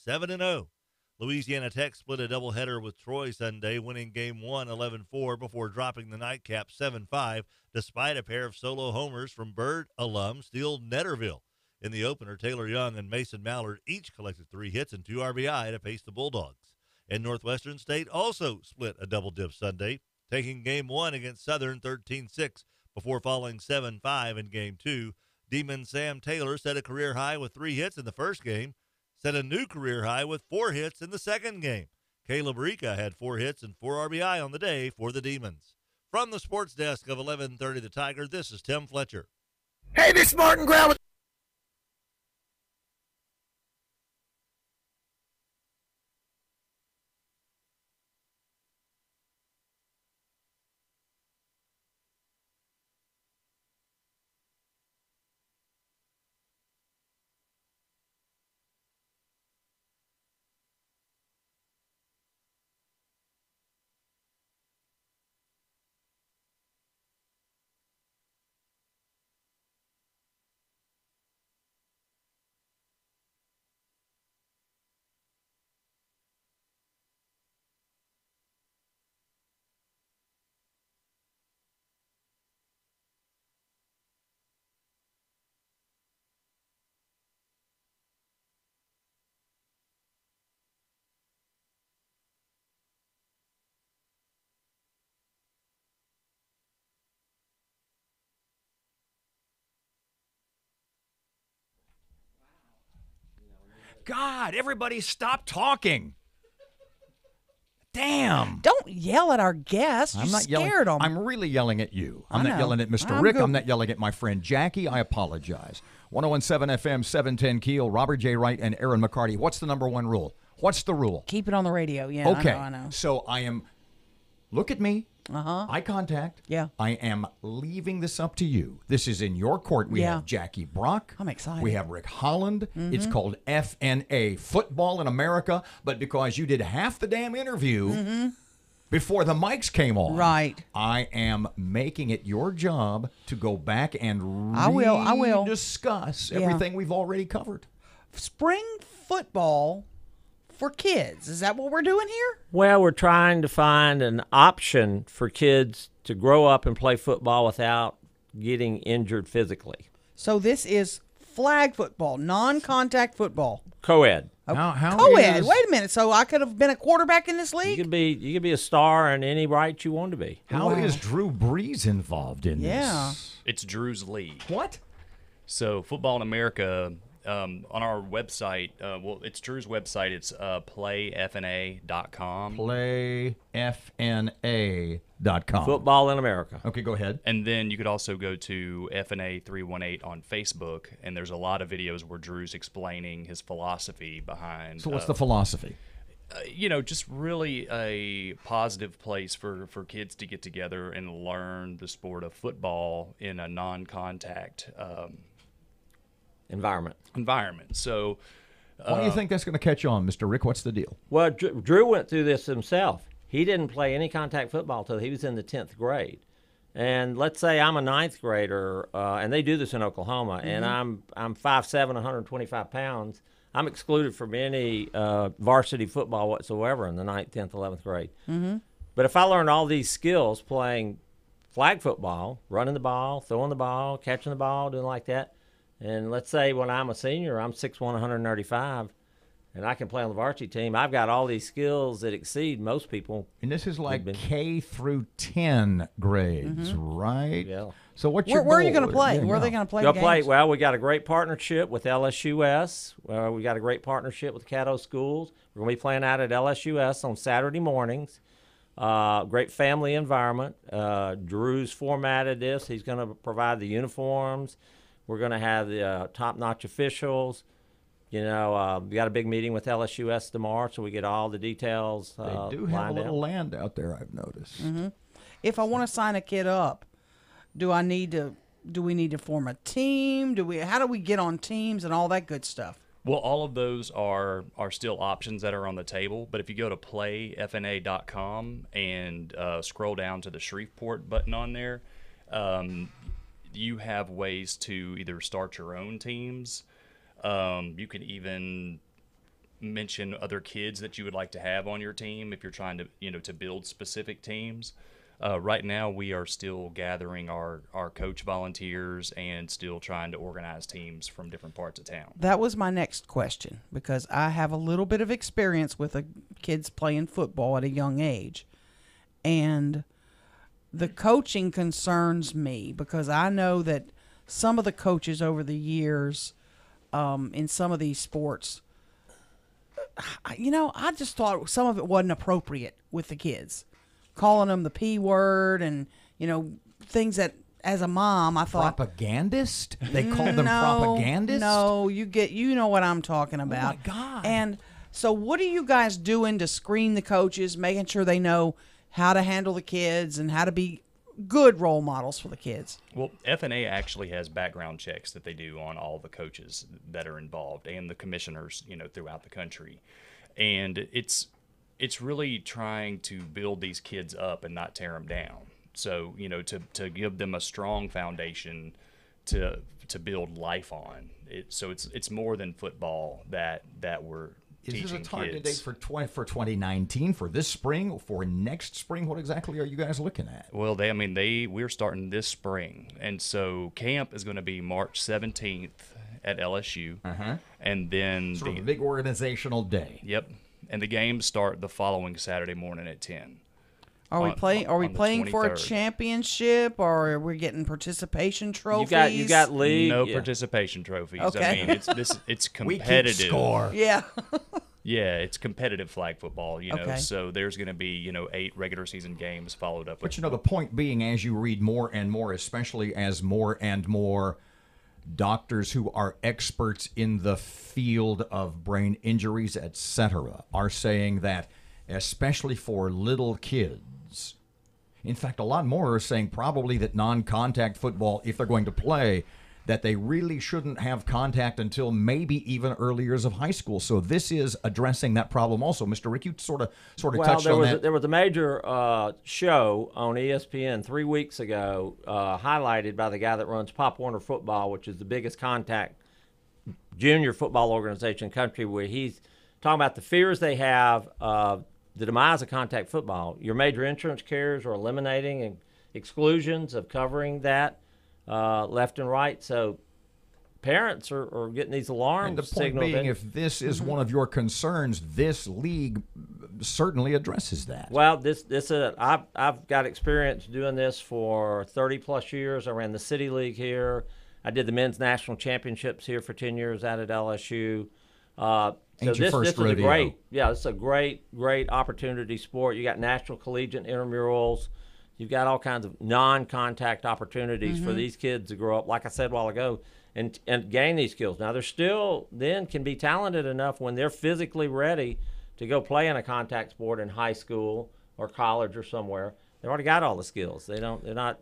7-0. Louisiana Tech split a doubleheader with Troy Sunday, winning Game 1 11-4 before dropping the nightcap 7-5, despite a pair of solo homers from Bird alum Steele Netterville. In the opener, Taylor Young and Mason Mallard each collected 3 hits and 2 RBI to pace the Bulldogs. And Northwestern State also split a double dip Sunday, taking Game 1 against Southern 13-6 before falling 7-5 in Game 2. Demon Sam Taylor set a career high with 3 hits in the first game, set a new career high with 4 hits in the second game. Caleb Rika had 4 hits and 4 RBI on the day for the Demons. From the sports desk of 1130 The Tiger, this is Tim Fletcher. Hey, this is Martin Grell. God, everybody stop talking. Damn. Don't yell at our guests. You I'm not scared yelling. them. I'm really yelling at you. I'm I not know. yelling at Mr. I'm Rick. good. I'm not yelling at my friend Jackie. I apologize. 1017 FM, 710 Keel, Robert J. Wright, and Erin McCarty. What's the number one rule? What's the rule? Keep it on the radio. Yeah, Okay. I know. So I am, look at me. Uh-huh. Eye contact. Yeah. I am leaving this up to you. This is in your court. We Yeah. have Jackie Brock. I'm excited. We have Rick Holland. It's Mhm. called FNA, Football in America. But because you did half the damn interview before the mics came on, Right. I am making it your job to go back and I will. discuss Yeah. everything we've already covered. Spring football for kids. Is that what we're doing here? Well, we're trying to find an option for kids to grow up and play football without getting injured physically. So this is flag football, non-contact football. Co-ed. How Co-ed. is- Wait a minute. So I could have been a quarterback in this league? You could be a star in any right you want to be. How is Drew Brees involved in this? It's Drew's league. What? So Football in America, on our website, it's Drew's website. It's playfna.com. Playfna.com. Football in America. Okay, go ahead. And then you could also go to FNA 318 on Facebook, and there's a lot of videos where Drew's explaining his philosophy behind. So what's the philosophy? Just really a positive place for kids to get together and learn the sport of football in a non-contact environment. So, Why do you think that's going to catch on, Mr. Rick? What's the deal? Well, Drew went through this himself. He didn't play any contact football until he was in the 10th grade. And let's say I'm a 9th grader, and they do this in Oklahoma, and I'm 5'7", 125 pounds. I'm excluded from any varsity football whatsoever in the 9th, 10th, 11th grade. Mm-hmm. But if I learned all these skills playing flag football, running the ball, throwing the ball, catching the ball, doing like that, and let's say when I'm a senior, I'm 6'1", 135, and I can play on the varsity team, I've got all these skills that exceed most people. And this is like K through 10 grades, right? Yeah. So what's Where your are you goal? going to play? Yeah, Where are yeah. they going to play They'll the play. games? Well, we got a great partnership with LSUS. We got a great partnership with Caddo Schools. We're going to be playing out at LSUS on Saturday mornings. Great family environment. Drew's formatted this. He's going to provide the uniforms. We're going to have the top-notch officials. We got a big meeting with LSUS tomorrow, so we get all the details. They do have a little land out there, I've noticed. Mm-hmm. If I want to sign a kid up, do we need to form a team? How do we get on teams and all that good stuff? Well, all of those are still options that are on the table. But if you go to playfna.com and scroll down to the Shreveport button on there, you have ways to either start your own teams. You can even mention other kids that you would like to have on your team if you're trying to, to build specific teams. Right now, we are still gathering our coach volunteers and still trying to organize teams from different parts of town. That was my next question, because I have a little bit of experience with kids playing football at a young age. And the coaching concerns me, because I know that some of the coaches over the years in some of these sports, I just thought some of it wasn't appropriate with the kids. Calling them the P word and, things that, as a mom, I thought... Propagandist? They called them propagandists? No, you know what I'm talking about. Oh, my God. And so what are you guys doing to screen the coaches, making sure they know how to handle the kids and how to be good role models for the kids? Well, FNA actually has background checks that they do on all the coaches that are involved and the commissioners, throughout the country. And it's really trying to build these kids up and not tear them down. So, to give them a strong foundation to build life on. So it's more than football that we're teaching kids. Is this a target date for 2019, for this spring, for next spring? What exactly are you guys looking at? Well, we're starting this spring. And so camp is going to be March 17th at LSU. And then sort of a big organizational day. Yep. And the games start the following Saturday morning at 10. Are we playing for a 23rd. championship, or are we getting participation trophies? You got league. No participation trophies. Okay. I mean, it's competitive. We keep score. Yeah. Yeah, it's competitive flag football, Okay. So there's going to be, 8 regular season games followed up with. But, the point being, as you read more and more, especially as more and more doctors who are experts in the field of brain injuries, etc., are saying that, especially for little kids, in fact, a lot more are saying probably that non-contact football, if they're going to play, that they really shouldn't have contact until maybe even early years of high school. So this is addressing that problem also. Mr. Rick, you sort of touched on that. There was a major show on ESPN 3 weeks ago, highlighted by the guy that runs Pop Warner Football, which is the biggest contact junior football organization in the country, where he's talking about the fears they have of the demise of contact football. Your major insurance carriers are eliminating exclusions of covering that left and right. So parents are getting these alarm and the signals. Point being, if this is one of your concerns, this league certainly addresses that. Well, I've got experience doing this for 30-plus years. I ran the City League here. I did the men's national championships here for 10 years out at LSU. So this is a great opportunity sport. You got national collegiate intramurals. You've got all kinds of non-contact opportunities for these kids to grow up, like I said a while ago, and gain these skills. Now, they're still then can be talented enough when they're physically ready to go play in a contact sport in high school or college or somewhere. They've already got all the skills. They're not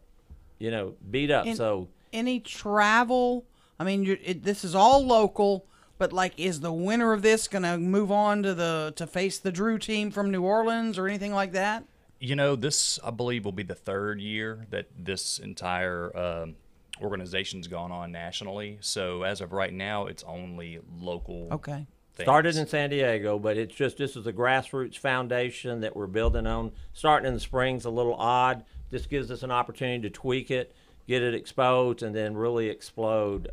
beat up. So any travel? I mean, this is all local. But is the winner of this going to move on to face the Drew team from New Orleans or anything like that? This, I believe, will be the third year that this entire organization's gone on nationally. So as of right now, it's only local. Okay. Things. Started in San Diego, but this is a grassroots foundation that we're building on. Starting in the spring's a little odd. This gives us an opportunity to tweak it, get it exposed, and then really explode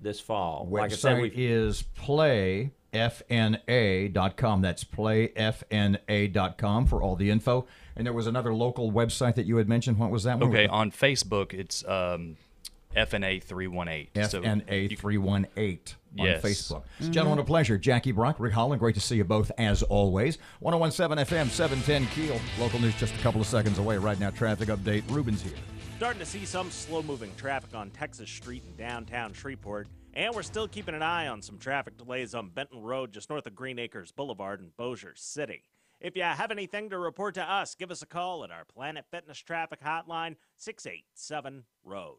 this fall. Website like I said, is playfna.com. That's playfna.com for all the info. And there was another local website that you had mentioned. What was that one? Okay, on Facebook, it's FNA 318. FNA 318 on yes. Facebook. Gentlemen, a pleasure. Jackie Brock, Rick Holland, great to see you both as always. 101.7 FM, 710 Keel. Local news just a couple of seconds away. Right now, traffic update. Ruben's here. Starting to see some slow-moving traffic on Texas Street in downtown Shreveport, and we're still keeping an eye on some traffic delays on Benton Road just north of Green Acres Boulevard in Bossier City. If you have anything to report to us, give us a call at our Planet Fitness Traffic Hotline, 687-ROAD.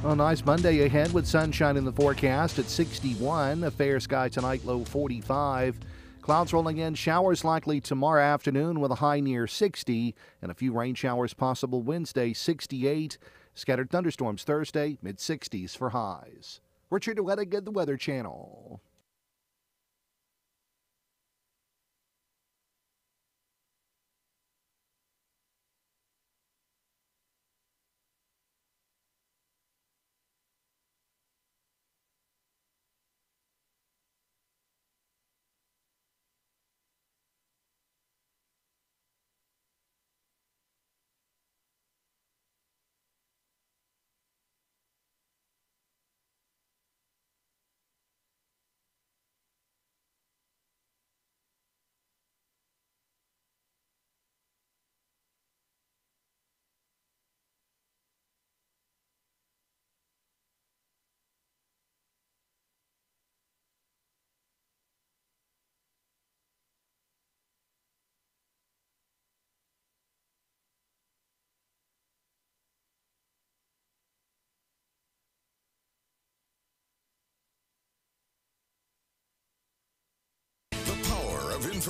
A nice Monday ahead with sunshine in the forecast at 61. A fair sky tonight, low 45. Clouds rolling in, showers likely tomorrow afternoon with a high near 60, and a few rain showers possible Wednesday, 68. Scattered thunderstorms Thursday, mid-60s for highs. Richard Wettig at the Weather Channel.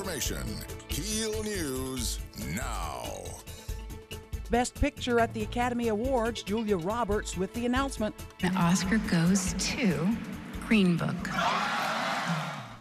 information. KEEL News now. Best Picture at the Academy Awards, Julia Roberts with the announcement. The Oscar goes to Green Book.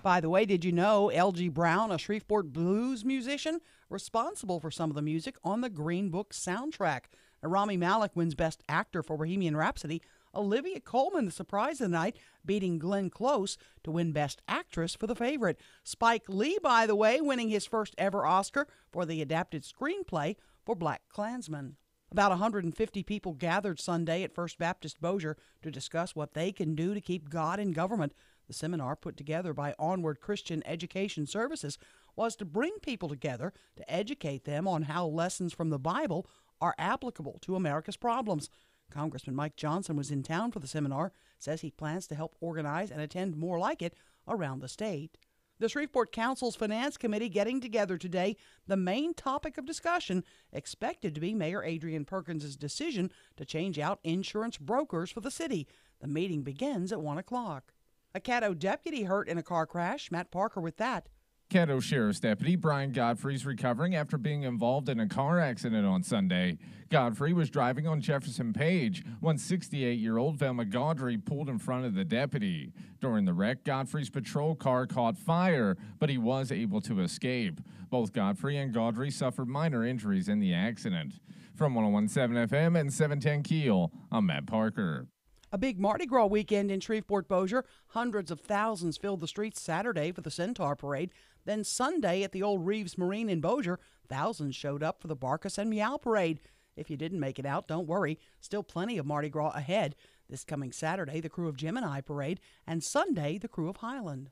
By the way, did you know L.G. Brown, a Shreveport blues musician, responsible for some of the music on the Green Book soundtrack? Now, Rami Malek wins Best Actor for Bohemian Rhapsody. Olivia Colman, the surprise of the night, beating Glenn Close to win Best Actress for The Favorite. Spike Lee, by the way, winning his first ever Oscar for the adapted screenplay for Black Klansman. About 150 people gathered Sunday at First Baptist Bossier to discuss what they can do to keep God in government. The seminar, put together by Onward Christian Education Services, was to bring people together to educate them on how lessons from the Bible are applicable to America's problems. Congressman Mike Johnson was in town for the seminar, says he plans to help organize and attend more like it around the state. The Shreveport Council's Finance Committee getting together today. The main topic of discussion expected to be Mayor Adrian Perkins' decision to change out insurance brokers for the city. The meeting begins at 1 o'clock. A Caddo deputy hurt in a car crash. Matt Parker with that. Caddo Sheriff's Deputy Brian Godfrey is recovering after being involved in a car accident on Sunday. Godfrey was driving on Jefferson Page when 68-year-old Velma Gaudry pulled in front of the deputy. During the wreck, Godfrey's patrol car caught fire, but he was able to escape. Both Godfrey and Gaudry suffered minor injuries in the accident. From 101.7 FM and 710 KEEL, I'm Matt Parker. A big Mardi Gras weekend in Shreveport Bossier. Hundreds of thousands filled the streets Saturday for the Centaur Parade. Then Sunday at the old Reeves Marine in Bossier, thousands showed up for the Barkus and Meow Parade. If you didn't make it out, don't worry. Still plenty of Mardi Gras ahead. This coming Saturday, the crew of Gemini Parade, and Sunday, the crew of Highland.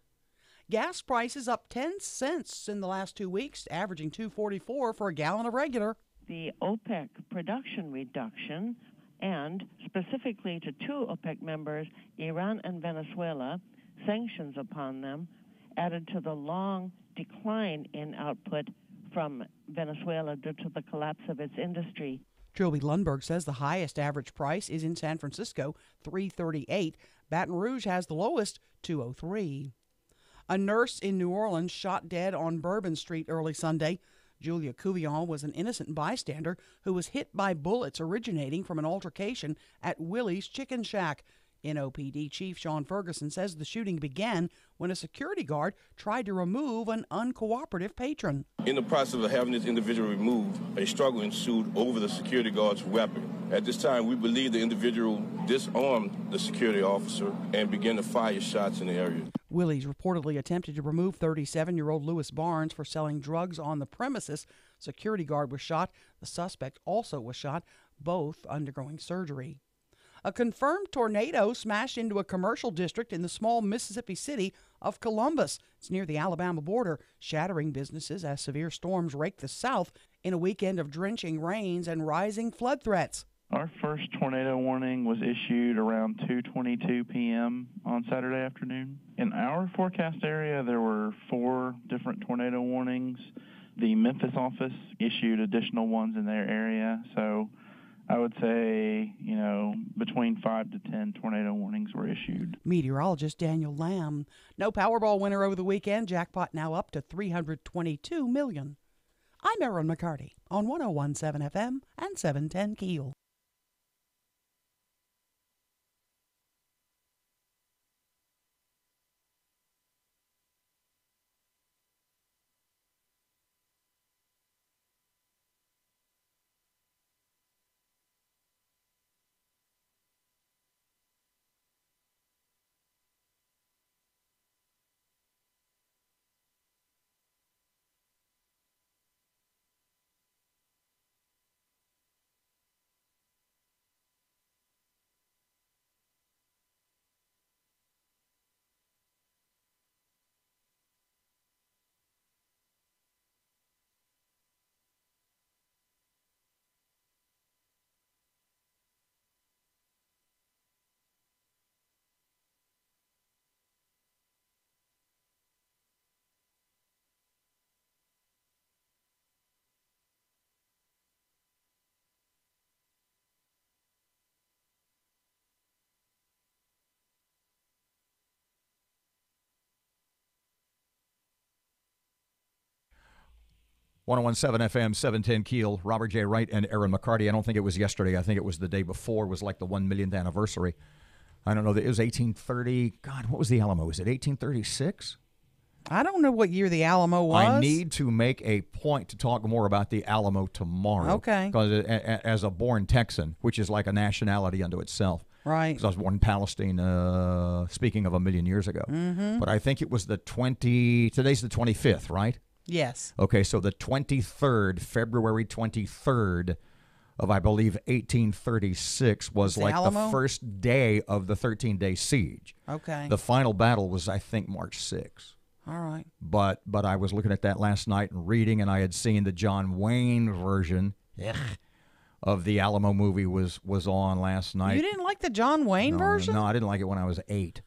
Gas prices up 10 cents in the last 2 weeks, averaging $2.44 for a gallon of regular. The OPEC production reduction, and specifically to two OPEC members, Iran and Venezuela, sanctions upon them, added to the long decline in output from Venezuela due to the collapse of its industry. Trilby Lundberg says the highest average price is in San Francisco, $3.38. Baton Rouge has the lowest, $2.03. A nurse in New Orleans shot dead on Bourbon Street early Sunday. Julia Couvillon was an innocent bystander who was hit by bullets originating from an altercation at Willie's Chicken Shack. NOPD Chief Sean Ferguson says the shooting began when a security guard tried to remove an uncooperative patron. In the process of having this individual removed, a struggle ensued over the security guard's weapon. At this time, we believe the individual disarmed the security officer and began to fire shots in the area. Willie's reportedly attempted to remove 37-year-old Lewis Barnes for selling drugs on the premises. Security guard was shot. The suspect also was shot, both undergoing surgery. A confirmed tornado smashed into a commercial district in the small Mississippi city of Columbus. It's near the Alabama border, shattering businesses as severe storms rake the south in a weekend of drenching rains and rising flood threats. Our first tornado warning was issued around 2:22 p.m. on Saturday afternoon. In our forecast area, there were 4 different tornado warnings. The Memphis office issued additional ones in their area, so I would say, between 5 to 10 tornado warnings were issued. Meteorologist Daniel Lamb. No Powerball winner over the weekend. Jackpot now up to $322 million. I'm Erin McCarty on 101.7 FM and 710 KEEL. 1017 FM, 710 Keel, Robert J. Wright and Erin McCarty. I don't think it was yesterday. I think it was the day before. It was like the 1 millionth anniversary. I don't know. It was 1830. God, what was the Alamo? Was it 1836? I don't know what year the Alamo was. I need to make a point to talk more about the Alamo tomorrow. Okay. Because as a born Texan, which is like a nationality unto itself. Right. Because I was born in Palestine, speaking of a million years ago. Mm-hmm. But I think it was today's the 25th, right? Yes. Okay, so the 23rd, February 23rd of, I believe, 1836 was like Alamo? the first day of the 13-day siege. Okay. The final battle was, I think, March 6th. All right. But I was looking at that last night and reading, and I had seen the John Wayne version of the Alamo movie was on last night. You didn't like the John Wayne version? No, I didn't like it when I was 8.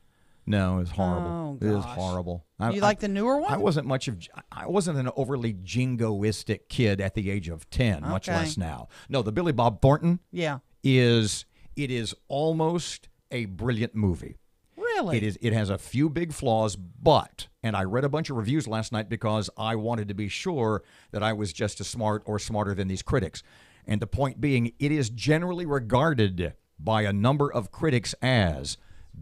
No, it was horrible. Oh, it was gosh. horrible. You like the newer one? I wasn't an overly jingoistic kid at the age of 10, much Okay. less now. No, the Billy Bob Thornton Yeah. is almost a brilliant movie. Really? It has a few big flaws, but, and I read a bunch of reviews last night because I wanted to be sure that I was just as smart or smarter than these critics. And the point being, it is generally regarded by a number of critics as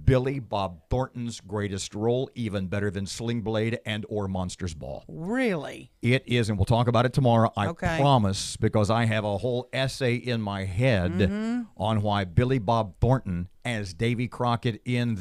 Billy Bob Thornton's greatest role, even better than Sling Blade and or Monsters Ball. Really? It is, and we'll talk about it tomorrow, I Okay. promise, because I have a whole essay in my head Mhm. on why Billy Bob Thornton as Davy Crockett in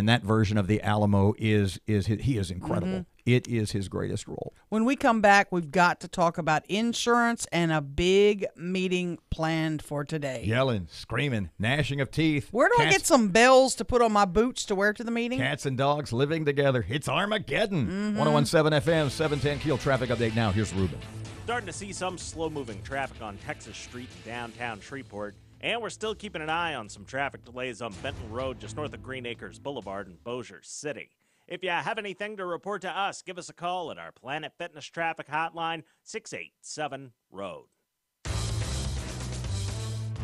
that version of the Alamo he is incredible. Mhm. It is his greatest role. When we come back, we've got to talk about insurance and a big meeting planned for today. Yelling, screaming, gnashing of teeth. Where do I get some bells to put on my boots to wear to the meeting? Cats and dogs living together. It's Armageddon. Mhm. 1017 FM, 710 Keel traffic update now. Here's Ruben. Starting to see some slow-moving traffic on Texas Street in downtown Shreveport. And we're still keeping an eye on some traffic delays on Benton Road just north of Green Acres Boulevard in Bossier City. If you have anything to report to us, give us a call at our Planet Fitness Traffic Hotline, 687-ROAD.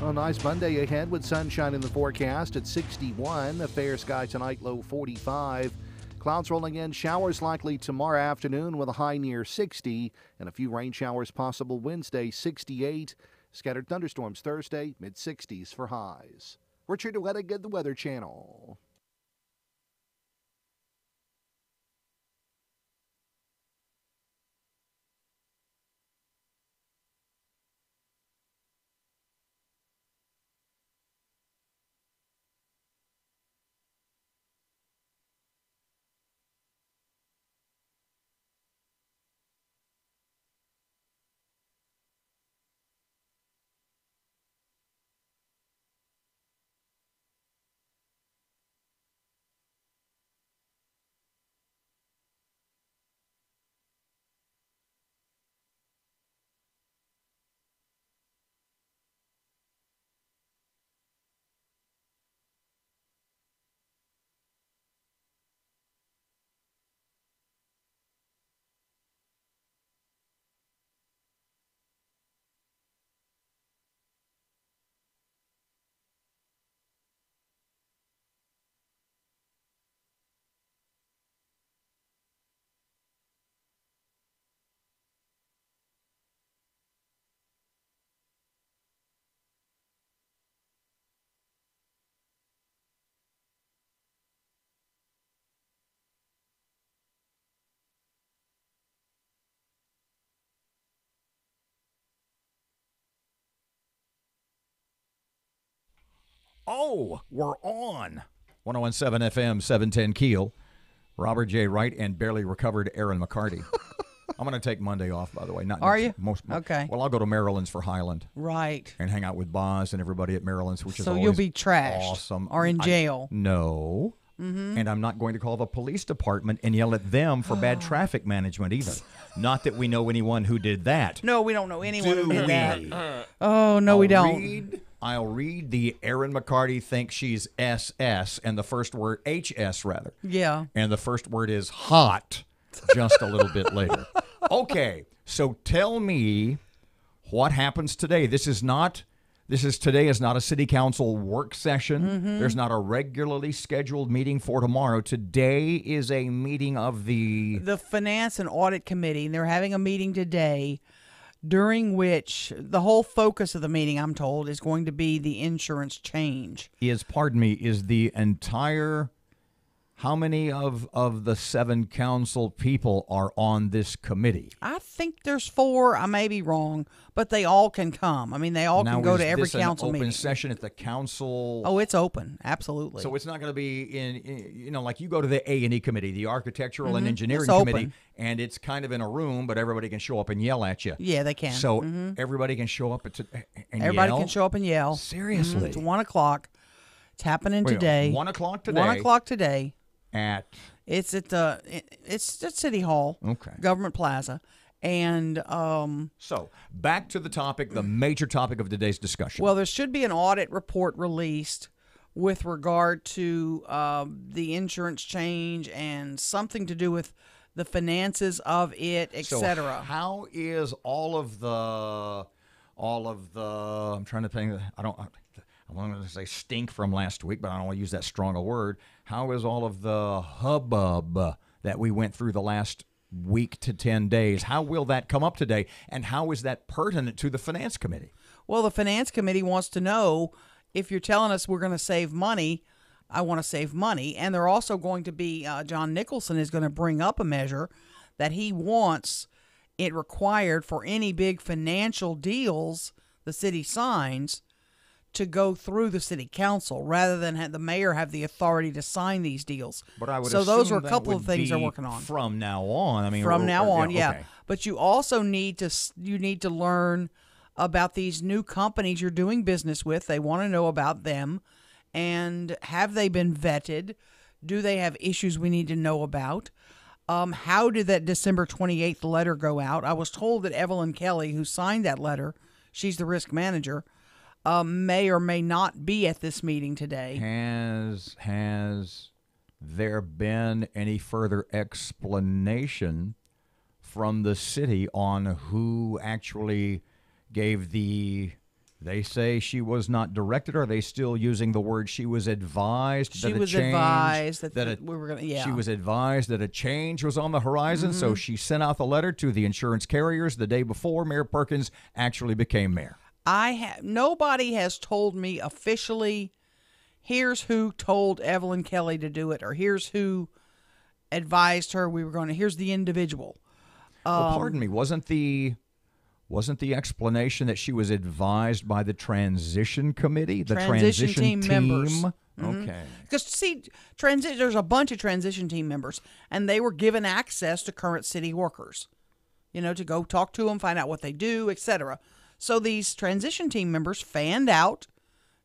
A nice Monday ahead with sunshine in the forecast at 61. A fair sky tonight, low 45. Clouds rolling in, showers likely tomorrow afternoon with a high near 60. And a few rain showers possible Wednesday, 68. Scattered thunderstorms Thursday, mid-60s for highs. Richard Wettig, the Weather Channel. Oh, we're on. 1017 FM, 710 Keel. Robert J. Wright and barely recovered Erin McCarty. I'm going to take Monday off, by the way. Not Are next- you? Okay. Well, I'll go to Maryland's for Highland. Right. And hang out with Boz and everybody at Maryland's, which is So always you'll be trashed awesome. or in jail. No. Mhm. And I'm not going to call the police department and yell at them for bad traffic management either. Not that we know anyone who did that. No, we don't know anyone who Do did we? that. Oh, no, we don't. I'll read the Erin McCarty thinks she's SS and the first word, HS rather. Yeah. And the first word is hot just a little bit later. Okay, so tell me what happens today. This is not Today is not a city council work session. Mm-hmm. There's not a regularly scheduled meeting for tomorrow. Today is a meeting of the Finance and Audit Committee. They're having a meeting today during which the whole focus of the meeting, I'm told, is going to be the insurance change. is the entire, how many of the 7 council people are on this committee? I think there's 4. I may be wrong, but they all can come. I mean, they all can go to every council open meeting. Session at the council? Oh, it's open. Absolutely. So it's not going to be in like you go to the A&E committee, the architectural and Mhm. engineering It's committee, open. and it's kind of in a room, but everybody can show up and yell at you. Yeah, they can. So Mhm. everybody can show up and Everybody yell? can show up and yell. Seriously? Mhm. It's 1 o'clock. It's happening Wait, today. 1 o'clock today? 1 o'clock today. At? It's at City Hall. Okay. Government Plaza. And so back to the topic, the major topic of today's discussion. well, there should be an audit report released with regard to the insurance change and something to do with the finances of it, etc. So how is all of the I'm trying to think, I'm going to say stink from last week, but I don't want to use that strong a word. How is all of the hubbub that we went through the last week to 10 days, how will that come up today, and how is that pertinent to the Finance Committee? Well, the Finance Committee wants to know if you're telling us we're going to save money, I want to save money. And they're also going to be, John Nicholson is going to bring up a measure that he wants it required for any big financial deals the city signs to go through the city council rather than have the mayor have the authority to sign these deals. But I would so those assume are a couple that of would things they're be working on. From now on, I mean, from now on, yeah. Okay. But you also need to learn about these new companies you're doing business with. They want to know about them, and have they been vetted? Do they have issues we need to know about? How did that December 28th letter go out? I was told that Evelyn Kelly, who signed that letter, she's the risk manager, may or may not be at this meeting today. Has there been any further explanation from the city on who actually gave they say she was not directed, or are they still using the word she was advised? She was advised that we were going to, She was advised that a change was on the horizon, so she sent out the letter to the insurance carriers the day before Mayor Perkins actually became mayor. Nobody has told me officially, here's who told Evelyn Kelly to do it, or here's who advised her we were going to, here's the individual. Well, pardon me, wasn't the explanation that she was advised by the transition committee, the transition team members? Okay. Because see, there's a bunch of transition team members, and they were given access to current city workers, to go talk to them, find out what they do, etc. So these transition team members fanned out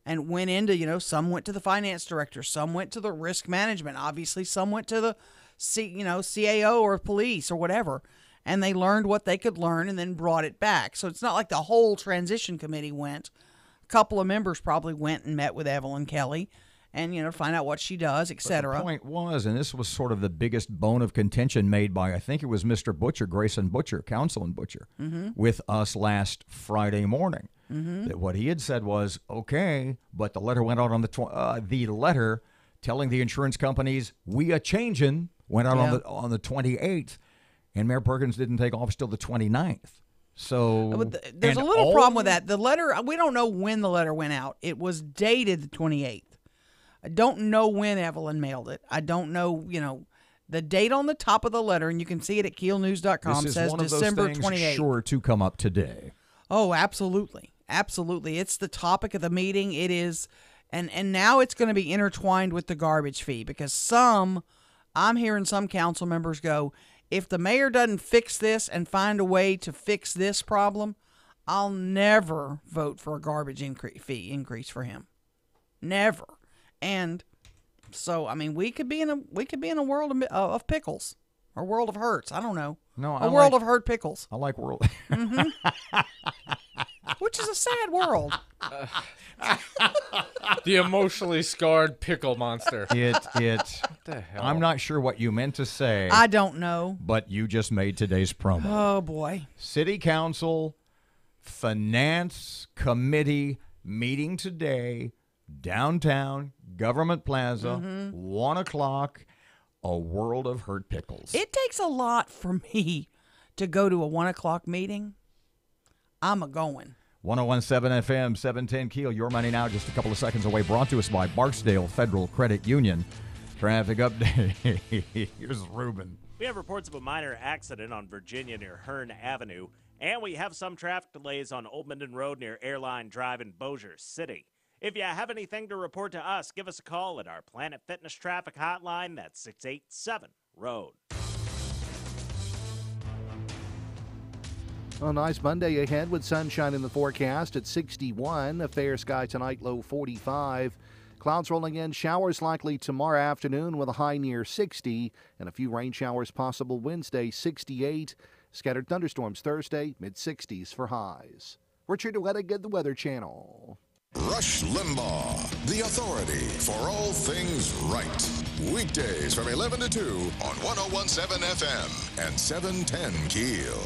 and went into, some went to the finance director, some went to the risk management, obviously some went to the CAO or police or whatever, and they learned what they could learn and then brought it back. So it's not like the whole transition committee went. A couple of members probably went and met with Evelyn Kelly and, find out what she does, etc. The point was, and this was sort of the biggest bone of contention made by, I think it was Mr. Butcher, Grayson Butcher, Councilman Butcher, with us last Friday morning. That what he had said was, okay, but the letter went out on the letter telling the insurance companies we a changin' went out on the 28th, and Mayor Perkins didn't take office till the 29th. So there's a little problem with that. The letter, we don't know when the letter went out. It was dated the 28th. I don't know when Evelyn mailed it. I don't know, the date on the top of the letter, and you can see it at KEELnews.com, says December 28th. This is sure to come up today. Oh, absolutely. Absolutely. It's the topic of the meeting. It is, and now it's going to be intertwined with the garbage fee, because I'm hearing some council members go, if the mayor doesn't fix this and find a way to fix this problem, I'll never vote for a garbage fee increase for him. Never. And so, I mean, we could be in a world of pickles, or world of hurts. I don't know. No, a world of hurt pickles. I like world. Which is a sad world. The emotionally scarred pickle monster. What the hell? I'm not sure what you meant to say. I don't know. But you just made today's promo. Oh, boy. City Council Finance Committee Meeting today, downtown, Government Plaza, 1 o'clock, a world of hurt pickles. It takes a lot for me to go to a 1 o'clock meeting. I'm a-going. 101.7 FM, 710 Keel. Your money now, just a couple of seconds away. Brought to us by Barksdale Federal Credit Union. Traffic update. Here's Ruben. We have reports of a minor accident on Virginia near Hearn Avenue, and we have some traffic delays on Old Minden Road near Airline Drive in Bossier City. If you have anything to report to us, give us a call at our Planet Fitness traffic hotline. That's 687-ROAD. A nice Monday ahead with sunshine in the forecast at 61. A fair sky tonight, low 45. Clouds rolling in, showers likely tomorrow afternoon with a high near 60. And a few rain showers possible Wednesday, 68. Scattered thunderstorms Thursday, mid-60s for highs. Richard Wettigan, the Weather Channel. Rush Limbaugh, the authority for all things right. Weekdays from 11 to 2 on 101.7 FM and 710 Keel.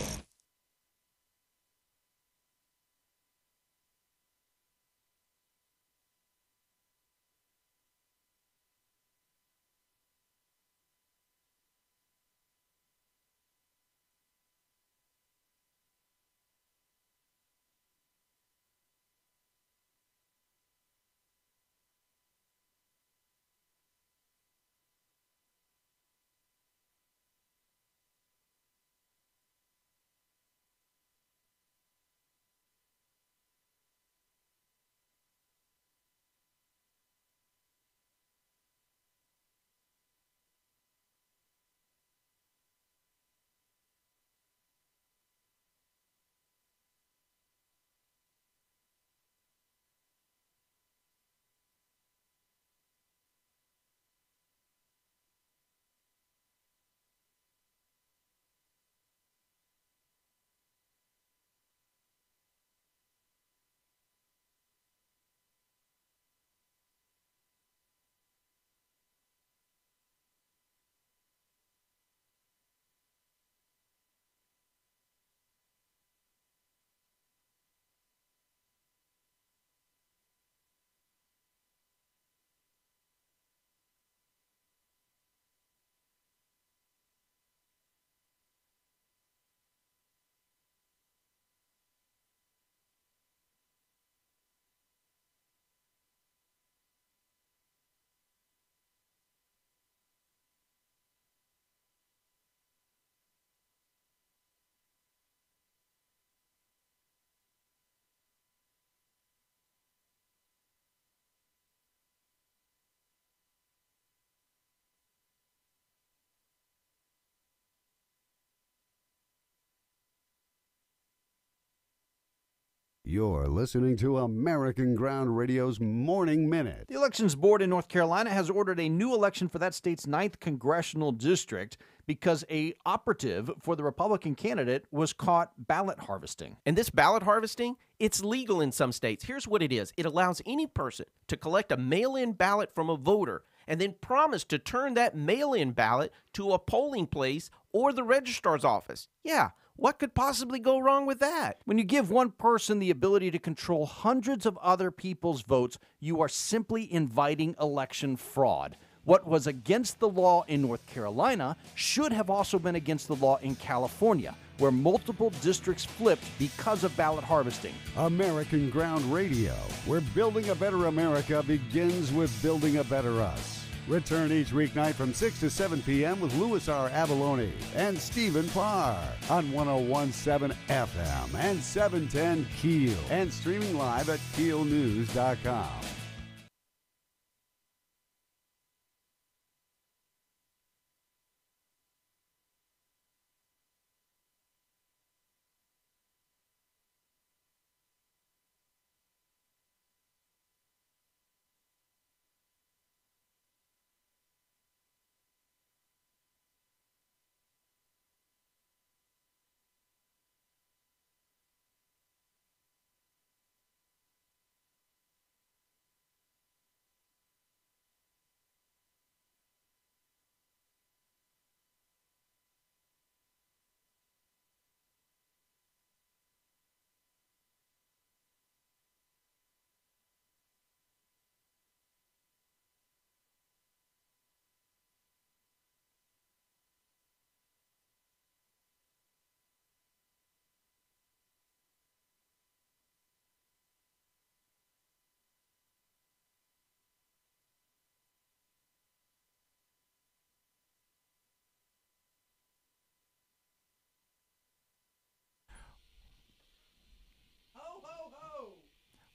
You're listening to American Ground Radio's Morning Minute. The Elections Board in North Carolina has ordered a new election for that state's 9th congressional district because a operative for the Republican candidate was caught ballot harvesting. And this ballot harvesting, it's legal in some states. Here's what it is. It allows any person to collect a mail-in ballot from a voter and then promise to turn that mail-in ballot to a polling place or the registrar's office. Yeah. What could possibly go wrong with that? When you give one person the ability to control hundreds of other people's votes, you are simply inviting election fraud. What was against the law in North Carolina should have also been against the law in California, where multiple districts flipped because of ballot harvesting. American Ground Radio, where building a better America begins with building a better us. Return each weeknight from 6 to 7 p.m. with Louis R. Avalone and Stephen Parr on 101.7 FM and 710 Keel and streaming live at keelnews.com.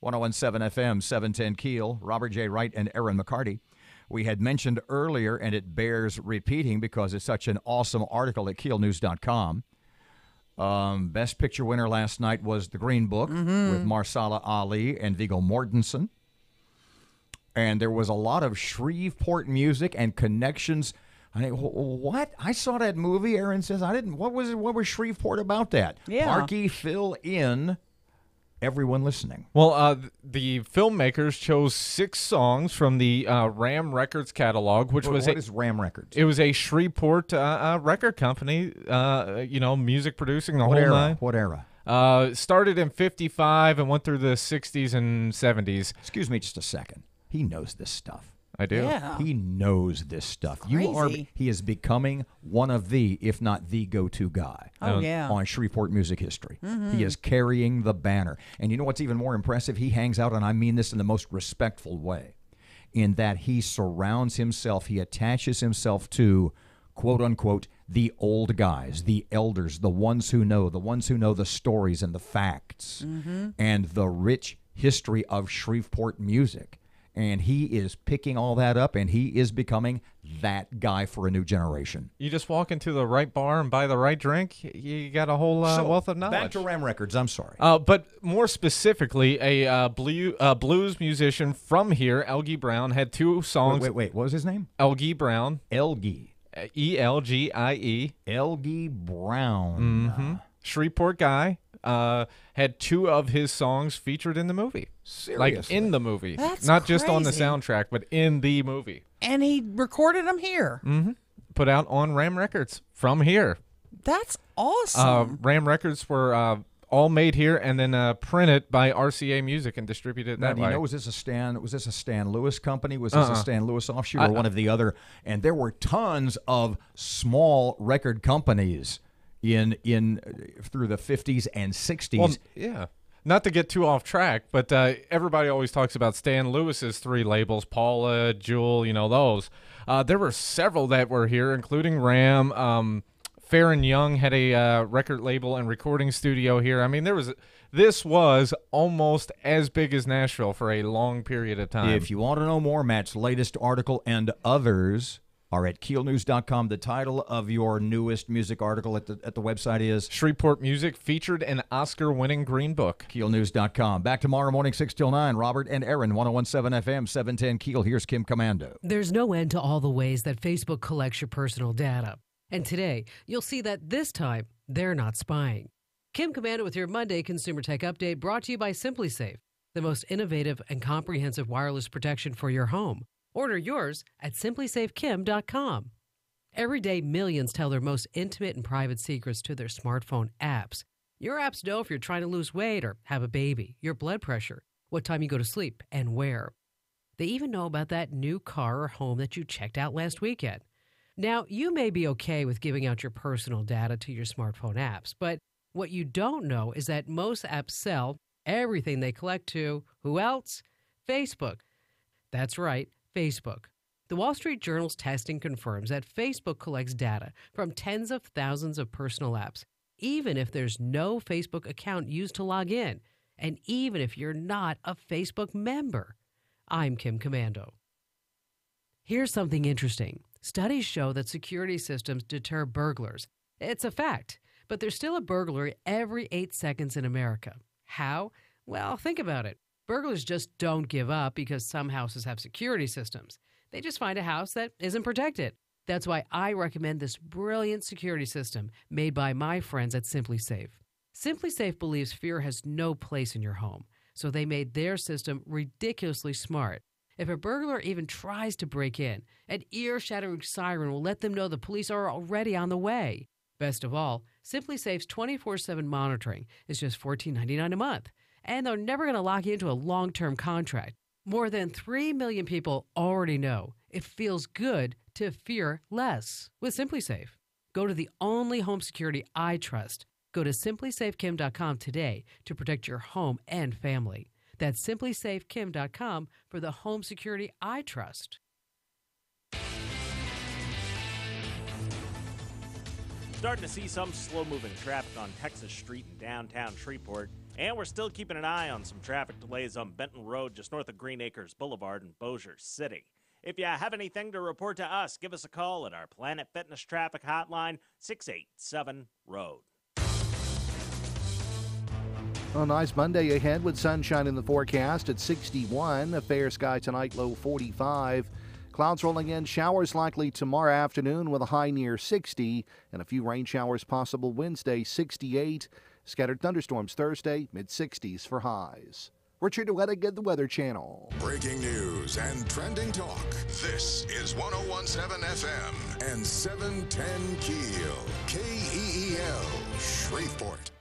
1017 FM, 710 Keel, Robert J. Wright and Erin McCarty. We had mentioned earlier, and it bears repeating because it's such an awesome article at KEELnews.com. Best picture winner last night was The Green Book with Marsala Ali and Viggo Mortensen. And there was a lot of Shreveport music and connections. I mean, what? I saw that movie. Erin says I didn't. What was Shreveport about that? Yeah. Parky, fill in. Everyone listening. Well, the filmmakers chose 6 songs from the Ram Records catalog, which What is Ram Records? It was a Shreveport record company. Music producing the whole nine. What era? Started in '55 and went through the '60s and '70s. Excuse me, just a second. He knows this stuff. I do. Yeah. He knows this stuff. Crazy. He is becoming one of the, if not the go-to guy on Shreveport music history. He is carrying the banner. And you know what's even more impressive? He hangs out, and I mean this in the most respectful way, in that he surrounds himself, he attaches himself to, quote-unquote, the old guys, the elders, the ones who know the stories and the facts and the rich history of Shreveport music. And he is picking all that up, and he is becoming that guy for a new generation. You just walk into the right bar and buy the right drink, you got a whole wealth of knowledge. Back to Ram Records, I'm sorry. But more specifically, a blues musician from here, Elgie Brown, had 2 songs. Wait, what was his name? Elgie Brown. Elgie. E-L-G-I-E. Elgie Brown. Shreveport guy. Had 2 of his songs featured in the movie. Seriously? Like in the movie. That's Not just on the crazy. soundtrack, but in the movie. And he recorded them here. Put out on Ram Records from here. That's awesome. Ram Records were all made here and then printed by RCA Music and distributed Now, that do you way. know, was this a Stan Lewis company? Was this a Stan Lewis offshoot or one of the other? And there were tons of small record companies in through the 50s and 60s. Well, yeah. Not to get too off track, but everybody always talks about Stan Lewis's 3 labels, Paula, Jewel, those. There were several that were here, including Ram. Fair and Young had a record label and recording studio here. I mean, this was almost as big as Nashville for a long period of time. If you want to know more, Matt's latest article and others are at KEELnews.com. The title of your newest music article at the website is Shreveport Music featured an Oscar-winning Green Book. KEELnews.com. Back tomorrow morning, 6 till 9. Robert and Erin, 1017 FM, 710 Keel. Here's Kim Commando. There's no end to all the ways that Facebook collects your personal data. And today, you'll see that this time, they're not spying. Kim Commando with your Monday Consumer Tech Update, brought to you by SimpliSafe, the most innovative and comprehensive wireless protection for your home. Order yours at simplysafekim.com. Every day, millions tell their most intimate and private secrets to their smartphone apps. Your apps know if you're trying to lose weight or have a baby, your blood pressure, what time you go to sleep, and where. They even know about that new car or home that you checked out last weekend. Now, you may be okay with giving out your personal data to your smartphone apps, but what you don't know is that most apps sell everything they collect to, who else? Facebook. That's right, Facebook. The Wall Street Journal's testing confirms that Facebook collects data from tens of thousands of personal apps, even if there's no Facebook account used to log in, and even if you're not a Facebook member. I'm Kim Commando. Here's something interesting. Studies show that security systems deter burglars. It's a fact, but there's still a burglary every 8 seconds in America. How? Well, think about it. Burglars just don't give up because some houses have security systems. They just find a house that isn't protected. That's why I recommend this brilliant security system made by my friends at SimpliSafe. SimpliSafe believes fear has no place in your home, so they made their system ridiculously smart. If a burglar even tries to break in, an ear-shattering siren will let them know the police are already on the way. Best of all, SimpliSafe's 24/7 monitoring is just $14.99 a month, and they're never going to lock you into a long-term contract. More than 3 million people already know it feels good to fear less with SimpliSafe. Go to the only home security I trust. Go to simplysafekim.com today to protect your home and family. That's simplysafekim.com for the home security I trust. Starting to see some slow-moving traffic on Texas Street in downtown Shreveport. And we're still keeping an eye on some traffic delays on Benton Road just north of Green Acres Boulevard in Bossier City. If you have anything to report to us, give us a call at our Planet Fitness Traffic Hotline, 687-ROAD. A nice Monday ahead with sunshine in the forecast at 61. A fair sky tonight, low 45. Clouds rolling in, showers likely tomorrow afternoon with a high near 60. And a few rain showers possible Wednesday, 68. Scattered thunderstorms Thursday, mid-60s for highs. Richard Wettig, the Weather Channel. Breaking news and trending talk. This is 101.7 FM and 710 KEEL. KEEL, Shreveport.